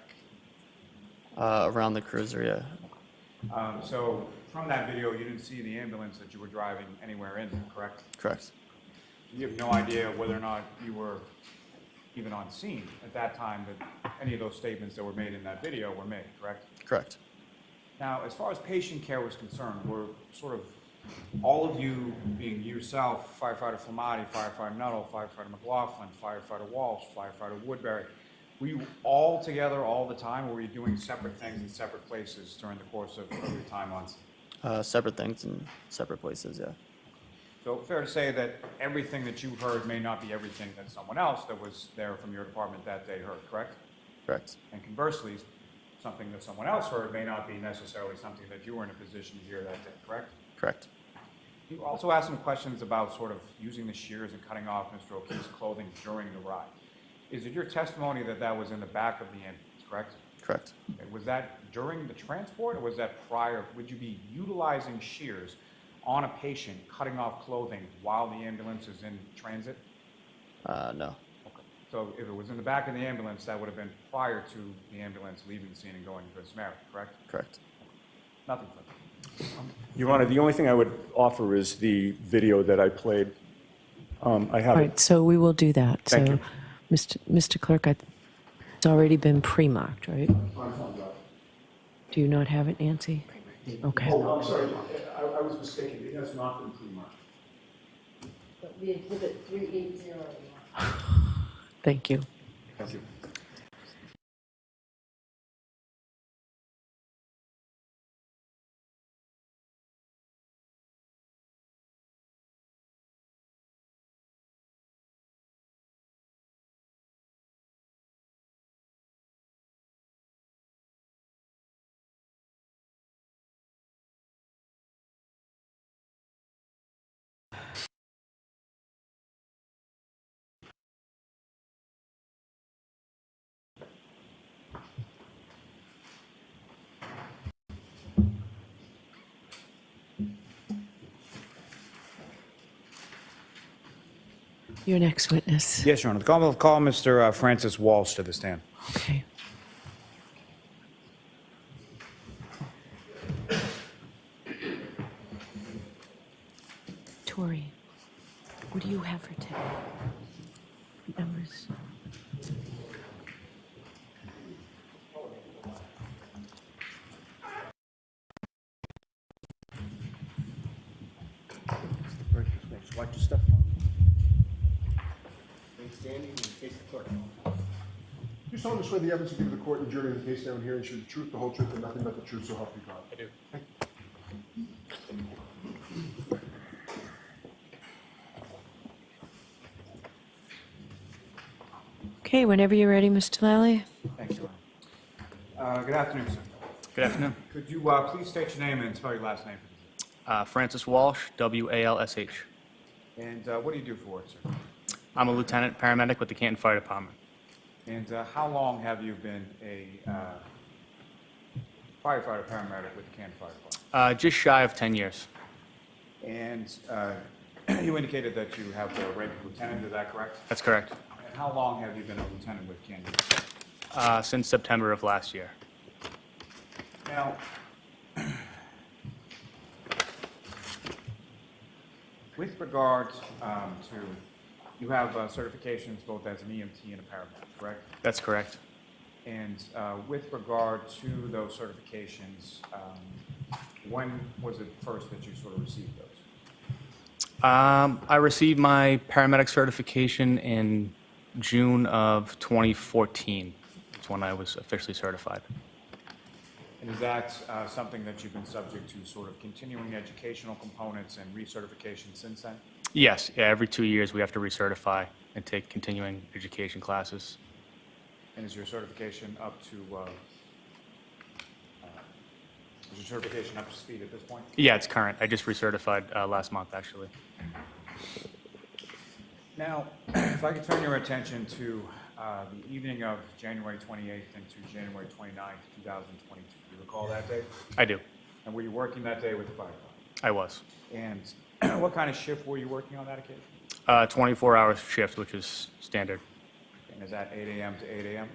Around the cruiser, yeah. So from that video, you didn't see the ambulance that you were driving anywhere in, correct? Correct. You have no idea whether or not you were even on scene at that time that any of those statements that were made in that video were made, correct? Correct. Now, as far as patient care was concerned, were sort of all of you, being yourself, firefighter Flematti, firefighter Nuttall, firefighter McLaughlin, firefighter Walsh, firefighter Woodbury, were you all together all the time, or were you doing separate things in separate places during the course of your time on scene? Separate things in separate places, yeah. So fair to say that everything that you heard may not be everything that someone else that was there from your department that day heard, correct? Correct. And conversely, something that someone else heard may not be necessarily something that you were in a position to hear that day, correct? Correct. You also asked some questions about sort of using the shears and cutting off Mr. O'Keefe's clothing during the ride. Is it your testimony that that was in the back of the ambulance, correct? Correct. Okay, was that during the transport, or was that prior? Would you be utilizing shears on a patient, cutting off clothing while the ambulance is in transit? No. Okay. So if it was in the back of the ambulance, that would have been prior to the ambulance leaving the scene and going to Good Samaritan, correct? Correct. Nothing further. Your Honor, the only thing I would offer is the video that I played. I have All it. right, so we will do that. Thank So, you. Mr. Clerk, it's already been pre-marked, right? Do you not have it, Nancy? Okay. Oh, I'm sorry, I was mistaken, it has not been pre-marked. But the exhibit 380. Thank you. Thank you. Your next witness. Yes, Your Honor. The Commonwealth will call Mr. Francis Walsh to the stand. Okay. Tori, what do you have for today? Numbers. Watch your step. You solemnly swear the evidence you give the court and jury in the case down here and the truth, the whole truth, and nothing but the truth, so help you God? I do. Okay, whenever you're ready, Mr. Lally. Thanks, Your Honor. Good afternoon, sir. Good afternoon. Could you please state your name and spell your last name, please? Francis Walsh, W-A-L-S-H. And what do you do for work, sir? I'm a lieutenant paramedic with the Canton Fire Department. And how long have you been a firefighter paramedic with the Canton Fire Department? Just shy of 10 years. And you indicated that you have the rank of lieutenant, is that correct? That's correct. And how long have you been a lieutenant with Canton? Since September of last year. Now, with regard to, you have certifications both as an EMT and a paramedic, correct? That's correct. And with regard to those certifications, when was it first that you sort of received those? I received my paramedic certification in June of 2014. That's when I was officially certified. And is that something that you've been subject to sort of continuing educational components and recertification since then? Yes, yeah, every 2 years we have to recertify and take continuing education classes. And is your certification up to, is your certification up to speed at this point? Yeah, it's current. I just recertified last month, actually. Now, if I could turn your attention to the evening of January 28th into January 29th, 2022. Do you recall that day? I do. And were you working that day with the firefighter? I was. And what kind of shift were you working on that occasion? 24-hour shift, which is standard. And is that 8 a.m. to 8 a.m.?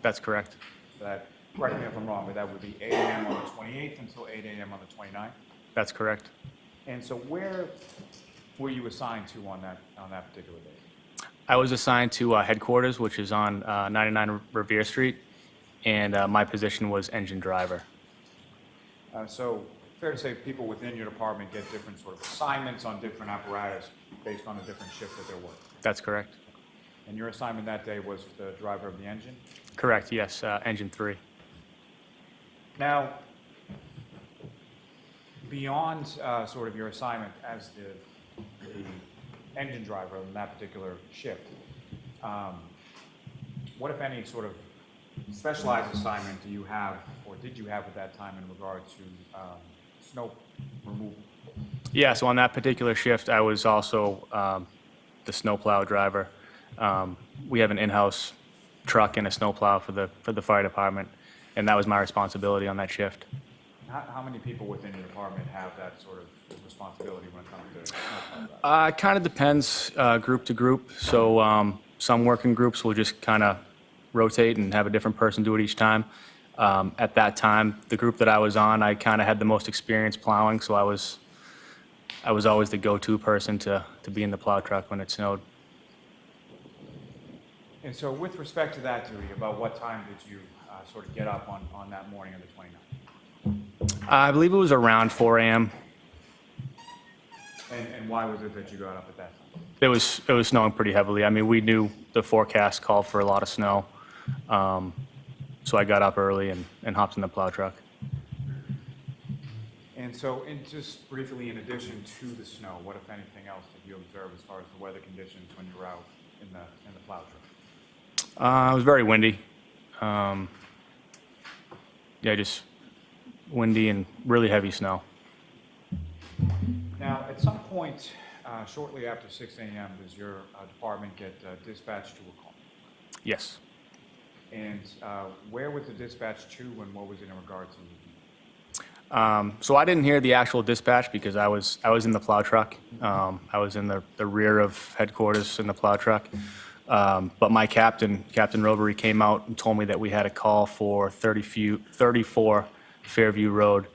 That's correct. So that, correct me if I'm wrong, but that would be 8 a.m. on the 28th until 8 a.m. on the 29th? That's correct. And so where were you assigned to on that particular day? I was assigned to headquarters, which is on 99 Revere Street, and my position was engine driver. So fair to say people within your department get different sort of assignments on different apparatus based on the different shift that they're working. That's correct. And your assignment that day was the driver of the engine? Correct, yes, engine 3. Now, beyond sort of your assignment as the engine driver in that particular shift, what, if any, sort of specialized assignment do you have, or did you have at that time in regard to snow removal? Yeah, so on that particular shift, I was also the snowplow driver. We have an in-house truck and a snowplow for the fire department, and that was my responsibility on that shift. How many people within your department have that sort of responsibility when it comes to snowplow driving? It kind of depends group to group. So some working groups will just kind of rotate and have a different person do it each time. At that time, the group that I was on, I kind of had the most experience plowing, so I was always the go-to person to be in the plow truck when it snowed. And so with respect to that duty, about what time did you sort of get up on that morning of the 29th? I believe it was around 4 a.m. And why was it that you got up at that time? It was snowing pretty heavily. I mean, we knew the forecast called for a lot of snow, so I got up early and hopped in the plow truck. And so, just briefly, in addition to the snow, what, if anything else, did you observe as far as the weather conditions when you were out in the plow truck? It was very windy. Yeah, just windy and really heavy snow. Now, at some point, shortly after 6 a.m., does your department get dispatched to a call? Yes. And where was the dispatch to, and what was it in regard to? So I didn't hear the actual dispatch because I was in the plow truck. I was in the rear of headquarters in the plow truck. But my captain, Captain Robery, came out and told me that we had a call for 34 Fairview Road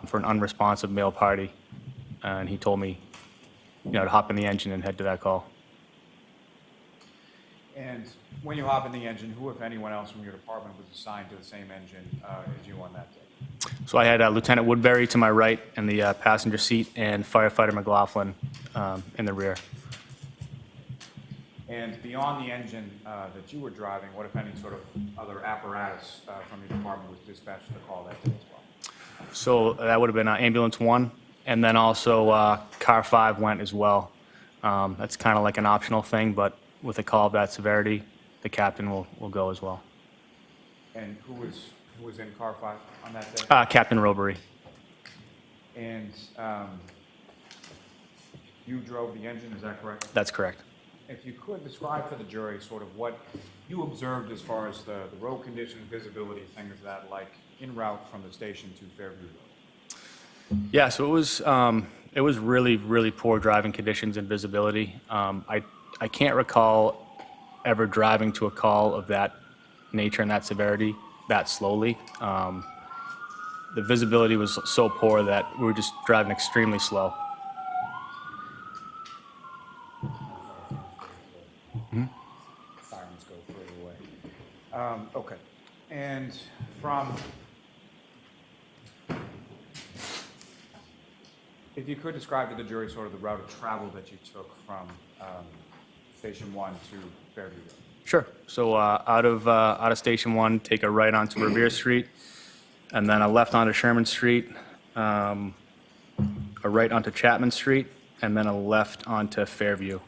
for an unresponsive male party. And he told me, to hop in the engine and head to that call. And when you hop in the engine, who, if anyone else from your department, was assigned to the same engine as you on that day? So I had Lieutenant Woodbury to my right in the passenger seat and firefighter McLaughlin in the rear. And beyond the engine that you were driving, what, if any, sort of other apparatus from your department was dispatched to the call that day as well? So that would have been Ambulance 1, and then also Car 5 went as well. That's kind of like an optional thing, but with a call of that severity, the captain will go as well. And who was in Car 5 on that day? Captain Robery. And you drove the engine, is that correct? That's correct. If you could describe for the jury sort of what you observed as far as the road conditions, visibility, things of that like, en route from the station to Fairview Road. Yeah, so it was really, really poor driving conditions and visibility. I can't recall ever driving to a call of that nature and that severity that slowly. The visibility was so poor that we were just driving extremely slow. Sirens go further away. Okay. And from, if you could describe to the jury sort of the route of travel that you took from Station 1 to Fairview Road. Sure. So out of Station 1, take a right onto Revere Street, and then a left onto Sherman Street, a right onto Chapman Street, and then a left onto Fairview.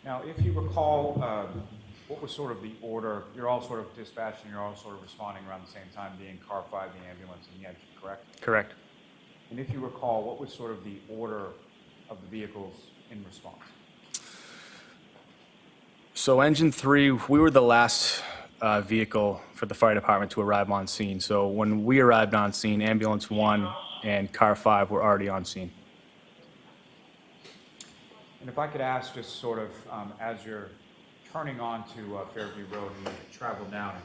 Now, if you recall, what was sort of the order? You're all sort of dispatching, you're all sort of responding around the same time, being Car 5, the ambulance, and the engine, correct? Correct. And if you recall, what was sort of the order of the vehicles in response? So Engine 3, we were the last vehicle for the fire department to arrive on scene. So when we arrived on scene, Ambulance 1 and Car 5 were already on scene. And if I could ask, just sort of, as you're turning onto Fairview Road and you travel down it,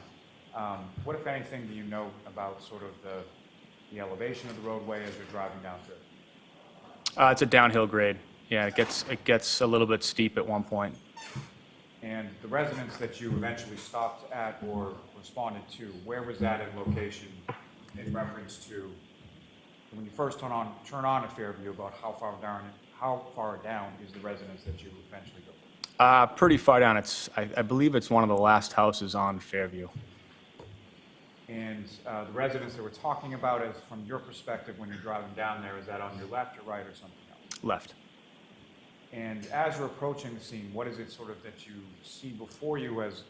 what, if anything, do you know about sort of the elevation of the roadway as you're driving down through it? It's a downhill grade. Yeah, it gets a little bit steep at one point. And the residence that you eventually stopped at or responded to, where was that in location in reference to when you first turn on a Fairview, about how far down is the residence that you eventually go? Pretty far down. I believe it's one of the last houses on Fairview. And the residence that we're talking about is, from your perspective, when you're driving down there, is that on your left or right or something else? Left. And as you're approaching the scene, what is it sort of that you see before you as,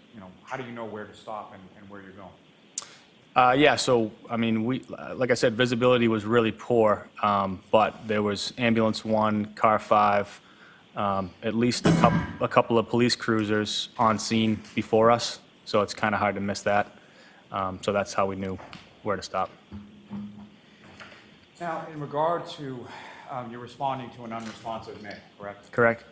how do you know where to stop and where you're going? Yeah, so, I mean, like I said, visibility was really poor, but there was Ambulance 1, Car 5, at least a couple of police cruisers on scene before us, so it's kind of hard to miss that. So that's how we knew where to stop. Now, in regard to, you're responding to an unresponsive male, correct? Correct?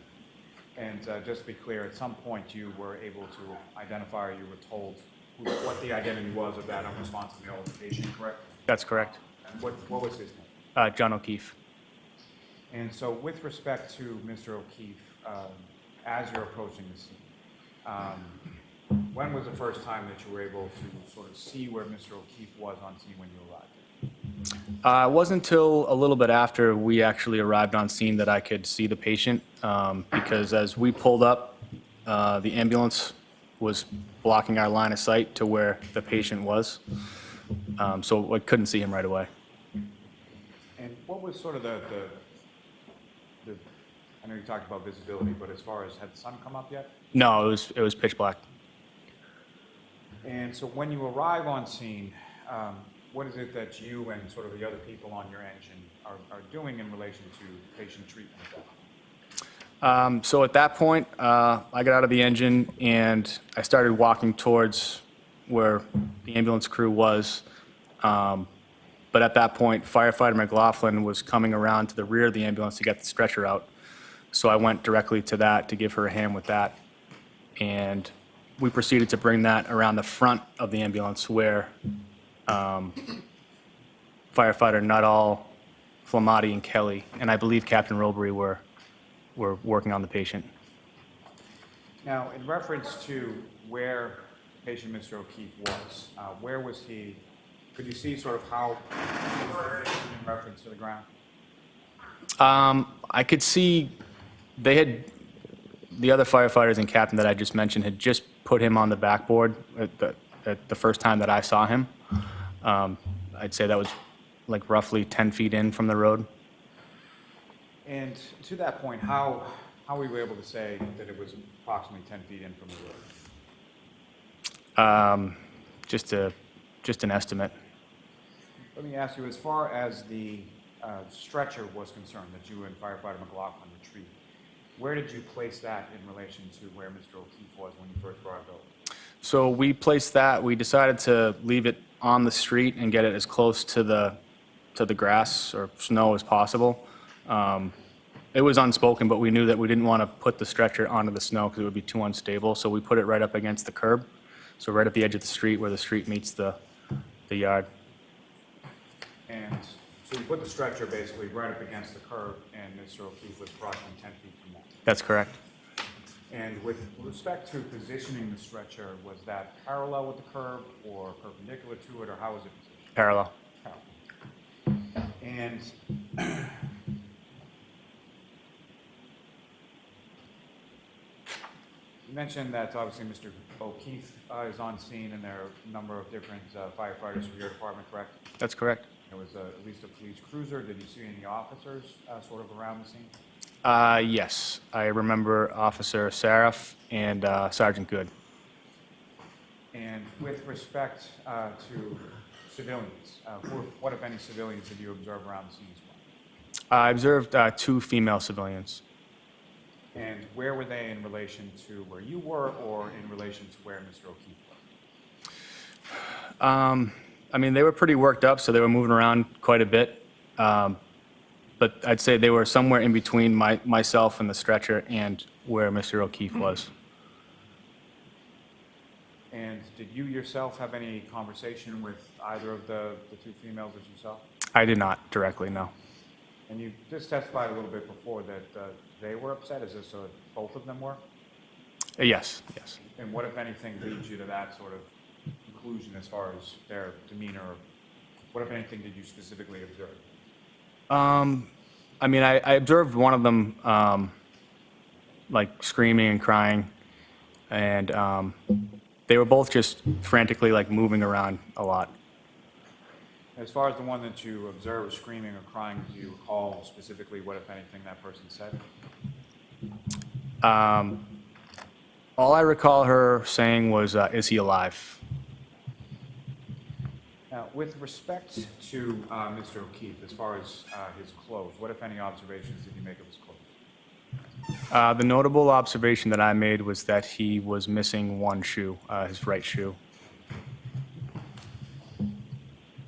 And just to be clear, at some point you were able to identify, or you were told what the identity was of that unresponsive male patient, correct? That's correct. And what was his name? John O'Keefe. And so with respect to Mr. O'Keefe, as you're approaching the scene, when was the first time that you were able to sort of see where Mr. O'Keefe was on scene when you arrived? It wasn't until a little bit after we actually arrived on scene that I could see the patient, because as we pulled up, the ambulance was blocking our line of sight to where the patient was, so I couldn't see him right away. And what was sort of the I know you talked about visibility, but as far as, had the sun come up yet? No, it was pitch black. And so when you arrive on scene, what is it that you and sort of the other people on your engine are doing in relation to patient treatment of that? So at that point, I got out of the engine and I started walking towards where the ambulance crew was. But at that point, firefighter McLaughlin was coming around to the rear of the ambulance to get the stretcher out. So I went directly to that to give her a hand with that. And we proceeded to bring that around the front of the ambulance where firefighter Nuttall, Flematti, and Kelly, and I believe Captain Robery were working on the patient. Now, in reference to where patient Mr. O'Keefe was, where was he? Could you see sort of how he was positioned in reference to the ground? I could see the other firefighters and captain that I just mentioned had just put him on the backboard at the first time that I saw him. I'd say that was like roughly 10 feet in from the road. And to that point, how were you able to say that it was approximately 10 feet in from the road? Just an estimate. Let me ask you, as far as the stretcher was concerned that you and firefighter McLaughlin retrieved, where did you place that in relation to where Mr. O'Keefe was when you first brought it over? So we placed that, we decided to leave it on the street and get it as close to the grass or snow as possible. It was unspoken, but we knew that we didn't want to put the stretcher onto the snow because it would be too unstable, so we put it right up against the curb, so right at the edge of the street where the street meets the yard. And so you put the stretcher basically right up against the curb, and Mr. O'Keefe was approximately 10 feet from that. That's correct. And with respect to positioning the stretcher, was that parallel with the curb or perpendicular to it, or how was it positioned? Parallel. And you mentioned that obviously Mr. O'Keefe is on scene, and there are a number of different firefighters from your department, correct? That's correct. There was at least a police cruiser. Did you see any officers sort of around the scene? Yes, I remember Officer Saraf and Sergeant Good. And with respect to civilians, what, if any, civilians did you observe around the scene as well? I observed 2 female civilians. And where were they in relation to where you were, or in relation to where Mr. O'Keefe was? I mean, they were pretty worked up, so they were moving around quite a bit. But I'd say they were somewhere in between myself and the stretcher and where Mr. O'Keefe was. And did you yourself have any conversation with either of the 2 females that you saw? I did not directly, no. And you just testified a little bit before that they were upset. Is this both of them were? Yes, yes. And what, if anything, leads you to that sort of conclusion as far as their demeanor? What, if anything, did you specifically observe? I mean, I observed one of them like screaming and crying, and they were both just frantically like moving around a lot. As far as the one that you observed screaming or crying, do you recall specifically what, if anything, that person said? All I recall her saying was, "Is he alive?" Now, with respect to Mr. O'Keefe, as far as his clothes, what, if any, observations did you make of his clothes? The notable observation that I made was that he was missing one shoe, his right shoe.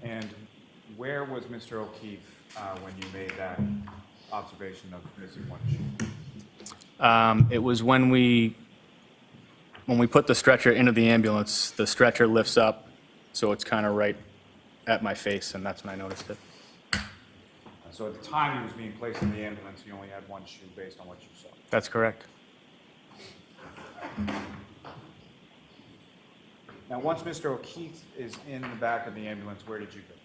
And where was Mr. O'Keefe when you made that observation of missing one shoe? It was when we put the stretcher into the ambulance, the stretcher lifts up, so it's kind of right at my face, and that's when I noticed it. So at the time he was being placed in the ambulance, you only had one shoe based on what you saw? That's correct. Now, once Mr. O'Keefe is in the back of the ambulance, where did you go?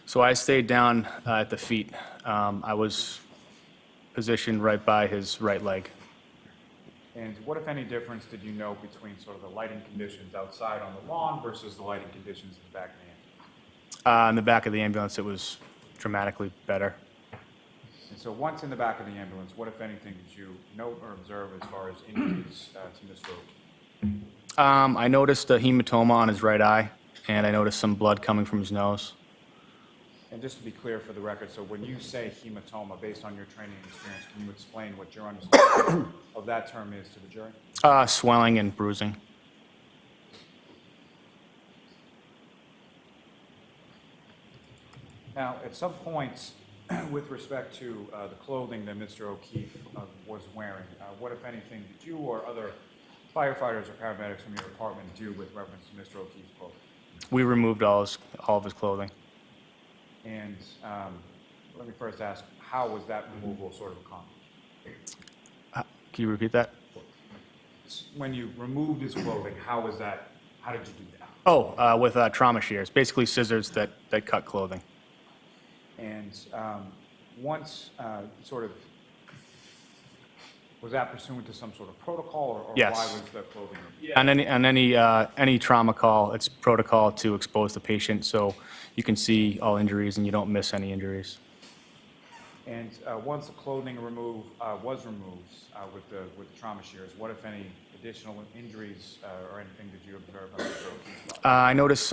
So I stayed down at the feet. I was positioned right by his right leg. And what, if any, difference did you know between sort of the lighting conditions outside on the lawn versus the lighting conditions in the back of the ambulance? In the back of the ambulance, it was dramatically better. And so once in the back of the ambulance, what, if anything, did you note or observe as far as injuries to Mr. O'Keefe? I noticed a hematoma on his right eye, and I noticed some blood coming from his nose. And just to be clear for the record, so when you say hematoma, based on your training and experience, can you explain what your understanding of that term is to the jury? Swelling and bruising. Now, at some points, with respect to the clothing that Mr. O'Keefe was wearing, what, if anything, did you or other firefighters or paramedics from your department do with reference to Mr. O'Keefe's clothing? We removed all of his clothing. And let me first ask, how was that removal sort of accomplished? Can you repeat that? When you removed his clothing, how did you do that? Oh, with trauma shears, basically scissors that cut clothing. And once sort of, was that pursuant to some sort of protocol, or Yes. why was the clothing removed? On any trauma call, it's protocol to expose the patient so you can see all injuries and you don't miss any injuries. And once the clothing was removed with the trauma shears, what, if any, additional injuries or anything did you observe on Mr. O'Keefe's body? I noticed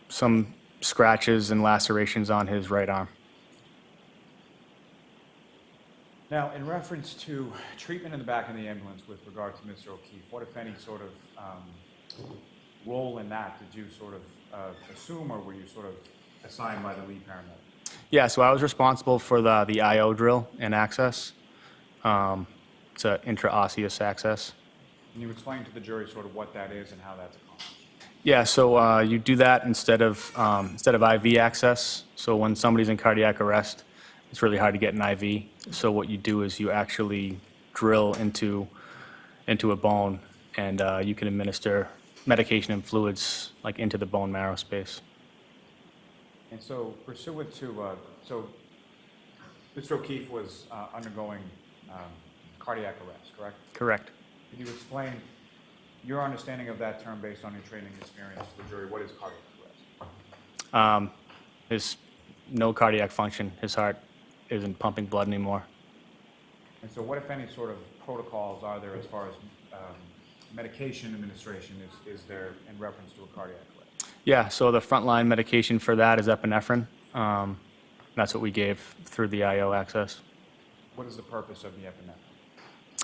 some scratches and lacerations on his right arm. Now, in reference to treatment in the back of the ambulance with regard to Mr. O'Keefe, what, if any, sort of role in that did you sort of assume, or were you sort of assigned by the lead paramedic? Yeah, so I was responsible for the IO drill and access. It's an intraosseous access. Can you explain to the jury sort of what that is and how that's accomplished? Yeah, so you do that instead of IV access. So when somebody's in cardiac arrest, it's really hard to get an IV. So what you do is you actually drill into a bone, and you can administer medication and fluids like into the bone marrow space. And so pursuant to, so Mr. O'Keefe was undergoing cardiac arrest, correct? Correct. Could you explain your understanding of that term based on your training experience to the jury? What is cardiac arrest? There's no cardiac function. His heart isn't pumping blood anymore. And so what, if any, sort of protocols are there as far as medication administration is there in reference to a cardiac arrest? Yeah, so the frontline medication for that is epinephrine. That's what we gave through the IO access. What is the purpose of the epinephrine?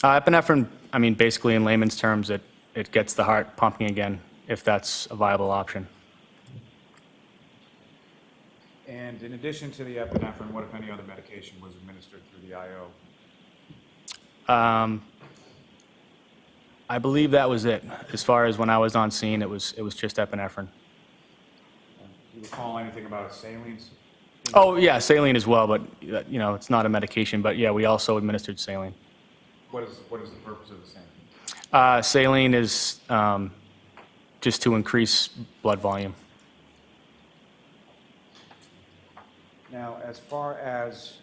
Epinephrine, I mean, basically in layman's terms, it gets the heart pumping again, if that's a viable option. And in addition to the epinephrine, what, if any, other medication was administered through the IO? I believe that was it. As far as when I was on scene, it was just epinephrine. Do you recall anything about saline? Oh, yeah, saline as well, but, you know, it's not a medication. But, yeah, we also administered saline. What is the purpose of the saline? Saline is just to increase blood volume. Now, as far as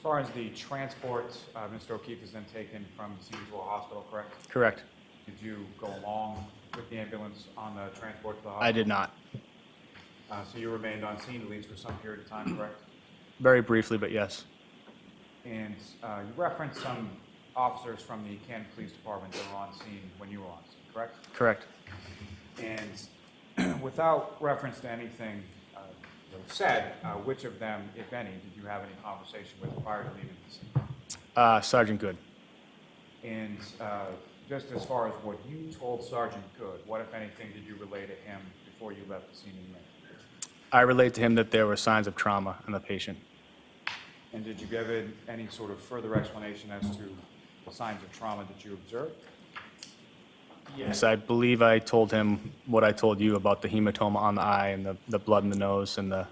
the transport, Mr. O'Keefe is then taken from the scene to a hospital, correct? Correct. Did you go along with the ambulance on the transport to the hospital? I did not. So you remained on scene at least for some period of time, correct? Very briefly, but yes. And you referenced some officers from the Canton Police Department that were on scene when you were on scene, correct? Correct. And without reference to anything said, which of them, if any, did you have any conversation with prior to leaving the scene? Sergeant Good. And just as far as what you told Sergeant Good, what, if anything, did you relay to him before you left the scene in May? I relayed to him that there were signs of trauma in the patient. And did you give any sort of further explanation as to the signs of trauma that you observed? Yes, I believe I told him what I told you about the hematoma on the eye and the blood in the nose and the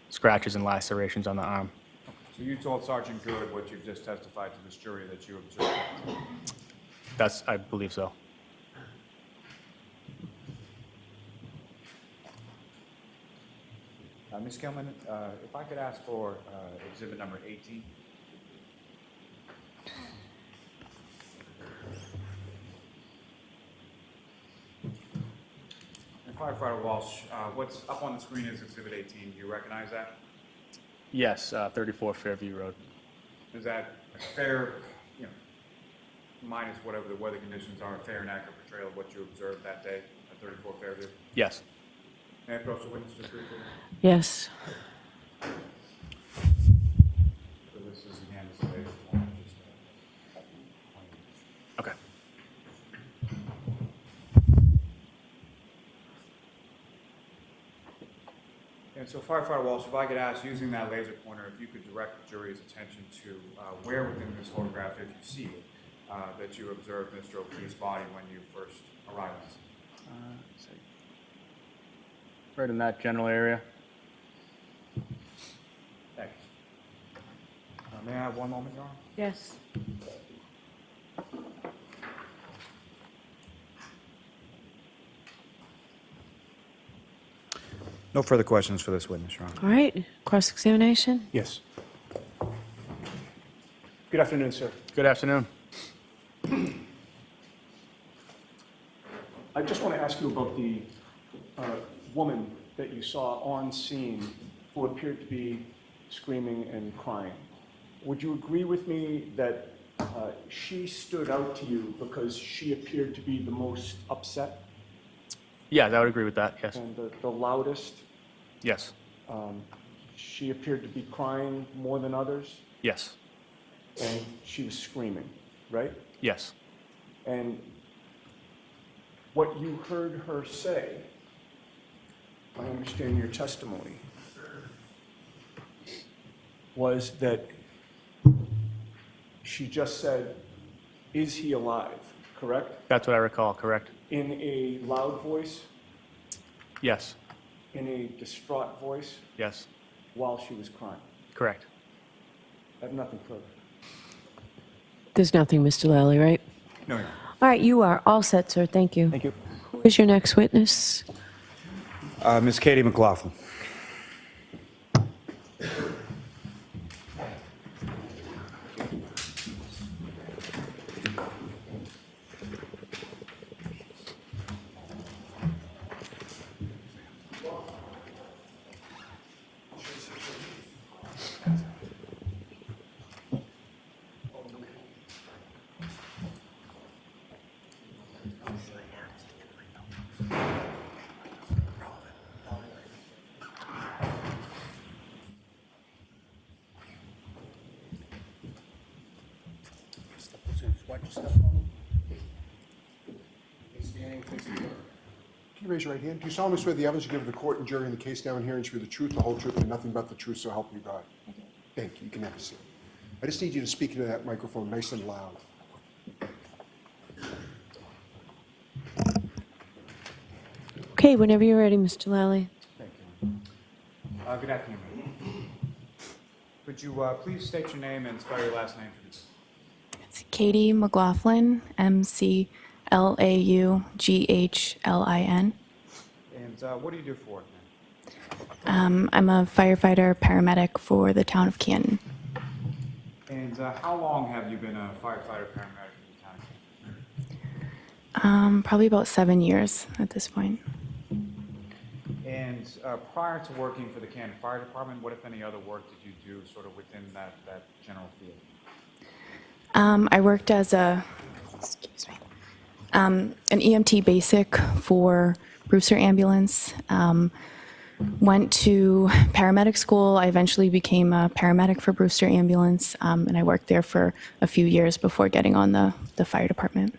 scratches and lacerations on the arm. So you told Sergeant Good what you've just testified to this jury that you observed? I believe so. Ms. Kilman, if I could ask for exhibit number 18. And Firefighter Walsh, what's up on the screen is exhibit 18. Do you recognize that? Yes, 34 Fairview Road. Is that a fair, minus whatever the weather conditions are, a fair and accurate portrayal of what you observed that day at 34 Fairview? Yes. May I approach the witness just briefly? Yes. So this is again the latest one. Okay. And so firefighter Walsh, if I could ask, using that laser pointer, if you could direct the jury's attention to where within this photograph, if you see it, that you observed Mr. O'Keefe's body when you first arrived. Right in that general area. Thanks. May I have one moment, Your Honor? Yes. No further questions for this witness, Your Honor. All right, cross-examination? Yes. Good afternoon, sir. Good afternoon. I just want to ask you about the woman that you saw on scene who appeared to be screaming and crying. Would you agree with me that she stood out to you because she appeared to be the most upset Yeah, I would agree with that, yes. and the loudest? Yes, She appeared to be crying more than others, yes, and she was screaming, right? yes. And what you heard her say, I understand your testimony, was that she just said, "Is he alive?" Correct? That's what I recall, correct? In a loud voice, Yes, in a distraught voice, yes, while she was crying. correct. I have nothing further. There's nothing, Mr. Lally, right? No, Your Honor. All right, you are all set, sir. Thank you. Thank you. Who is your next witness? Ms. Katie McLaughlin. Can you raise your right hand? Do you solemnly swear the evidence you give to the court and jury in the case down here and to be the truth, the whole truth, and nothing but the truth, so help you God? Thank you. You can have a seat. I just need you to speak into that microphone nice and loud. Okay, whenever you're ready, Mr. Lally. Thank you. Good afternoon. Could you please state your name and spell your last name for me? It's Katie McLaughlin, McLaughlin. And what do you do for work, I'm a firefighter paramedic for the town of Canton. And how long have you been a firefighter paramedic in the town of Canton? Probably about 7 years at this point. And prior to working for the Canton Fire Department, what, if any, other work did you do sort of within that general field? I worked as an EMT basic for Brewster Ambulance. Went to paramedic school. I eventually became a paramedic for Brewster Ambulance, and I worked there for a few years before getting on the fire department.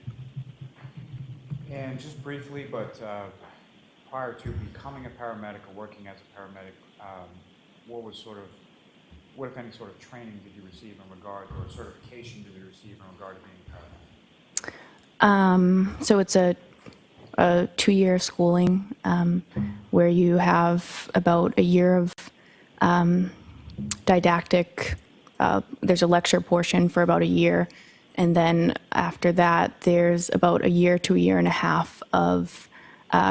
And just briefly, but prior to becoming a paramedic or working as a paramedic, what, if any, sort of training did you receive in regard, or certification did you receive in regard to being a paramedic? So it's a 2-year schooling where you have about a year of didactic. There's a lecture portion for about a year, and then after that, there's about a year to a year and a half of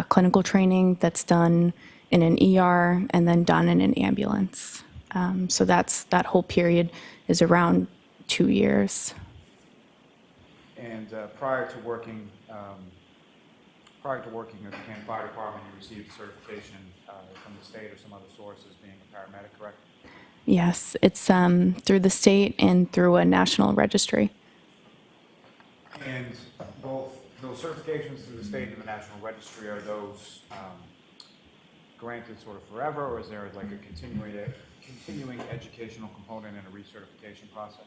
clinical training that's done in an ER and then done in an ambulance. So that whole period is around 2 years. And prior to working at the Canton Fire Department, you received certification from the state or some other source as being a paramedic, correct? Yes, it's through the state and through a national registry. And both those certifications through the state and the national registry, are those granted sort of forever, or is there like a continuing educational component in a recertification process?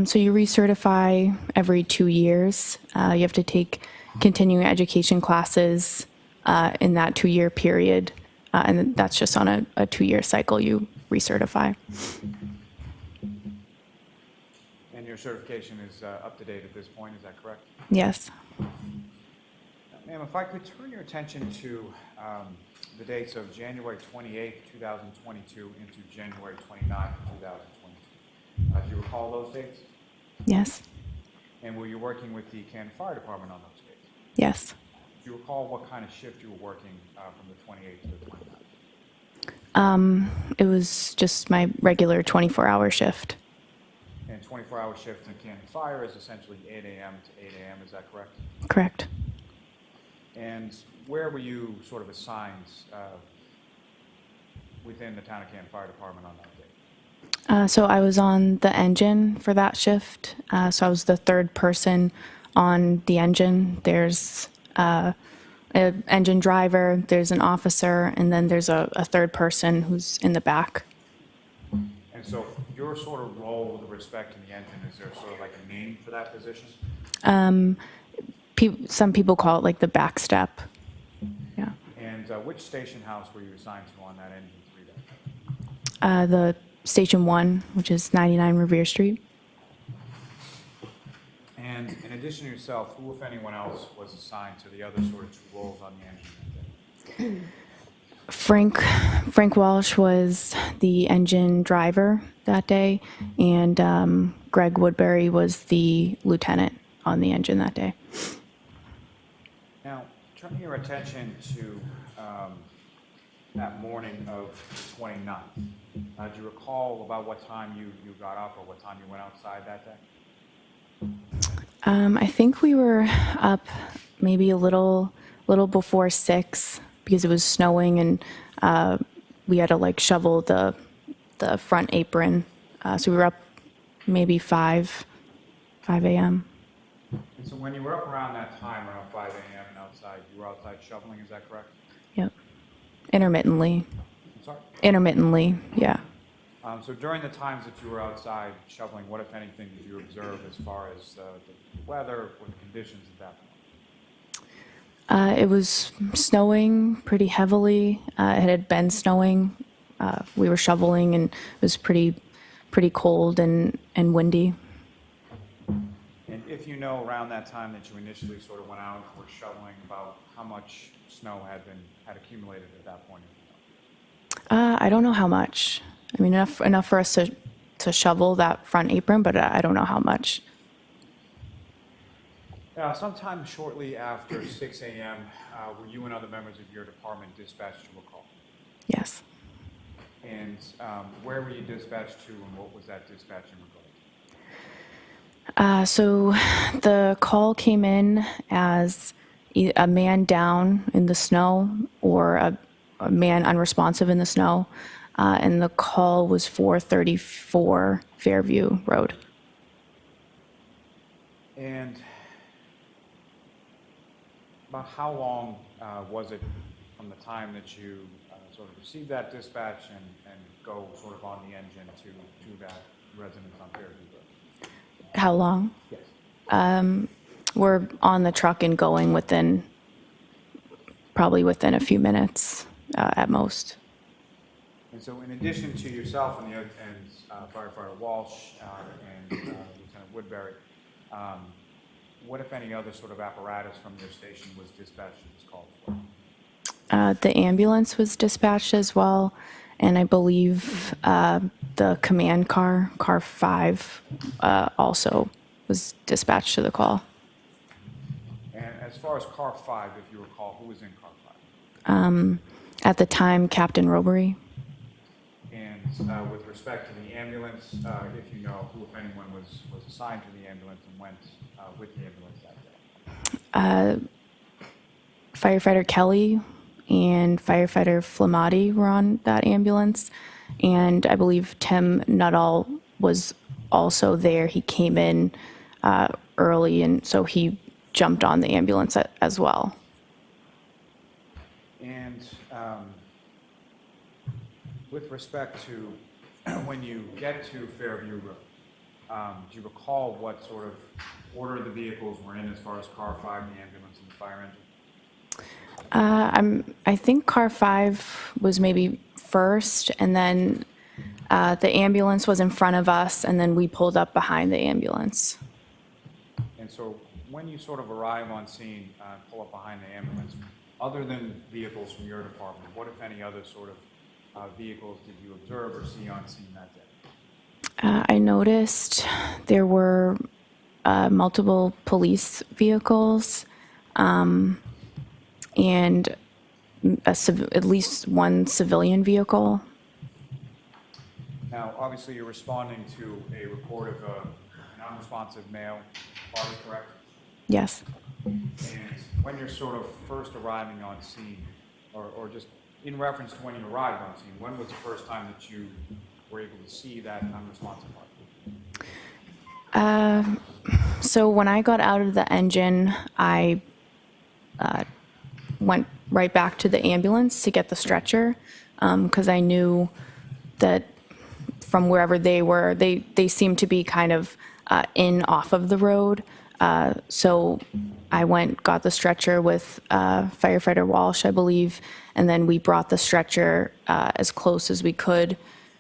So you recertify every 2 years. You have to take continuing education classes in that 2-year period And that's just on a 2-year cycle you recertify. And your certification is up to date at this point, is that correct? Yes. Ma'am, if I could turn your attention to the dates of January 28th, 2022 into January 29th, 2022. Do you recall those dates? Yes. And were you working with the Canton Fire Department on those dates? Yes. Do you recall what kind of shift you were working from the 28th to the 29th? It was just my regular 24-hour shift. And 24-hour shift in Canton Fire is essentially 8 a.m. to 8 a.m., is that correct? Correct. And where were you sort of assigned within the town of Canton Fire Department on that day? So I was on the engine for that shift. So I was the third person on the engine. There's an engine driver, there's an officer, and then there's a third person who's in the back. And so your sort of role with respect to the engine, is there sort of like a name for that position? Some people call it like the back step. Yeah. And which station house were you assigned to on that engine 3 day? The Station 1, which is 99 Revere Street. And in addition to yourself, who, if anyone else, was assigned to the other sort of 2 roles on the engine that day? Frank Walsh was the engine driver that day, and Greg Woodbury was the lieutenant on the engine that day. Now, turning your attention to that morning of the 29th, do you recall about what time you got up or what time you went outside that day? I think we were up maybe a little before 6 because it was snowing, and we had to like shovel the front apron. So we were up maybe 5 a.m. And so when you were up around that time, around 5 a.m. and outside, you were outside shoveling, is that correct? Yep. Intermittently. I'm sorry? Intermittently, yeah. So during the times that you were outside shoveling, what, if anything, did you observe as far as the weather or the conditions at that point? It was snowing pretty heavily. It had been snowing. We were shoveling, and it was pretty cold and windy. And if you know around that time that you initially sort of went out and were shoveling, about how much snow had accumulated at that point? I don't know how much. I mean, enough for us to shovel that front apron, but I don't know how much. Sometime shortly after 6 a.m., were you and other members of your department dispatched to a call? Yes. And where were you dispatched to, and what was that dispatch in regard to? So the call came in as a man down in the snow or a man unresponsive in the snow, and the call was 434 Fairview Road. And about how long was it from the time that you sort of received that dispatch and go sort of on the engine to that residence on Fairview Road? How long? Yes. We're on the truck and going probably within a few minutes at most. And so in addition to yourself and firefighter Walsh and Lieutenant Woodbury, what, if any, other sort of apparatus from your station was dispatched to this call as well? The ambulance was dispatched as well, and I believe the command car 5, also was dispatched to the call. And as far as car 5, if you recall, who was in car 5? At the time, Captain Robery. And with respect to the ambulance, if you know who, if anyone, was assigned to the ambulance and went with the ambulance that day? Firefighter Kelly and firefighter Flematti were on that ambulance, and I believe Tim Nuttall was also there. He came in early, and so he jumped on the ambulance as well. And with respect to when you get to Fairview Road, do you recall what sort of order the vehicles were in as far as car 5, the ambulance, and the fire engine? I think car 5 was maybe first, and then the ambulance was in front of us, and then we pulled up behind the ambulance. And so when you sort of arrive on scene, pull up behind the ambulance, other than vehicles from your department, what if any other sort of vehicles did you observe or see on scene that day? I noticed there were multiple police vehicles and at least one civilian vehicle. Now, obviously, you're responding to a report of an unresponsive male party, correct? Yes. And when you're sort of first arriving on scene, or just in reference to when you arrived on scene, when was the first time that you were able to see that unresponsive party? So when I got out of the engine, I went right back to the ambulance to get the stretcher because I knew that from wherever they were, they seemed to be kind of off of the road. So I got the stretcher with firefighter Walsh, I believe, and then we brought the stretcher as close as we could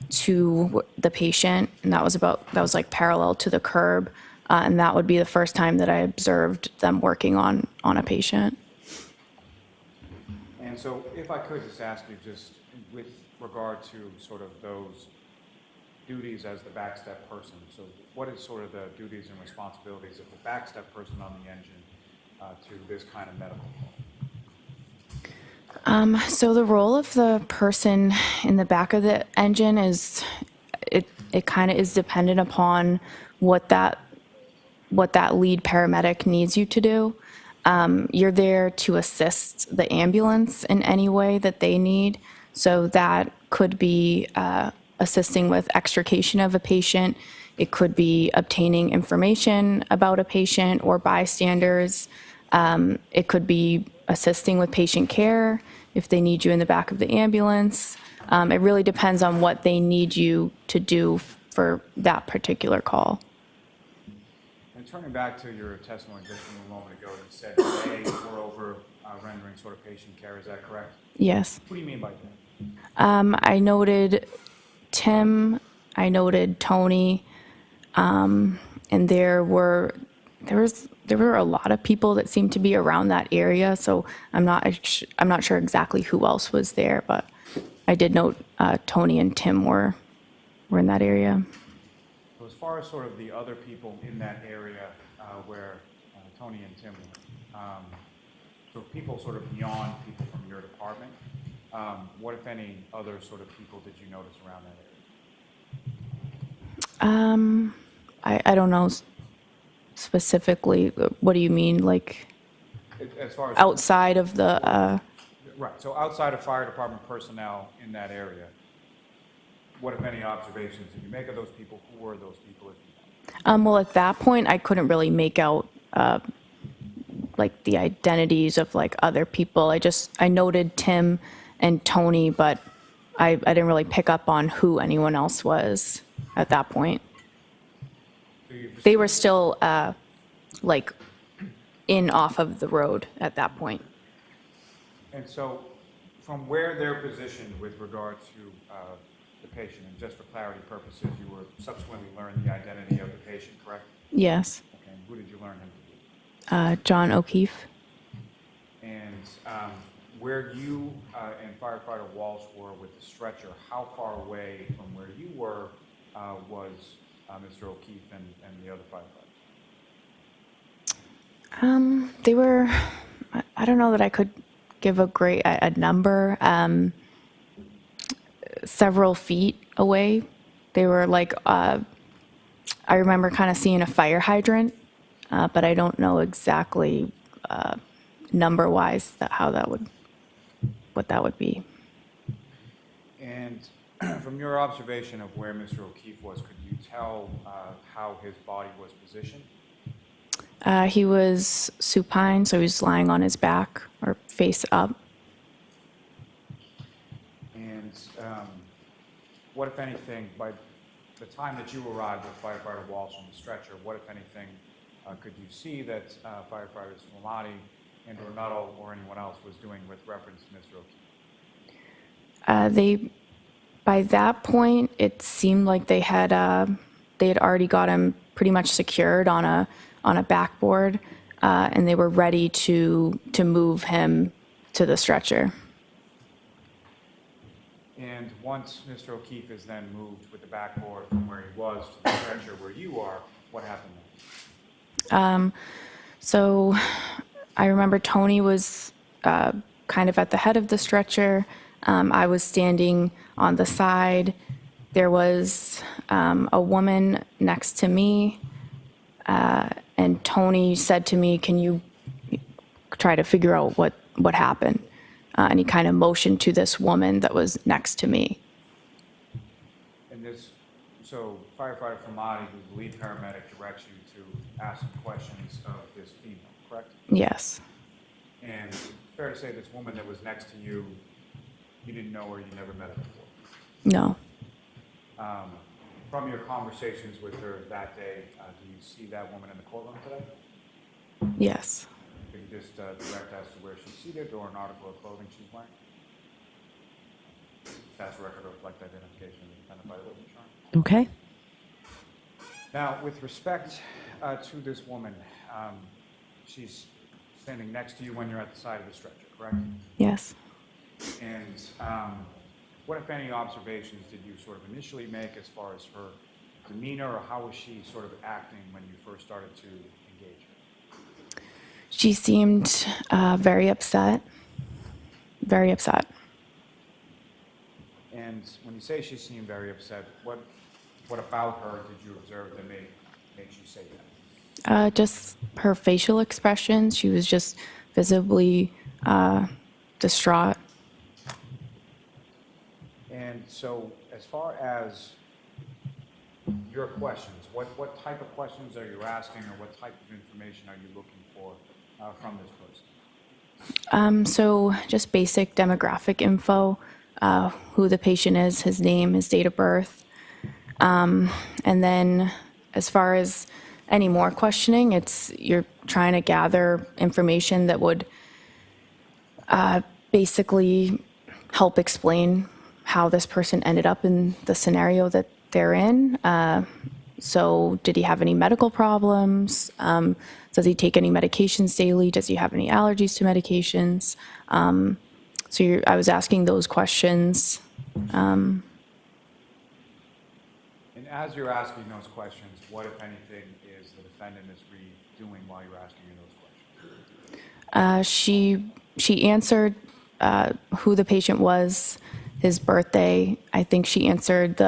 to the patient, and that was like parallel to the curb, and that would be the first time that I observed them working on a patient. And so if I could just ask you, just with regard to sort of those duties as the backstep person, so what is sort of the duties and responsibilities of the backstep person on the engine to this kind of medical call? So the role of the person in the back of the engine is, it kind of is dependent upon what that lead paramedic needs you to do. You're there to assist the ambulance in any way that they need. So that could be assisting with extrication of a patient. It could be obtaining information about a patient or bystanders. It could be assisting with patient care if they need you in the back of the ambulance. It really depends on what they need you to do for that particular call. And turning back to your testimony just a moment ago, you said they were over rendering sort of patient care, is that correct? Yes. What do you mean by that? I noted Tim, I noted Tony, and there were a lot of people that seemed to be around that area, so I'm not sure exactly who else was there, but I did note Tony and Tim were in that area. So as far as sort of the other people in that area where Tony and Tim were, so people sort of beyond people from your department, what, if any, other sort of people did you notice around that area? I don't know specifically. What do you mean, like As far as outside of the? Right, so outside of fire department personnel in that area, what, if any, observations did you make of those people? Who were those people, if you know? Well, at that point, I couldn't really make out like the identities of like other people. I noted Tim and Tony, but I didn't really pick up on who anyone else was at that point. So They were still like off of the road at that point. And so from where they're positioned with regard to the patient, and just for clarity purposes, you were subsequently learned the identity of the patient, correct? Yes. Okay, and who did you learn him to be? John O'Keefe. And where you and firefighter Walsh were with the stretcher, how far away from where you were was Mr. O'Keefe and the other firefighters? They were, I don't know that I could give a number, several feet away. They were like, I remember kind of seeing a fire hydrant, but I don't know exactly number-wise what that would be. And from your observation of where Mr. O'Keefe was, could you tell how his body was positioned? He was supine, so he was lying on his back or face up. And what, if anything, by the time that you arrived with firefighter Walsh on the stretcher, what, if anything, could you see that firefighters Flematti and/or Nuttall or anyone else was doing with reference to Mr. O'Keefe? By that point, it seemed like they had already got him pretty much secured on a backboard, and they were ready to move him to the stretcher. And once Mr. O'Keefe is then moved with the backboard from where he was to the stretcher where you are, what happened then? So I remember Tony was kind of at the head of the stretcher. I was standing on the side. There was a woman next to me, and Tony said to me, "Can you try to figure out what happened?" And he kind of motioned to this woman that was next to me. And so firefighter Flematti, who's the lead paramedic, directs you to ask some questions of this female, correct? Yes. And fair to say this woman that was next to you, you didn't know her, you never met her before? No. From your conversations with her that day, do you see that woman in the courtroom today? Yes. Can you just direct as to where she's seated or an article of clothing she's wearing? That's a record of reflect identification of the defendant by the witness, Your Honor. Okay. Now, with respect to this woman, she's standing next to you when you're at the side of the stretcher, correct? Yes. And what, if any, observations did you sort of initially make as far as her demeanor, or how was she sort of acting when you first started to engage her? She seemed very upset. Very upset. And when you say she seemed very upset, what about her did you observe that makes you say that? Just her facial expressions. She was just visibly distraught. And so, as far as your questions, what type of questions are you asking, or what type of information are you looking for from this person? So just basic demographic info, who the patient is, his name, his date of birth. And then as far as any more questioning, you're trying to gather information that would basically help explain how this person ended up in the scenario that they're in. So did he have any medical problems? Does he take any medications daily? Does he have any allergies to medications? I was asking those questions. And as you're asking those questions, what, if anything, is the defendant, Ms. Reed, doing while you're asking her those questions? She answered who the patient was, his birthday. I think she answered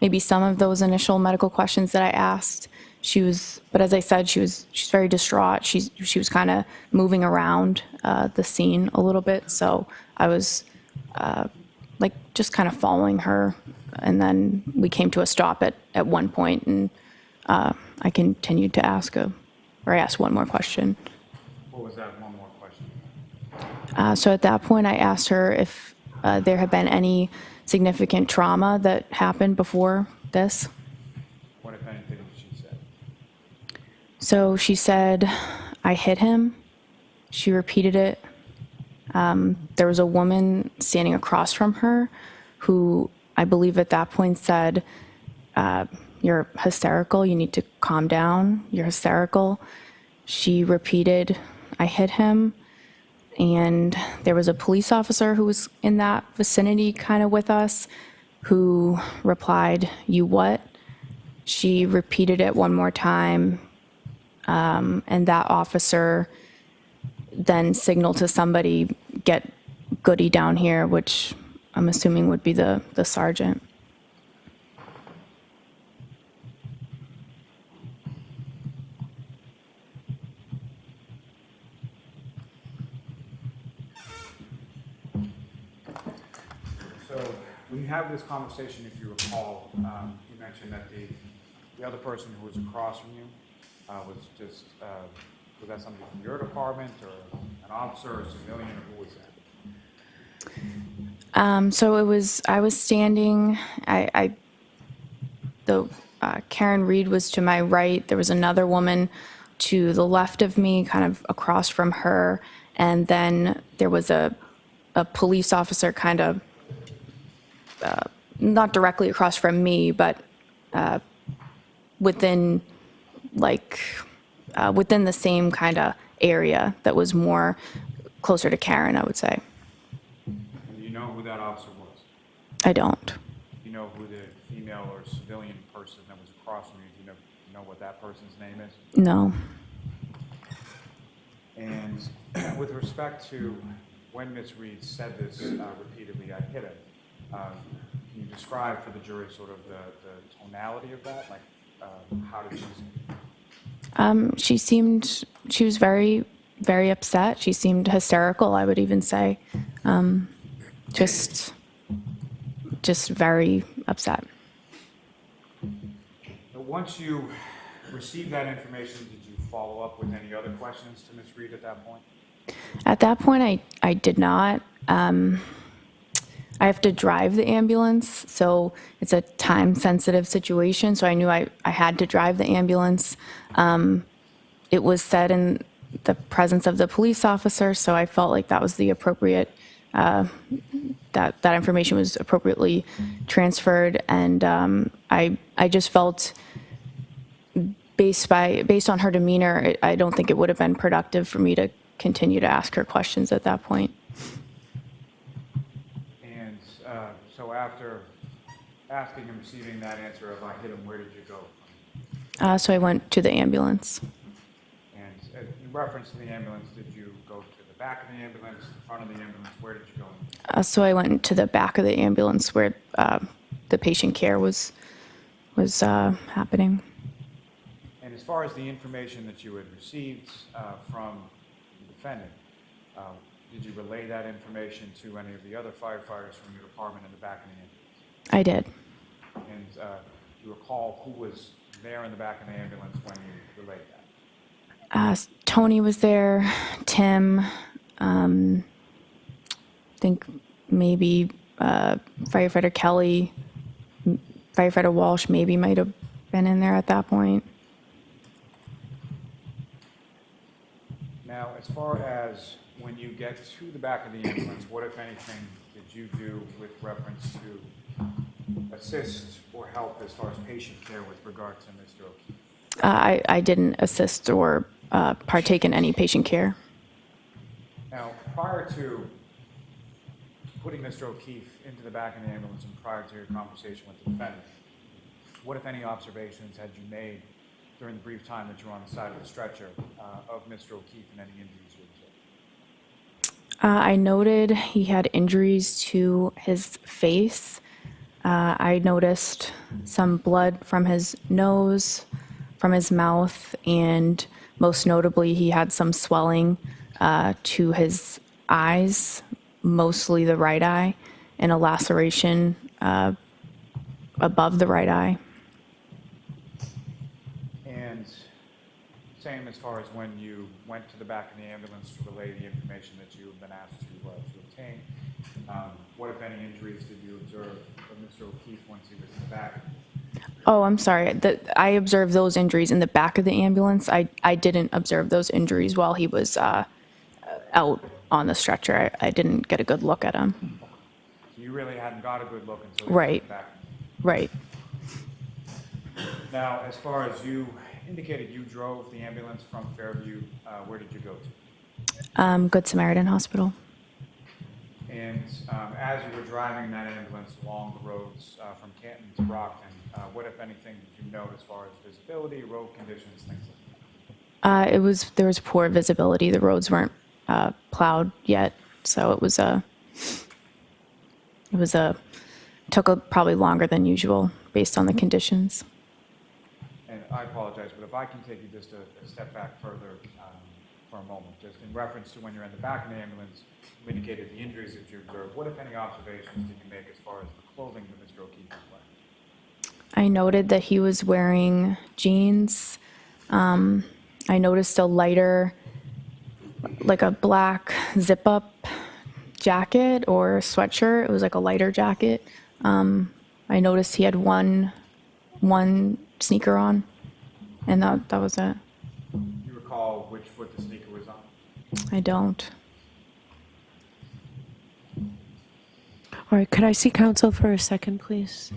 maybe some of those initial medical questions that I asked. But as I said, she's very distraught. She was kind of moving around the scene a little bit, so I was just kind of following her, and then we came to a stop at one point, and I continued to ask I asked one more question. What was that one more question? So at that point, I asked her if there had been any significant trauma that happened before this. What, if anything, did she say? So she said, "I hit him." She repeated it. There was a woman standing across from her who I believe at that point said, "You're hysterical. You need to calm down. You're hysterical." She repeated, "I hit him." And there was a police officer who was in that vicinity kind of with us who replied, "You what?" She repeated it one more time. And that officer then signaled to somebody, "Get Goody down here," which I'm assuming would be the sergeant. So when you have this conversation, if you recall, you mentioned that the other person who was across from you was just, was that somebody from your department, or an officer, or a civilian, or who was that? So I was standing, Karen Reed was to my right. There was another woman to the left of me, kind of across from her, and then there was a police officer kind of not directly across from me, but within within the same kind of area that was more closer to Karen, I would say. And do you know who that officer was? I don't. Do you know who the female or civilian person that was across from you? Do you know what that person's name is? No. And with respect to when Ms. Reed said this repeatedly, I hit it. Can you describe for the jury sort of the tonality of that? Like, how did she seem? She was very, very upset. She seemed hysterical, I would even say. Just very upset. But once you received that information, did you follow up with any other questions to Ms. Reed at that point? At that point, I did not. I have to drive the ambulance, so it's a time-sensitive situation, so I knew I had to drive the ambulance. It was said in the presence of the police officer, so I felt like that was the appropriate, that information was appropriately transferred, and I just felt, based on her demeanor, I don't think it would have been productive for me to continue to ask her questions at that point. And so after asking and receiving that answer of I hit him, where did you go? So I went to the ambulance. And in reference to the ambulance, did you go to the back of the ambulance, the front of the ambulance? Where did you go? So I went to the back of the ambulance where the patient care was happening. And as far as the information that you had received from the defendant, did you relay that information to any of the other firefighters from your department in the back of the ambulance? I did. And do you recall who was there in the back of the ambulance when you relayed that? Tony was there, Tim, I think maybe firefighter Kelly, firefighter Walsh maybe might have been in there at that point. Now, as far as when you get to the back of the ambulance, what, if anything, did you do with reference to assist or help as far as patient care with regard to Mr. O'Keefe? I didn't assist or partake in any patient care. Now, prior to putting Mr. O'Keefe into the back of the ambulance and prior to your conversation with the defendant, what, if any, observations had you made during the brief time that you were on the side of the stretcher of Mr. O'Keefe and any injuries you observed? I noted he had injuries to his face. I noticed some blood from his nose, from his mouth, and most notably, he had some swelling to his eyes, mostly the right eye, and a laceration above the right eye. And same as far as when you went to the back of the ambulance to relay the information that you have been asked to obtain, what, if any, injuries did you observe of Mr. O'Keefe once he was in the back? Oh, I'm sorry. I observed those injuries in the back of the ambulance. I didn't observe those injuries while he was out on the stretcher. I didn't get a good look at him. So you really hadn't got a good look until you Right. went back. Right. Now, as far as you indicated, you drove the ambulance from Fairview. Where did you go to? Good Samaritan Hospital. And as you were driving that ambulance along the roads from Canton to Brockton, what, if anything, did you note as far as visibility, road conditions, things like that? There was poor visibility. The roads weren't plowed yet, so it took probably longer than usual based on the conditions. And I apologize, but if I can take you just a step back further for a moment, just in reference to when you're in the back of the ambulance, you indicated the injuries that you observed. What, if any, observations did you make as far as the clothing that Mr. O'Keefe was wearing? I noted that he was wearing jeans. I noticed a lighter, like a black zip-up jacket or sweatshirt. It was like a lighter jacket. I noticed he had one sneaker on, and that was it. You I don't. All right, could I see counsel for a second, please?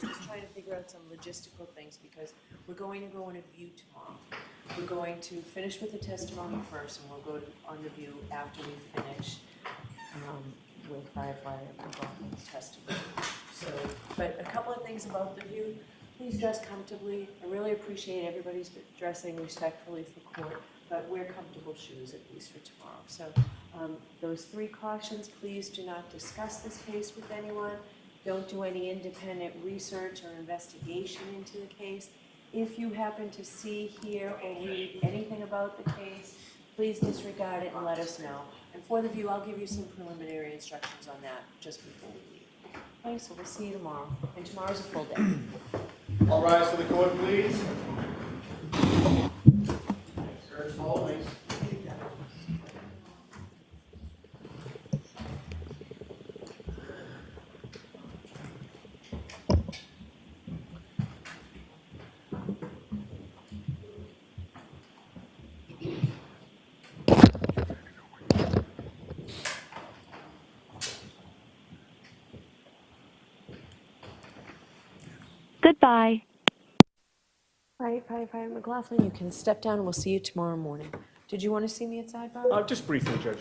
Just trying to figure out some logistical things because we're going to go on a view tomorrow. We're going to finish with the testimony first, and we'll go on the view after we finish with firefighter McLaughlin's testimony. So, but a couple of things about the view. Please dress comfortably. I really appreciate everybody's dressing respectfully for court, but wear comfortable shoes at least for tomorrow. So those 3 cautions, please do not discuss this case with anyone. Don't do any independent research or investigation into the case. If you happen to see, hear, or read anything about the case, please disregard it and let us know. And for the view, I'll give you some preliminary instructions on that just before we leave. Okay, so we'll see you tomorrow. And tomorrow's a full day. All rise for the court, please. Skirts following. Goodbye. All right, Firefighter McLaughlin, you can step down and we'll see you tomorrow morning. Did you want to see me at sidebar? Just briefly, Judge.